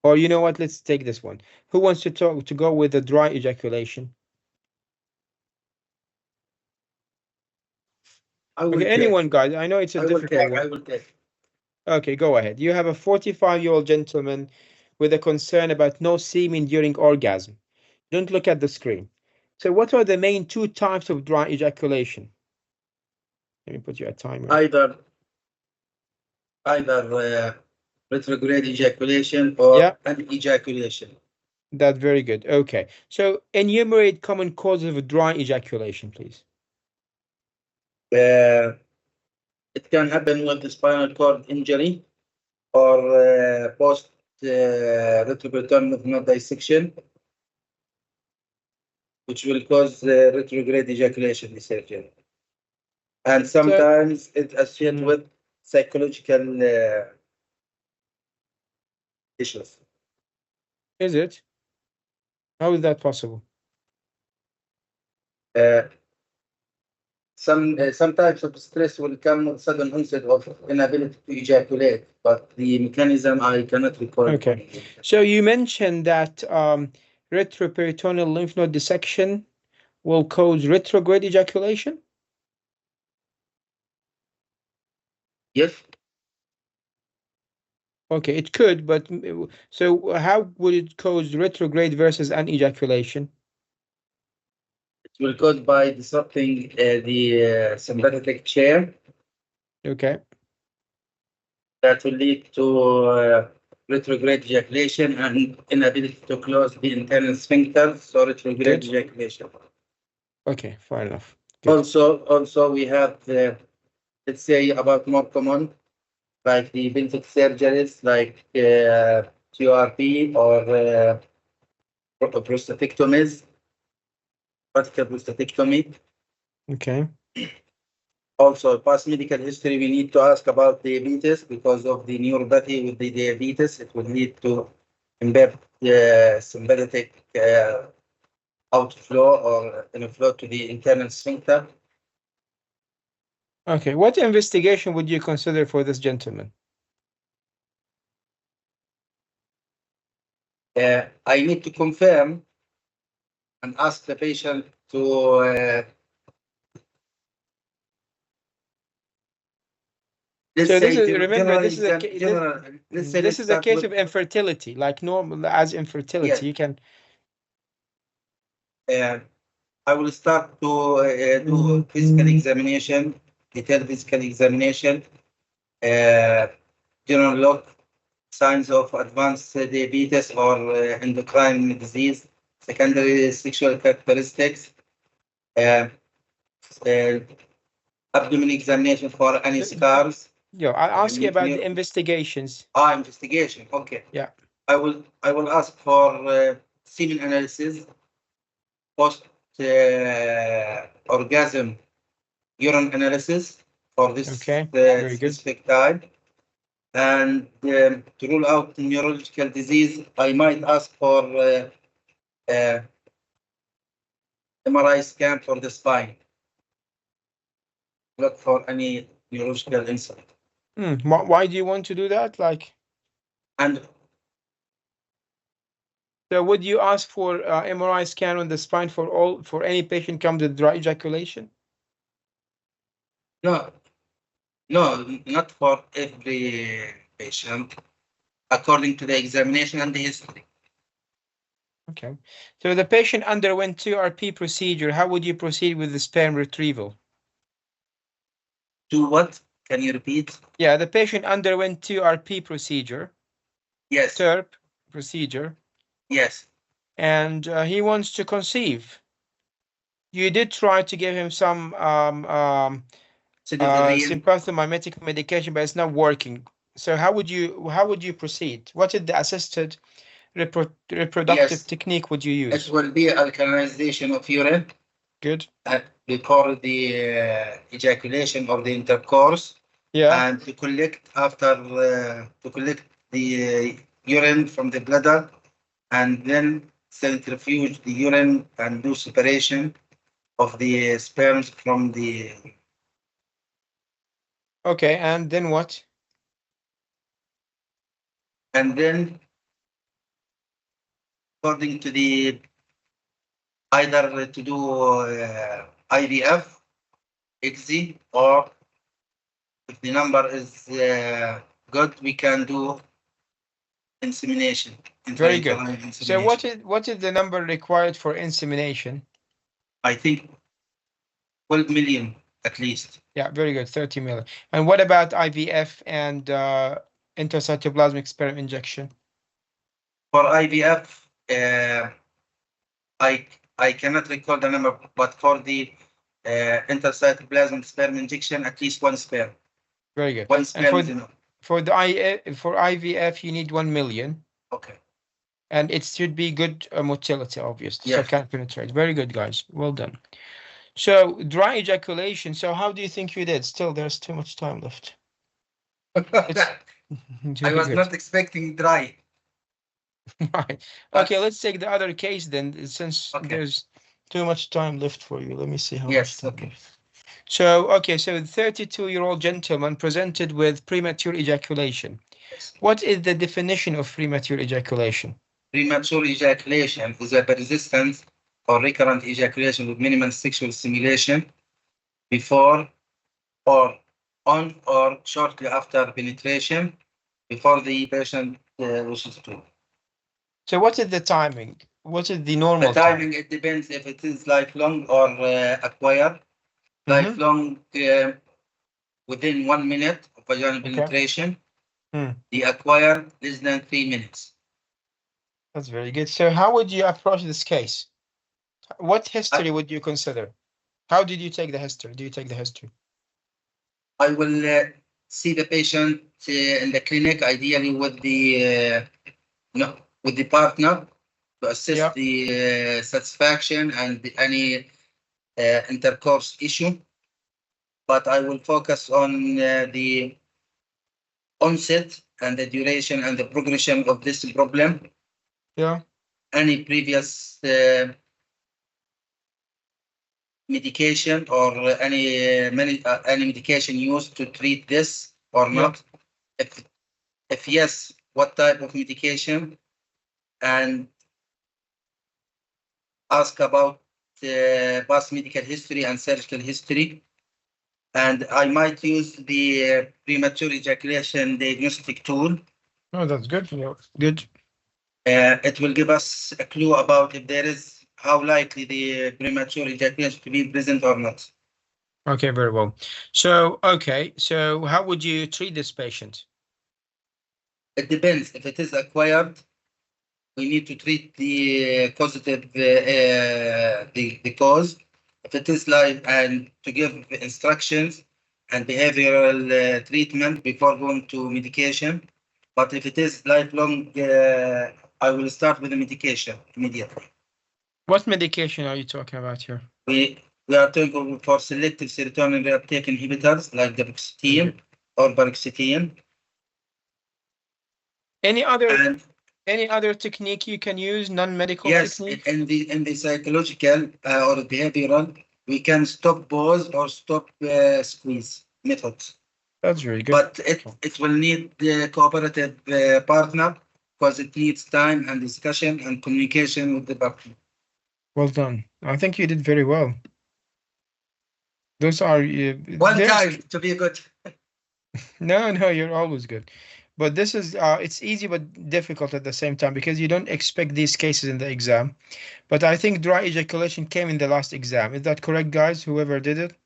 [SPEAKER 1] Or you know what, let's take this one. Who wants to go with the dry ejaculation? Okay, anyone, guys. I know it's a difficult one.
[SPEAKER 10] I will take.
[SPEAKER 1] Okay, go ahead. You have a 45-year-old gentleman with a concern about no semen during orgasm. Don't look at the screen. So what are the main two types of dry ejaculation? Let me put you a timer.
[SPEAKER 10] Either retrograde ejaculation or an ejaculation.
[SPEAKER 1] That's very good. Okay. So enumerate common causes of dry ejaculation, please.
[SPEAKER 10] It can happen with the spinal cord injury or post retroperitoneal lymph node dissection, which will cause retrograde ejaculation dissection. And sometimes it's associated with psychological issues.
[SPEAKER 1] Is it? How is that possible?
[SPEAKER 10] Some types of stress will come with sudden onset of inability to ejaculate, but the mechanism I cannot recall.
[SPEAKER 1] Okay. So you mentioned that retroperitoneal lymph node dissection will cause retrograde ejaculation?
[SPEAKER 10] Yes.
[SPEAKER 1] Okay, it could, but so how would it cause retrograde versus an ejaculation?
[SPEAKER 10] It will cause by disrupting the sympathetic chair.
[SPEAKER 1] Okay.
[SPEAKER 10] That will lead to retrograde ejaculation and inability to close the internal sphincter, so retrograde ejaculation.
[SPEAKER 1] Okay, fair enough.
[SPEAKER 10] Also, we have, let's say, about more common, like the pelvic surgeries, like TURP or prostatectomies, radical prostatectomy.
[SPEAKER 1] Okay.
[SPEAKER 10] Also, past medical history, we need to ask about diabetes because of the neuropathy with the diabetes. It will lead to impaired sympathetic outflow or inflow to the internal sphincter.
[SPEAKER 1] Okay, what investigation would you consider for this gentleman?
[SPEAKER 10] I need to confirm and ask the patient to
[SPEAKER 1] so this is, remember, this is a case of infertility, like normal as infertility.
[SPEAKER 10] Yes.
[SPEAKER 1] You can.
[SPEAKER 10] I will start to do physical examination, detailed physical examination, general look, signs of advanced diabetes or endocrine disease, secondary sexual characteristics, abdomen examination for any scars.
[SPEAKER 1] Yeah, I'll ask you about the investigations.
[SPEAKER 10] Investigation. Okay.
[SPEAKER 1] Yeah.
[SPEAKER 10] I will ask for semen analysis, post orgasm urine analysis for this specific type, and to rule out neurological disease, I might ask for MRI scan for the spine. Look for any neurological insight.
[SPEAKER 1] Why do you want to do that? Like,
[SPEAKER 10] and
[SPEAKER 1] so would you ask for MRI scan on the spine for any patient comes with dry ejaculation?
[SPEAKER 10] No, not for every patient, according to the examination and the history.
[SPEAKER 1] Okay. So the patient underwent 2RP procedure. How would you proceed with the sperm retrieval?
[SPEAKER 10] To what? Can you repeat?
[SPEAKER 1] Yeah, the patient underwent 2RP procedure.
[SPEAKER 10] Yes.
[SPEAKER 1] TURP procedure.
[SPEAKER 10] Yes.
[SPEAKER 1] And he wants to conceive. You did try to give him some sympathomimetic medication, but it's not working. So how would you proceed? What is the assisted reproductive technique would you use?
[SPEAKER 10] It will be alkalization of urine.
[SPEAKER 1] Good.
[SPEAKER 10] Before the ejaculation or the intercourse.
[SPEAKER 1] Yeah.
[SPEAKER 10] And to collect the urine from the bladder, and then centrifuge the urine and do separation of the sperms from the.
[SPEAKER 1] Okay, and then what?
[SPEAKER 10] And then, according to the either to do IVF, XZ, or if the number is good, we can do insemination.
[SPEAKER 1] Very good. So what is the number required for insemination?
[SPEAKER 10] I think 12 million at least.
[SPEAKER 1] Yeah, very good, 30 million. And what about IVF and intracytoplasmic sperm injection?
[SPEAKER 10] For IVF, I cannot recall the number, but for the intracytoplasmic sperm injection, at least one sperm.
[SPEAKER 1] Very good.
[SPEAKER 10] One sperm is
[SPEAKER 1] enough. For IVF, you need 1 million.
[SPEAKER 10] Okay.
[SPEAKER 1] And it should be good motility, obviously.
[SPEAKER 10] Yes.
[SPEAKER 1] So can penetrate. Very good, guys. Well done. So dry ejaculation. So how do you think you did? Still, there's too much time left.
[SPEAKER 10] I was not expecting dry.
[SPEAKER 1] Right. Okay, let's take the other case then, since there's too much time left for you. Let me see how much time left. So, okay, so the 32-year-old gentleman presented with premature ejaculation. What is the definition of premature ejaculation?
[SPEAKER 10] Premature ejaculation is a persistent or recurrent ejaculation with minimal sexual stimulation before or on or shortly after penetration, before the patient wishes to.
[SPEAKER 1] So what is the timing? What is the normal
[SPEAKER 10] timing? It depends if it is lifelong or acquired. Lifelong within 1 minute of vaginal penetration. The acquired less than 3 minutes.
[SPEAKER 1] That's very good. So how would you approach this case? What history would you consider? How did you take the history? Do you take the history?
[SPEAKER 10] I will see the patient in the clinic, ideally with the with the partner, to assess the satisfaction and any intercourse issue. But I will focus on the onset and the duration and the progression of this problem.
[SPEAKER 1] Yeah.
[SPEAKER 10] Any previous medication or any medication used to treat this or not? If yes, what type of medication? And ask about past medical history and surgical history. And I might use the premature ejaculation diagnostic tool.
[SPEAKER 1] Oh, that's good. Good.
[SPEAKER 10] It will give us a clue about if there is how likely the premature ejaculation to be present or not.
[SPEAKER 1] Okay, very well. So, okay, so how would you treat this patient?
[SPEAKER 10] It depends. If it is acquired, we need to treat the causative, the cause. If it is live, and to give instructions and behavioral treatment before going to medication. But if it is lifelong, I will start with the medication immediately.
[SPEAKER 1] What medication are you talking about here?
[SPEAKER 10] We are talking for selective serotonin reuptake inhibitors like duloxetine or paroxetine.
[SPEAKER 1] Any other Any other technique you can use, non-medical technique?
[SPEAKER 10] Yes, in the psychological or behavioral, we can stop, pause, or stop squeeze method.
[SPEAKER 1] That's very good.
[SPEAKER 10] But it will need the cooperative partner because it needs time and discussion and communication with the partner.
[SPEAKER 1] Well done. I think you did very well. Those are
[SPEAKER 10] one time to be good.
[SPEAKER 1] No, you're always good. But this is it's easy but difficult at the same time because you don't expect these cases in the exam. But I think dry ejaculation came in the last exam. Is that correct, guys? Whoever did it?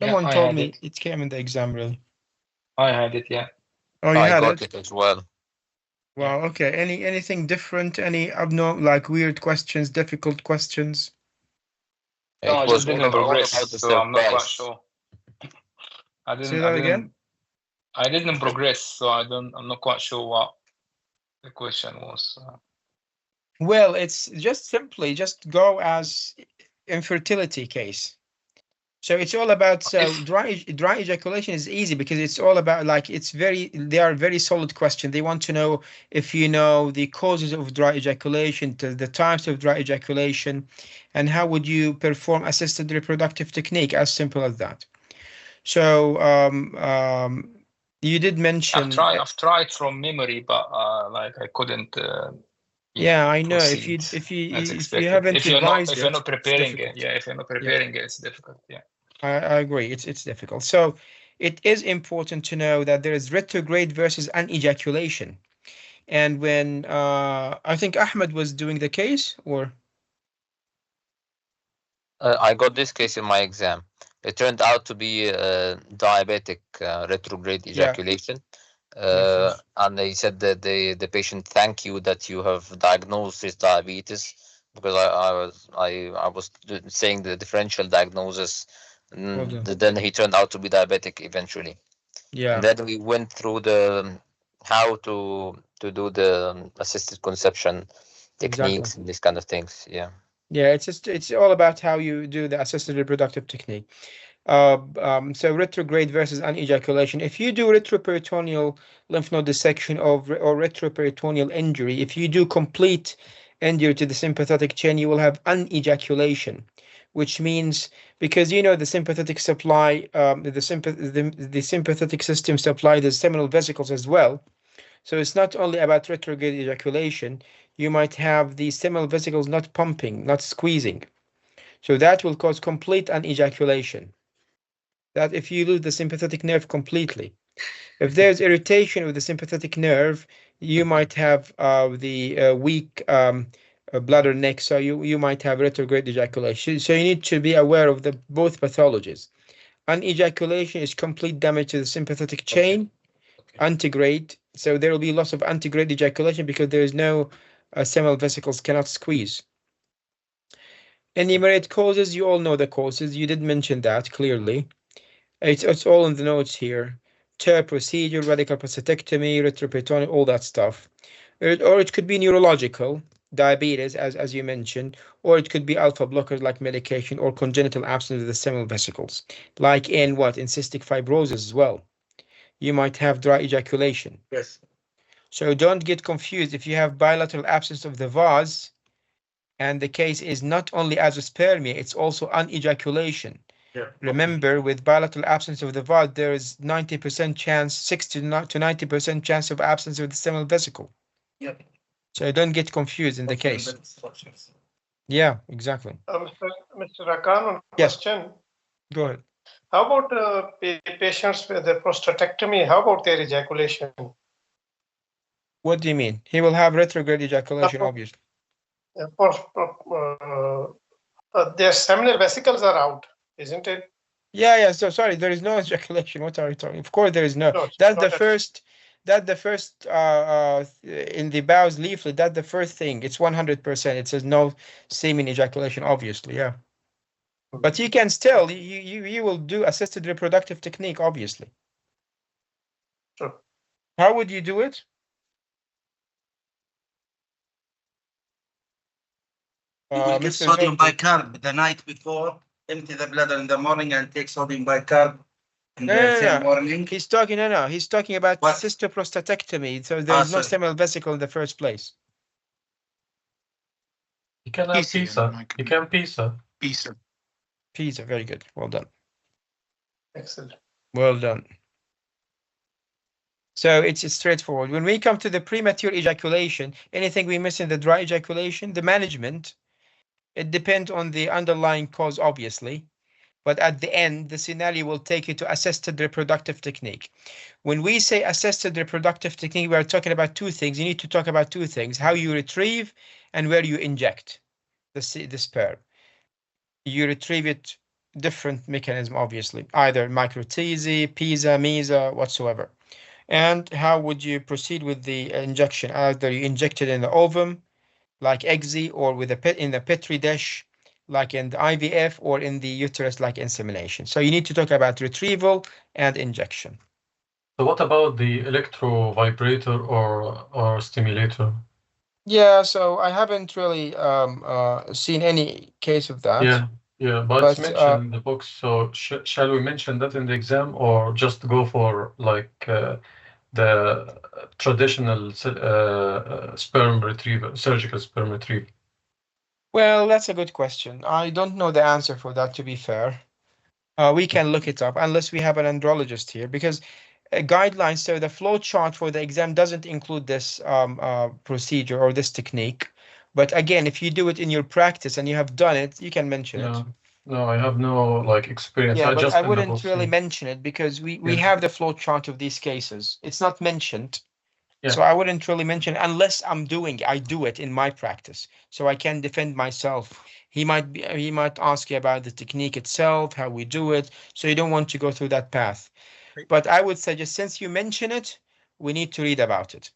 [SPEAKER 1] Someone told me it came in the exam, really.
[SPEAKER 6] I had it, yeah.
[SPEAKER 1] Oh, you had
[SPEAKER 12] got it as well.
[SPEAKER 1] Wow, okay. Anything different? Any abnormal, like weird questions, difficult questions?
[SPEAKER 6] No, I just didn't progress, so I'm not quite sure.
[SPEAKER 1] Say that again?
[SPEAKER 6] I didn't progress, so I'm not quite sure what the question was.
[SPEAKER 1] Well, it's just simply just go as infertility case. So it's all about dry ejaculation is easy because it's all about like they are very solid questions. They want to know if you know the causes of dry ejaculation, the types of dry ejaculation, and how would you perform assisted reproductive technique, as simple as that. So you did mention
[SPEAKER 6] I've tried from memory, but like I couldn't.
[SPEAKER 1] Yeah, I know.
[SPEAKER 6] Proceed
[SPEAKER 1] If you
[SPEAKER 6] as
[SPEAKER 1] haven't
[SPEAKER 6] if you're
[SPEAKER 1] revised
[SPEAKER 6] not preparing it, if you're not preparing it, it's difficult. Yeah.
[SPEAKER 1] I agree. It's difficult. So it is important to know that there is retrograde versus anejaculation. And when I think Ahmed was doing the case, or
[SPEAKER 12] I got this case in my exam. It turned out to be diabetic retrograde ejaculation. And they said that the patient thank you that you have diagnosed his diabetes, because I was saying the differential diagnosis. Then he turned out to be diabetic eventually.
[SPEAKER 1] Yeah.
[SPEAKER 12] And then we went through the how to do the assisted conception techniques and these kind of things. Yeah.
[SPEAKER 1] Yeah, it's all about how you do the assisted reproductive technique. So retrograde versus anejaculation. If you do retroperitoneal lymph node dissection or retroperitoneal injury, if you do complete injury to the sympathetic chain, you will have anejaculation, which means because you know the sympathetic supply, the sympathetic system supply the seminal vesicles as well. So it's not only about retrograde ejaculation. You might have the seminal vesicles not pumping, not squeezing. So that will cause complete anejaculation. That if you lose the sympathetic nerve completely. If there's irritation of the sympathetic nerve, you might have the weak bladder neck, so you might have retrograde ejaculation. So you need to be aware of the both pathologies. Anejaculation is complete damage to the sympathetic chain. Antegrade, so there will be loss of antegrade ejaculation because there is no seminal vesicles cannot squeeze. Enumerate causes, you all know the causes. You did mention that clearly. It's all in the notes here. TUR procedure, radical prostatectomy, retroperitoneal, all that stuff. Or it could be neurological, diabetes, as you mentioned, or it could be alpha blockers like medication, or congenital absence of the seminal vesicles, like in cystic fibrosis as well. You might have dry ejaculation.
[SPEAKER 10] Yes.
[SPEAKER 1] So don't get confused. If you have bilateral absence of the vase, and the case is not only azoospermia, it's also anejaculation.
[SPEAKER 10] Yeah.
[SPEAKER 1] Remember, with bilateral absence of the vase, there is 90% chance, 60 to 90% chance of absence of the seminal vesicle.
[SPEAKER 10] Yep.
[SPEAKER 1] So don't get confused in the case. Yeah, exactly.
[SPEAKER 13] Mr. Rakan, question.
[SPEAKER 1] Go ahead.
[SPEAKER 13] How about patients with the prostatectomy? How about their ejaculation?
[SPEAKER 1] What do you mean? He will have retrograde ejaculation, obviously.
[SPEAKER 13] Their seminal vesicles are out, isn't it?
[SPEAKER 1] Yeah. So sorry, there is no ejaculation. What are you talking? Of course, there is no. That's the first. That's the first in the Bowes leaflet. That's the first thing. It's 100%. It says no semen ejaculation. Obviously, yeah. But you can still you will do assisted reproductive technique. Obviously.
[SPEAKER 13] Sure.
[SPEAKER 1] How would you do it?
[SPEAKER 10] You will give sodium bicarb the night before. Empty the bladder in the morning and take sodium bicarb in the same morning?
[SPEAKER 1] He's talking, he's talking about cystoprostatectomy. So there is no seminal vesicle in the first place.
[SPEAKER 7] You can have PISA. You can PISA.
[SPEAKER 1] PISA, very good. Well done.
[SPEAKER 13] Excellent.
[SPEAKER 1] Well done. So it's straightforward. When we come to the premature ejaculation, anything we miss in the dry ejaculation, the management, it depends on the underlying cause, obviously. But at the end, the scenario will take you to assisted reproductive technique. When we say assisted reproductive technique, we are talking about two things. You need to talk about two things: how you retrieve and where you inject the sperm. You retrieve it different mechanism, obviously, either microTZ, PISA, MESA, whatsoever. And how would you proceed with the injection? Either you inject it in the ovum, like EXI, or with in the Petri dish, like in the IVF, or in the uterus, like insemination. So you need to talk about retrieval and injection.
[SPEAKER 7] So what about the electrovibrator or stimulator?
[SPEAKER 1] Yeah, so I haven't really seen any case of that.
[SPEAKER 7] Yeah, but it's mentioned in the book. So shall we mention that in the exam, or just go for like the traditional sperm retrieval, surgical sperm retrieval?
[SPEAKER 1] Well, that's a good question. I don't know the answer for that, to be fair. We can look it up, unless we have an andrologist here, because guidelines, so the flow chart for the exam doesn't include this procedure or this technique. But again, if you do it in your practice and you have done it, you can mention it.
[SPEAKER 7] No, I have no like experience.
[SPEAKER 1] Yeah, but I wouldn't really mention it, because we have the flow chart of these cases. It's not mentioned. So I wouldn't really mention it unless I do it in my practice, so I can defend myself. He might ask you about the technique itself, how we do it. So you don't want to go through that path. But I would suggest, since you mention it, we need to read about it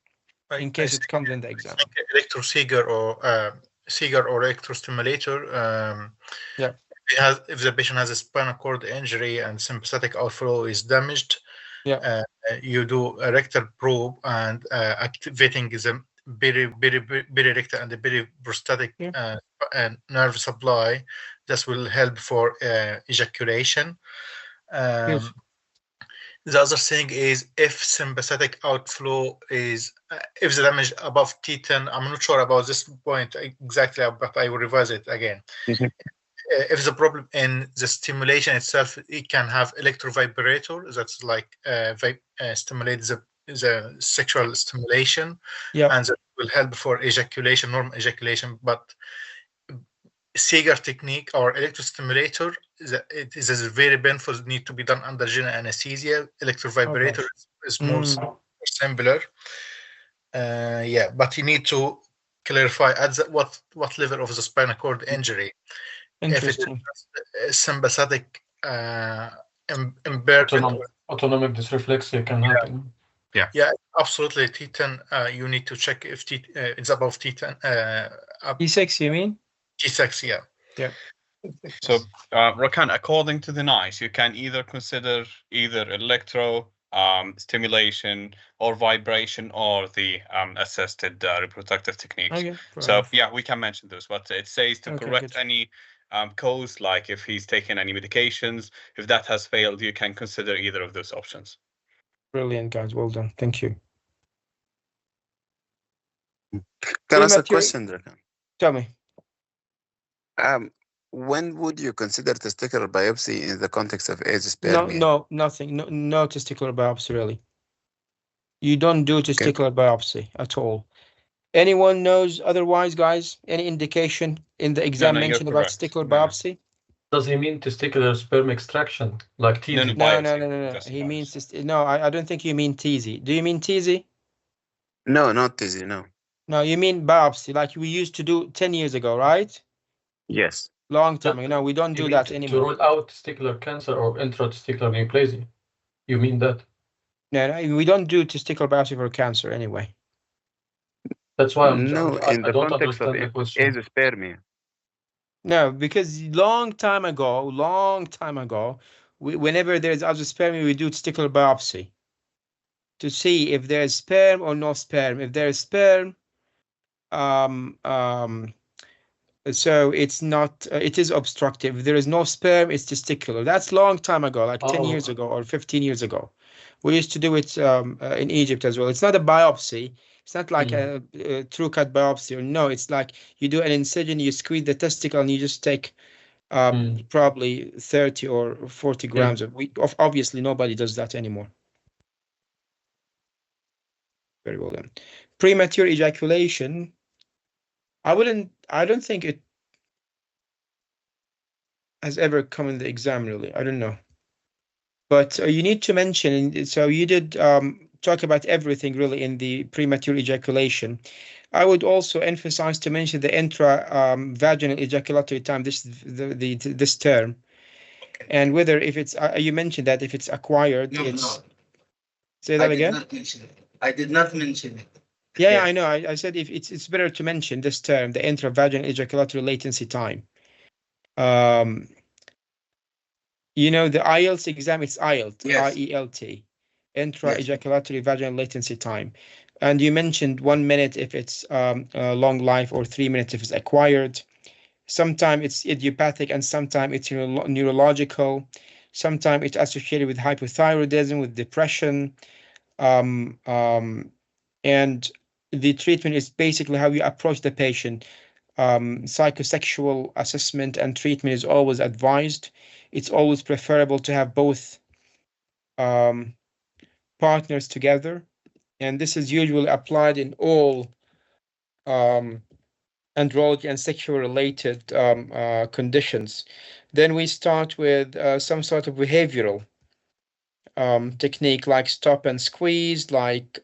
[SPEAKER 1] in case it comes in the exam.
[SPEAKER 2] Electroseeger or electrostimulator. If the patient has a spinal cord injury and sympathetic outflow is damaged, you do a rectal probe and activating the perirectal and the periprostatic nerve supply. This will help for ejaculation. The other thing is, if sympathetic outflow is, if the damage above T10, I'm not sure about this point exactly, but I will revise it again. If the problem in the stimulation itself, it can have electrovibrator, that's like stimulate the sexual stimulation, and that will help for ejaculation, normal ejaculation. But Seeger technique or electrostimulator, it is very painful, need to be done under general anesthesia. Electrovibrator is more simpler. But you need to clarify at what level of the spinal cord injury. If it is sympathetic impairment,
[SPEAKER 7] autonomic dysreflexia can happen.
[SPEAKER 2] Yeah, absolutely. T10, you need to check if it's above T10.
[SPEAKER 1] T6, you mean?
[SPEAKER 2] T6, yeah.
[SPEAKER 11] So, Rakan, according to the NICE, you can either consider either electro stimulation or vibration, or the assisted reproductive techniques. So yeah, we can mention those, but it says to correct any cause, like if he's taken any medications. If that has failed, you can consider either of those options.
[SPEAKER 1] Brilliant, guys. Well done. Thank you.
[SPEAKER 4] Can I ask a question, Rakan?
[SPEAKER 1] Tell me.
[SPEAKER 4] When would you consider testicular biopsy in the context of azoospermia?
[SPEAKER 1] No, nothing. No testicular biopsy, really. You don't do testicular biopsy at all. Anyone knows otherwise, guys? Any indication in the exam mention about testicular biopsy?
[SPEAKER 7] Does he mean testicular sperm extraction, like TZ?
[SPEAKER 1] No. He means no. I don't think you mean TZ. Do you mean TZ?
[SPEAKER 4] No, not TZ. No.
[SPEAKER 1] No, you mean biopsy, like we used to do 10 years ago, right?
[SPEAKER 4] Yes.
[SPEAKER 1] Long time ago. No, we don't do that anymore.
[SPEAKER 7] To rule out testicular cancer or intratesticular neoplasia. You mean that?
[SPEAKER 1] No, we don't do testicular biopsy for cancer anyway.
[SPEAKER 7] That's why
[SPEAKER 4] in the context of azoospermia.
[SPEAKER 1] No, because long time ago, whenever there's azoospermia, we do testicular biopsy to see if there's sperm or no sperm. If there's sperm, So it's not, it is obstructive. If there is no sperm, it's testicular. That's long time ago, like 10 years ago or 15 years ago. We used to do it in Egypt as well. It's not a biopsy. It's not like a true cut biopsy. Or no, it's like you do an incision, you squeeze the testicle, and you just take probably 30 or 40 grams of wheat. Obviously, nobody does that anymore. Very well done. Premature ejaculation. I don't think it has ever come in the exam, really. I don't know. But you need to mention, so you did talk about everything really in the premature ejaculation. I would also emphasize to mention the intra-vaginal ejaculatory time, this term, and whether if it's, you mentioned that if it's acquired,
[SPEAKER 10] No.
[SPEAKER 1] Say that again?
[SPEAKER 10] I did not mention it.
[SPEAKER 1] Yeah, I know. I said if it's better to mention this term, the intravaginal ejaculatory latency time. You know, the IELTS exam, it's IELT,
[SPEAKER 10] yes.
[SPEAKER 1] IELT, intra-ejaculatory vaginal latency time. And you mentioned 1 minute if it's long life, or 3 minutes if it's acquired. Sometimes it's idiopathic, and sometimes it's neurological. Sometimes it's associated with hypothyroidism, with depression. And the treatment is basically how you approach the patient. Psychosexual assessment and treatment is always advised. It's always preferable to have both partners together. And this is usually applied in all andrology and sexual related conditions. Then we start with some sort of behavioral technique, like stop and squeeze, like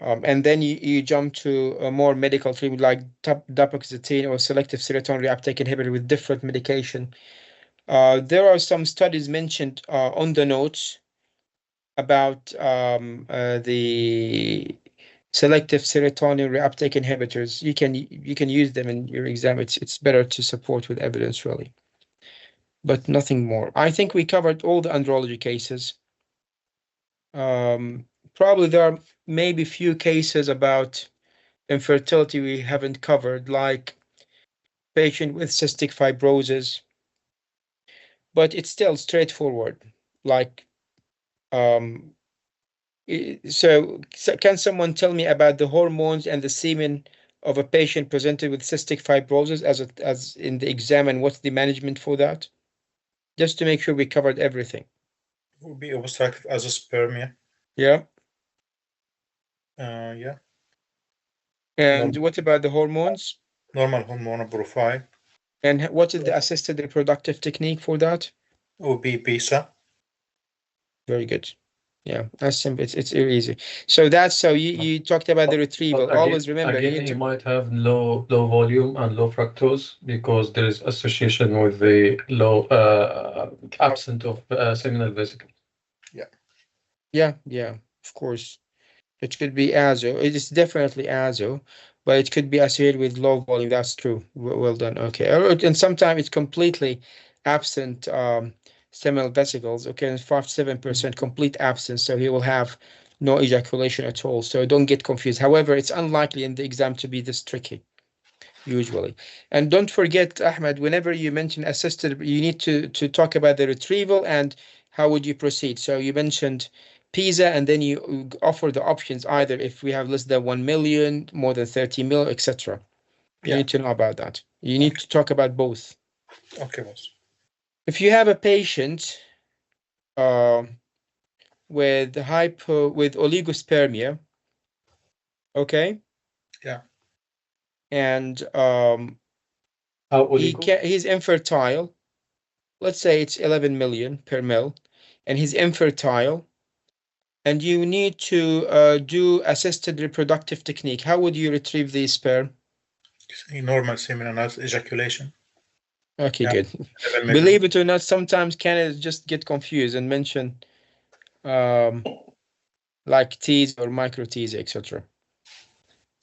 [SPEAKER 1] and then you jump to a more medical treatment like dapagliflozin or selective serotonin reuptake inhibitor with different medication. There are some studies mentioned on the notes about the selective serotonin reuptake inhibitors. You can use them in your exam. It's better to support with evidence, really, but nothing more. I think we covered all the andrology cases. Probably there are maybe few cases about infertility we haven't covered, like patient with cystic fibrosis, but it's still straightforward. Like, so can someone tell me about the hormones and the semen of a patient presented with cystic fibrosis as in the exam, and what's the management for that? Just to make sure we covered everything.
[SPEAKER 2] It would be obstructive azoospermia.
[SPEAKER 1] Yeah.
[SPEAKER 2] Yeah.
[SPEAKER 1] And what about the hormones?
[SPEAKER 2] Normal hormonal profile.
[SPEAKER 1] And what is the assisted reproductive technique for that?
[SPEAKER 2] It would be PISA.
[SPEAKER 1] Very good. Yeah, that's simple. It's easy. So that's, so you talked about the retrieval.
[SPEAKER 7] Again,
[SPEAKER 1] Always remember,
[SPEAKER 7] again, you might have low volume and low fructose because there is association with the low absent of seminal vesicles.
[SPEAKER 1] Yeah, of course. It could be azo. It is definitely azo, but it could be associated with low volume. That's true. Well done. Okay. And sometimes it's completely absent seminal vesicles. Okay, 5-7% complete absence. So he will have no ejaculation at all. So don't get confused. However, it's unlikely in the exam to be this tricky, usually. And don't forget, Ahmed, whenever you mention assisted, you need to talk about the retrieval and how would you proceed. So you mentioned PISA, and then you offer the options, either if we have less than 1 million, more than 30 mil, etc. You need to know about that. You need to talk about both.
[SPEAKER 2] Okay, boss.
[SPEAKER 1] If you have a patient with oligospermia, okay?
[SPEAKER 2] Yeah.
[SPEAKER 1] And
[SPEAKER 7] he's
[SPEAKER 1] infertile. Let's say it's 11 million per mil, and he's infertile, and you need to do assisted reproductive technique. How would you retrieve the sperm?
[SPEAKER 2] Normal semen ejaculation.
[SPEAKER 1] Okay, good. Believe it or not, sometimes candidates just get confused and mention like T's or micro T's, etc.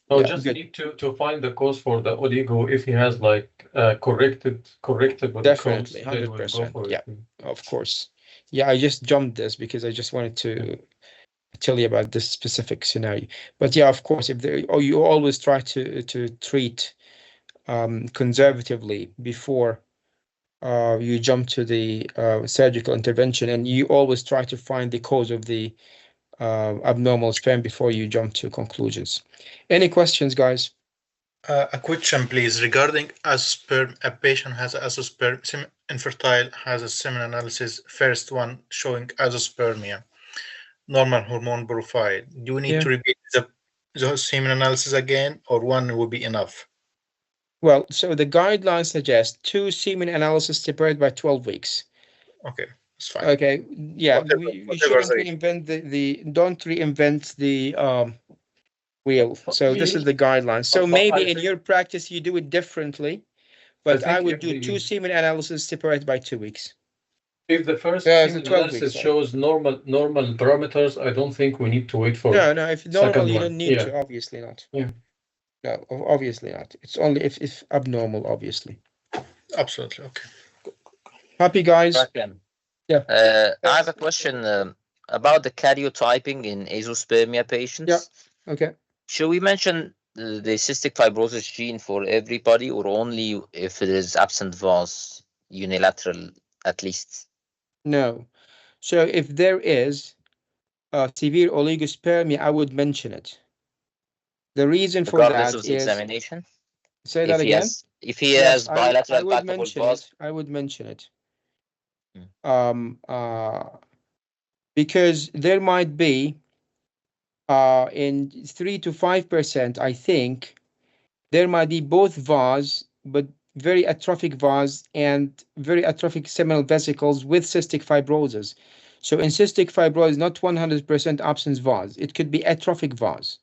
[SPEAKER 7] So just need to find the cause for the oligo. If he has like correctable
[SPEAKER 1] definitely,
[SPEAKER 7] codes,
[SPEAKER 1] 100%. Yeah, of course. Yeah, I just jumped this because I just wanted to tell you about this specific scenario. But yeah, of course, if you always try to treat conservatively before you jump to the surgical intervention, and you always try to find the cause of the abnormal sperm before you jump to conclusions. Any questions, guys?
[SPEAKER 2] A question, please, regarding azoosperm. A patient has azoosperm, infertile, has a semen analysis, first one showing azoospermia, normal hormone profile. Do we need to repeat the semen analysis again, or one will be enough?
[SPEAKER 1] Well, so the guidelines suggest 2 semen analysis separated by 12 weeks.
[SPEAKER 2] Okay, that's fine.
[SPEAKER 1] Okay, yeah, we shouldn't reinvent don't reinvent the wheel. So this is the guidelines. So maybe in your practice you do it differently, but I would do 2 semen analysis separated by 2 weeks.
[SPEAKER 7] If the first semen analysis shows normal parameters, I don't think we need to wait for
[SPEAKER 1] no. If normal, you don't need to. Obviously not.
[SPEAKER 7] Yeah.
[SPEAKER 1] No, obviously not. It's only if abnormal, obviously.
[SPEAKER 2] Absolutely. Okay.
[SPEAKER 1] Happy, guys?
[SPEAKER 12] Yeah. I have a question about the karyotyping in azoospermia patients.
[SPEAKER 1] Yeah. Okay.
[SPEAKER 12] Should we mention the cystic fibrosis gene for everybody, or only if it is absent vase, unilateral at least?
[SPEAKER 1] No. So if there is severe oligospermia, I would mention it. The reason for that is
[SPEAKER 12] examination.
[SPEAKER 1] Say that again.
[SPEAKER 12] If he has bilateral palpable vase,
[SPEAKER 1] I would mention it. Because there might be in 3 to 5%, I think, there might be both vase, but very atrophic vase and very atrophic seminal vesicles with cystic fibrosis. So in cystic fibrosis, not 100% absence vase. It could be atrophic vase.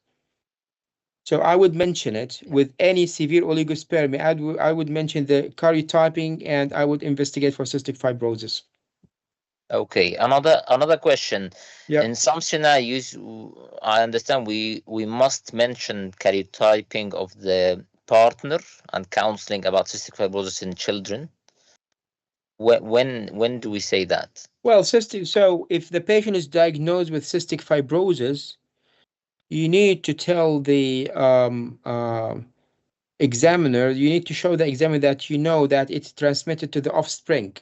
[SPEAKER 1] So I would mention it with any severe oligospermia. I would mention the karyotyping, and I would investigate for cystic fibrosis.
[SPEAKER 12] Okay, another question.
[SPEAKER 1] Yeah.
[SPEAKER 12] In some scenarios, I understand we must mention karyotyping of the partner and counseling about cystic fibrosis in children. When do we say that?
[SPEAKER 1] Well, so if the patient is diagnosed with cystic fibrosis, you need to tell the examiner, you need to show the examiner that you know that it's transmitted to the offspring.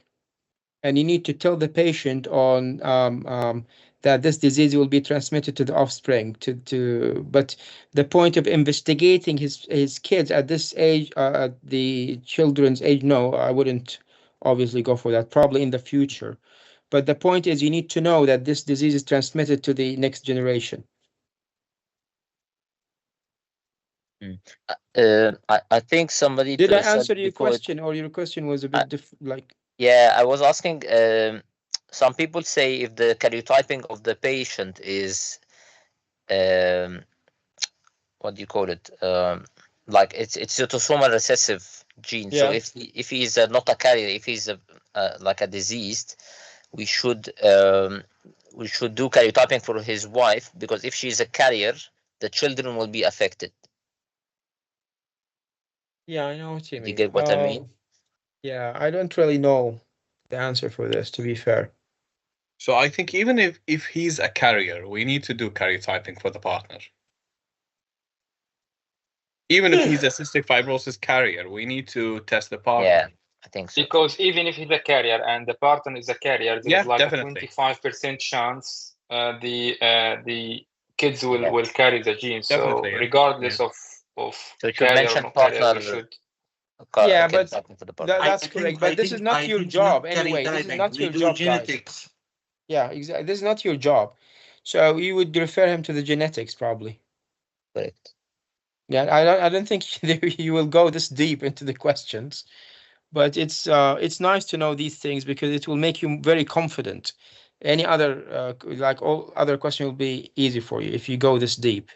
[SPEAKER 1] And you need to tell the patient on that this disease will be transmitted to the offspring. But the point of investigating his kids at this age, the children's age, no, I wouldn't obviously go for that. Probably in the future. But the point is, you need to know that this disease is transmitted to the next generation.
[SPEAKER 12] I think somebody
[SPEAKER 1] did I answer your question, or your question was a bit like?
[SPEAKER 12] Yeah, I was asking. Some people say if the karyotyping of the patient is, what do you call it? Like it's autosomal recessive gene.
[SPEAKER 1] Yeah.
[SPEAKER 12] So if he's not a carrier, if he's like a diseased, we should do karyotyping for his wife, because if she's a carrier, the children will be affected.
[SPEAKER 1] Yeah, I know what you mean.
[SPEAKER 12] You get what I mean?
[SPEAKER 1] Yeah, I don't really know the answer for this, to be fair.
[SPEAKER 11] So I think even if he's a carrier, we need to do karyotyping for the partner. Even if he's a cystic fibrosis carrier, we need to test the partner.
[SPEAKER 12] Yeah, I think so.
[SPEAKER 6] Because even if he's a carrier and the partner is a carrier, there's like definitely. A 25% chance the kids will carry the gene. So regardless of
[SPEAKER 12] so you should mention partner.
[SPEAKER 1] Yeah, but that's correct. But this is not your job anyway. This is not your job, guys. Yeah, exactly. This is not your job. So you would refer him to the genetics, probably.
[SPEAKER 12] Correct.
[SPEAKER 1] Yeah, I don't think you will go this deep into the questions, but it's nice to know these things because it will make you very confident. Any other like all other questions will be easy for you if you go this deep.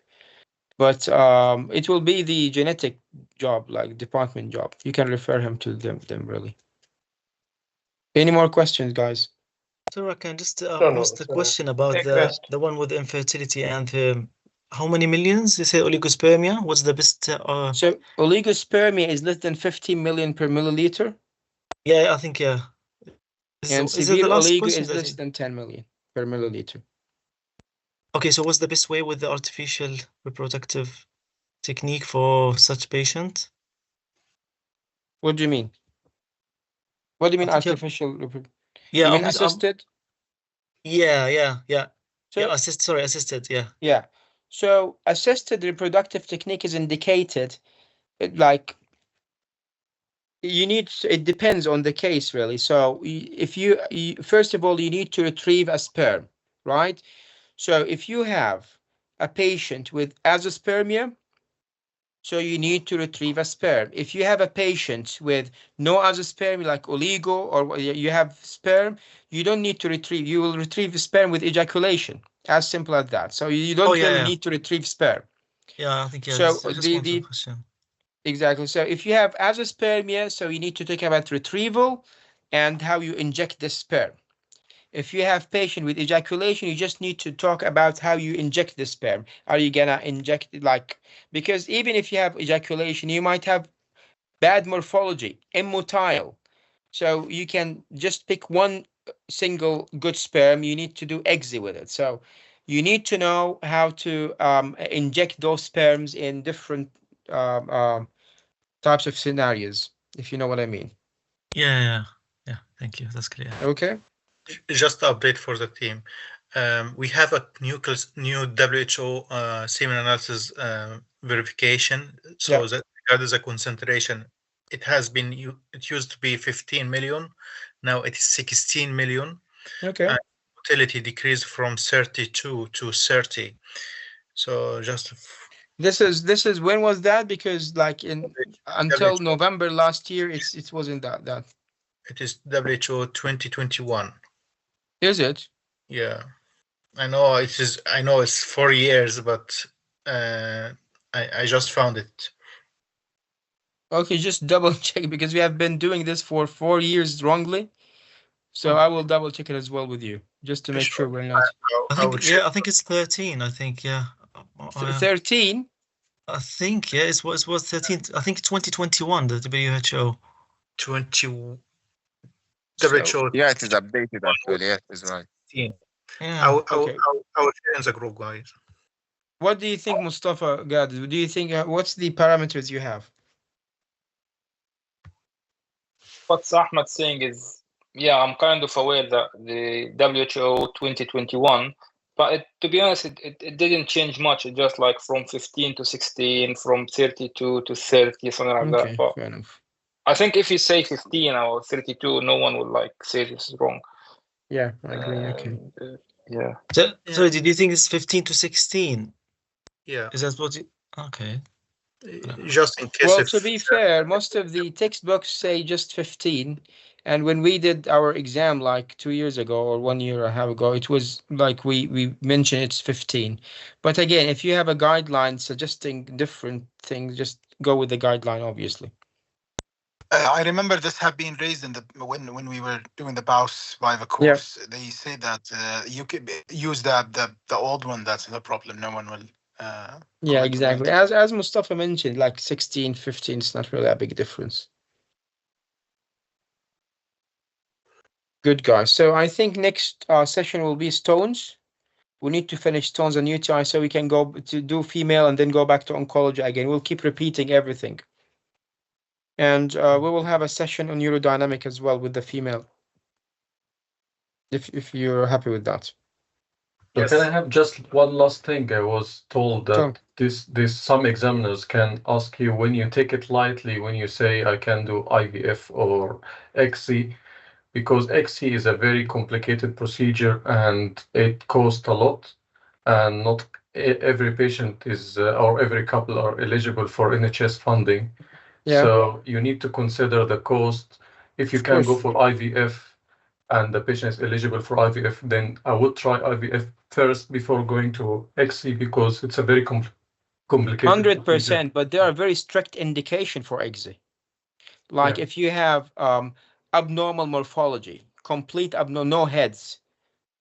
[SPEAKER 1] But it will be the genetic job, like department job. You can refer him to them really. Any more questions, guys?
[SPEAKER 9] So I can just ask the question about the one with infertility and how many millions? You say oligospermia. What's the best?
[SPEAKER 1] So oligospermia is less than 15 million per milliliter.
[SPEAKER 9] Yeah, I think yeah.
[SPEAKER 1] And severe oligo is less than 10 million per milliliter.
[SPEAKER 9] Okay, so what's the best way with the artificial reproductive technique for such patient?
[SPEAKER 1] What do you mean? What do you mean artificial reproduction? You mean assisted?
[SPEAKER 9] Yeah.
[SPEAKER 1] So,
[SPEAKER 9] assisted, yeah.
[SPEAKER 1] Yeah. So assisted reproductive technique is indicated, like it depends on the case really. So if you first of all, you need to retrieve a sperm, right? So if you have a patient with azoospermia, so you need to retrieve a sperm. If you have a patient with no azoospermia, like oligo, or you have sperm, you don't need to retrieve. You will retrieve sperm with ejaculation. As simple as that. So you don't really need to retrieve sperm.
[SPEAKER 9] Yeah, I think
[SPEAKER 1] So
[SPEAKER 9] the question.
[SPEAKER 1] Exactly. So if you have azoospermia, so you need to talk about retrieval and how you inject the sperm. If you have patient with ejaculation, you just need to talk about how you inject the sperm. Are you gonna inject it because even if you have ejaculation, you might have bad morphology, immotile. So you can just pick one single good sperm. You need to do exe with it. So you need to know how to inject those sperms in different types of scenarios, if you know what I mean.
[SPEAKER 9] Yeah. Thank you. That's clear.
[SPEAKER 1] Okay.
[SPEAKER 2] Just update for the team. We have a new WHO semen analysis verification. So that regarding the concentration, it used to be 15 million. Now it is 16 million.
[SPEAKER 1] Okay.
[SPEAKER 2] And motility decreased from 32 to 30. So just
[SPEAKER 1] this is when was that? Because until November last year, it wasn't that.
[SPEAKER 2] It is WHO 2021.
[SPEAKER 1] Is it?
[SPEAKER 2] Yeah, I know it is. I know it's 4 years, but I just found it.
[SPEAKER 1] Okay, just double check because we have been doing this for 4 years wrongly. So I will double check it as well with you, just to make sure we're not.
[SPEAKER 9] I think it's 13. I think
[SPEAKER 1] 13.
[SPEAKER 9] I think it was 13. I think 2021. The WHO.
[SPEAKER 2] 20.
[SPEAKER 4] Yeah, it is updated actually. Yes, it's right.
[SPEAKER 9] Yeah.
[SPEAKER 2] I will share in the group, guys.
[SPEAKER 1] What do you think, Mustafa? God, do you think what's the parameters you have?
[SPEAKER 6] What Ahmed's saying is, I'm kind of aware that the WHO 2021, but to be honest, it didn't change much. It just like from 15 to 16, from 32 to 30, something like that. But
[SPEAKER 1] fair enough.
[SPEAKER 6] I think if you say 15 or 32, no one will say this is wrong.
[SPEAKER 1] Yeah, I agree. Okay.
[SPEAKER 6] Yeah.
[SPEAKER 9] So did you think it's 15 to 16?
[SPEAKER 2] Yeah.
[SPEAKER 9] Is that what? Okay.
[SPEAKER 2] Just in case.
[SPEAKER 1] Well, to be fair, most of the textbooks say just 15. And when we did our exam like 2 years ago or 1 year and a half ago, it was like we mentioned it's 15. But again, if you have a guideline suggesting different things, just go with the guideline, obviously.
[SPEAKER 3] I remember this had been raised in when we were doing the BAUS Viva course. Yeah. They say that you could use the old one. That's the problem. No one will.
[SPEAKER 1] Yeah, exactly. As Mustafa mentioned, like 16, 15 is not really a big difference. Good, guys. So I think next session will be stones. We need to finish stones and UTI so we can go to do female and then go back to oncology again. We'll keep repeating everything. And we will have a session on neurodynamic as well with the female. If you're happy with that.
[SPEAKER 7] So can I have just one last thing? I was told that this some examiners can ask you when you take it lightly, when you say I can do IVF or XC, because XC is a very complicated procedure and it costs a lot, and not every patient is or every couple are eligible for NHS funding. Yeah. So you need to consider the cost. If you can go for IVF and the patient is eligible for IVF, then I would try IVF first before going to XC because it's a very complicated
[SPEAKER 1] 100%,
[SPEAKER 7] procedure.
[SPEAKER 1] But there are very strict indication for XC. Like if you have abnormal morphology, complete no heads.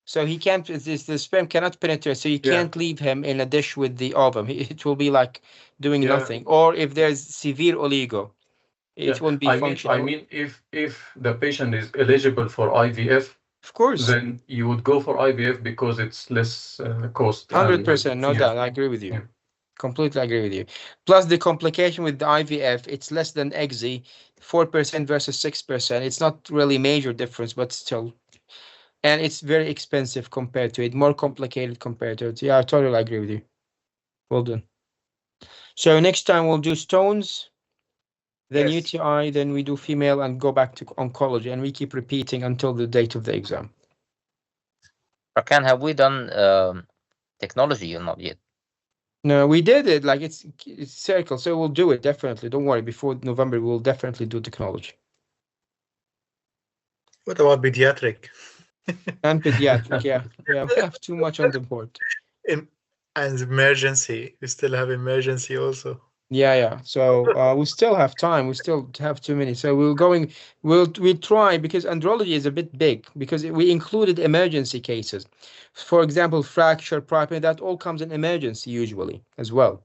[SPEAKER 1] So he can't, the sperm cannot penetrate, so you can't leave him in a dish with the ovum. It will be like doing nothing. Or if there's severe oligo, it won't be functional.
[SPEAKER 7] I mean, if the patient is eligible for IVF,
[SPEAKER 1] of course,
[SPEAKER 7] then you would go for IVF because it's less cost.
[SPEAKER 1] 100%, no doubt. I agree with you. Completely agree with you. Plus the complication with the IVF, it's less than EXI, 4% versus 6%. It's not really major difference, but still. And it's very expensive compared to it, more complicated compared to it. Yeah, I totally agree with you. Well done. So next time we'll do stones, then
[SPEAKER 2] Yes.
[SPEAKER 1] UTI, then we do female and go back to oncology, and we keep repeating until the date of the exam.
[SPEAKER 12] Rakan, have we done technology or not yet?
[SPEAKER 1] No, we did it. Like it's circle, so we'll do it definitely. Don't worry. Before November, we'll definitely do technology.
[SPEAKER 2] What about pediatric?
[SPEAKER 1] And pediatric, yeah. Yeah, we have too much on the board.
[SPEAKER 2] And emergency. We still have emergency also.
[SPEAKER 1] Yeah. So we still have time. We still have 2 minutes. So we'll try, because andrology is a bit big, because we included emergency cases. For example, fracture, primary, that all comes in emergency usually as well.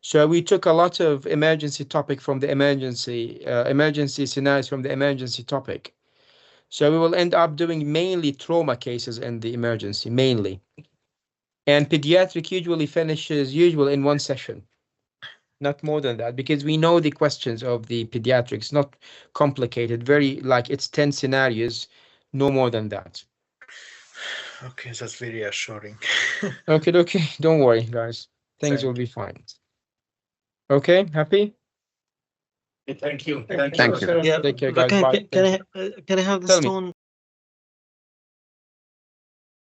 [SPEAKER 1] So we took a lot of emergency topic from the emergency scenarios from the emergency topic. So we will end up doing mainly trauma cases in the emergency, mainly. And pediatric usually finishes in one session. Not more than that, because we know the questions of the pediatrics, not complicated, very like it's 10 scenarios, no more than that.
[SPEAKER 2] Okay, that's very reassuring.
[SPEAKER 1] Okay, don't worry, guys. Things will be fine. Okay, happy?
[SPEAKER 3] Thank you.
[SPEAKER 4] Thank you.
[SPEAKER 9] Yeah,
[SPEAKER 1] Take care, guys. Bye.
[SPEAKER 9] can I have the
[SPEAKER 1] Tell me.
[SPEAKER 9] stone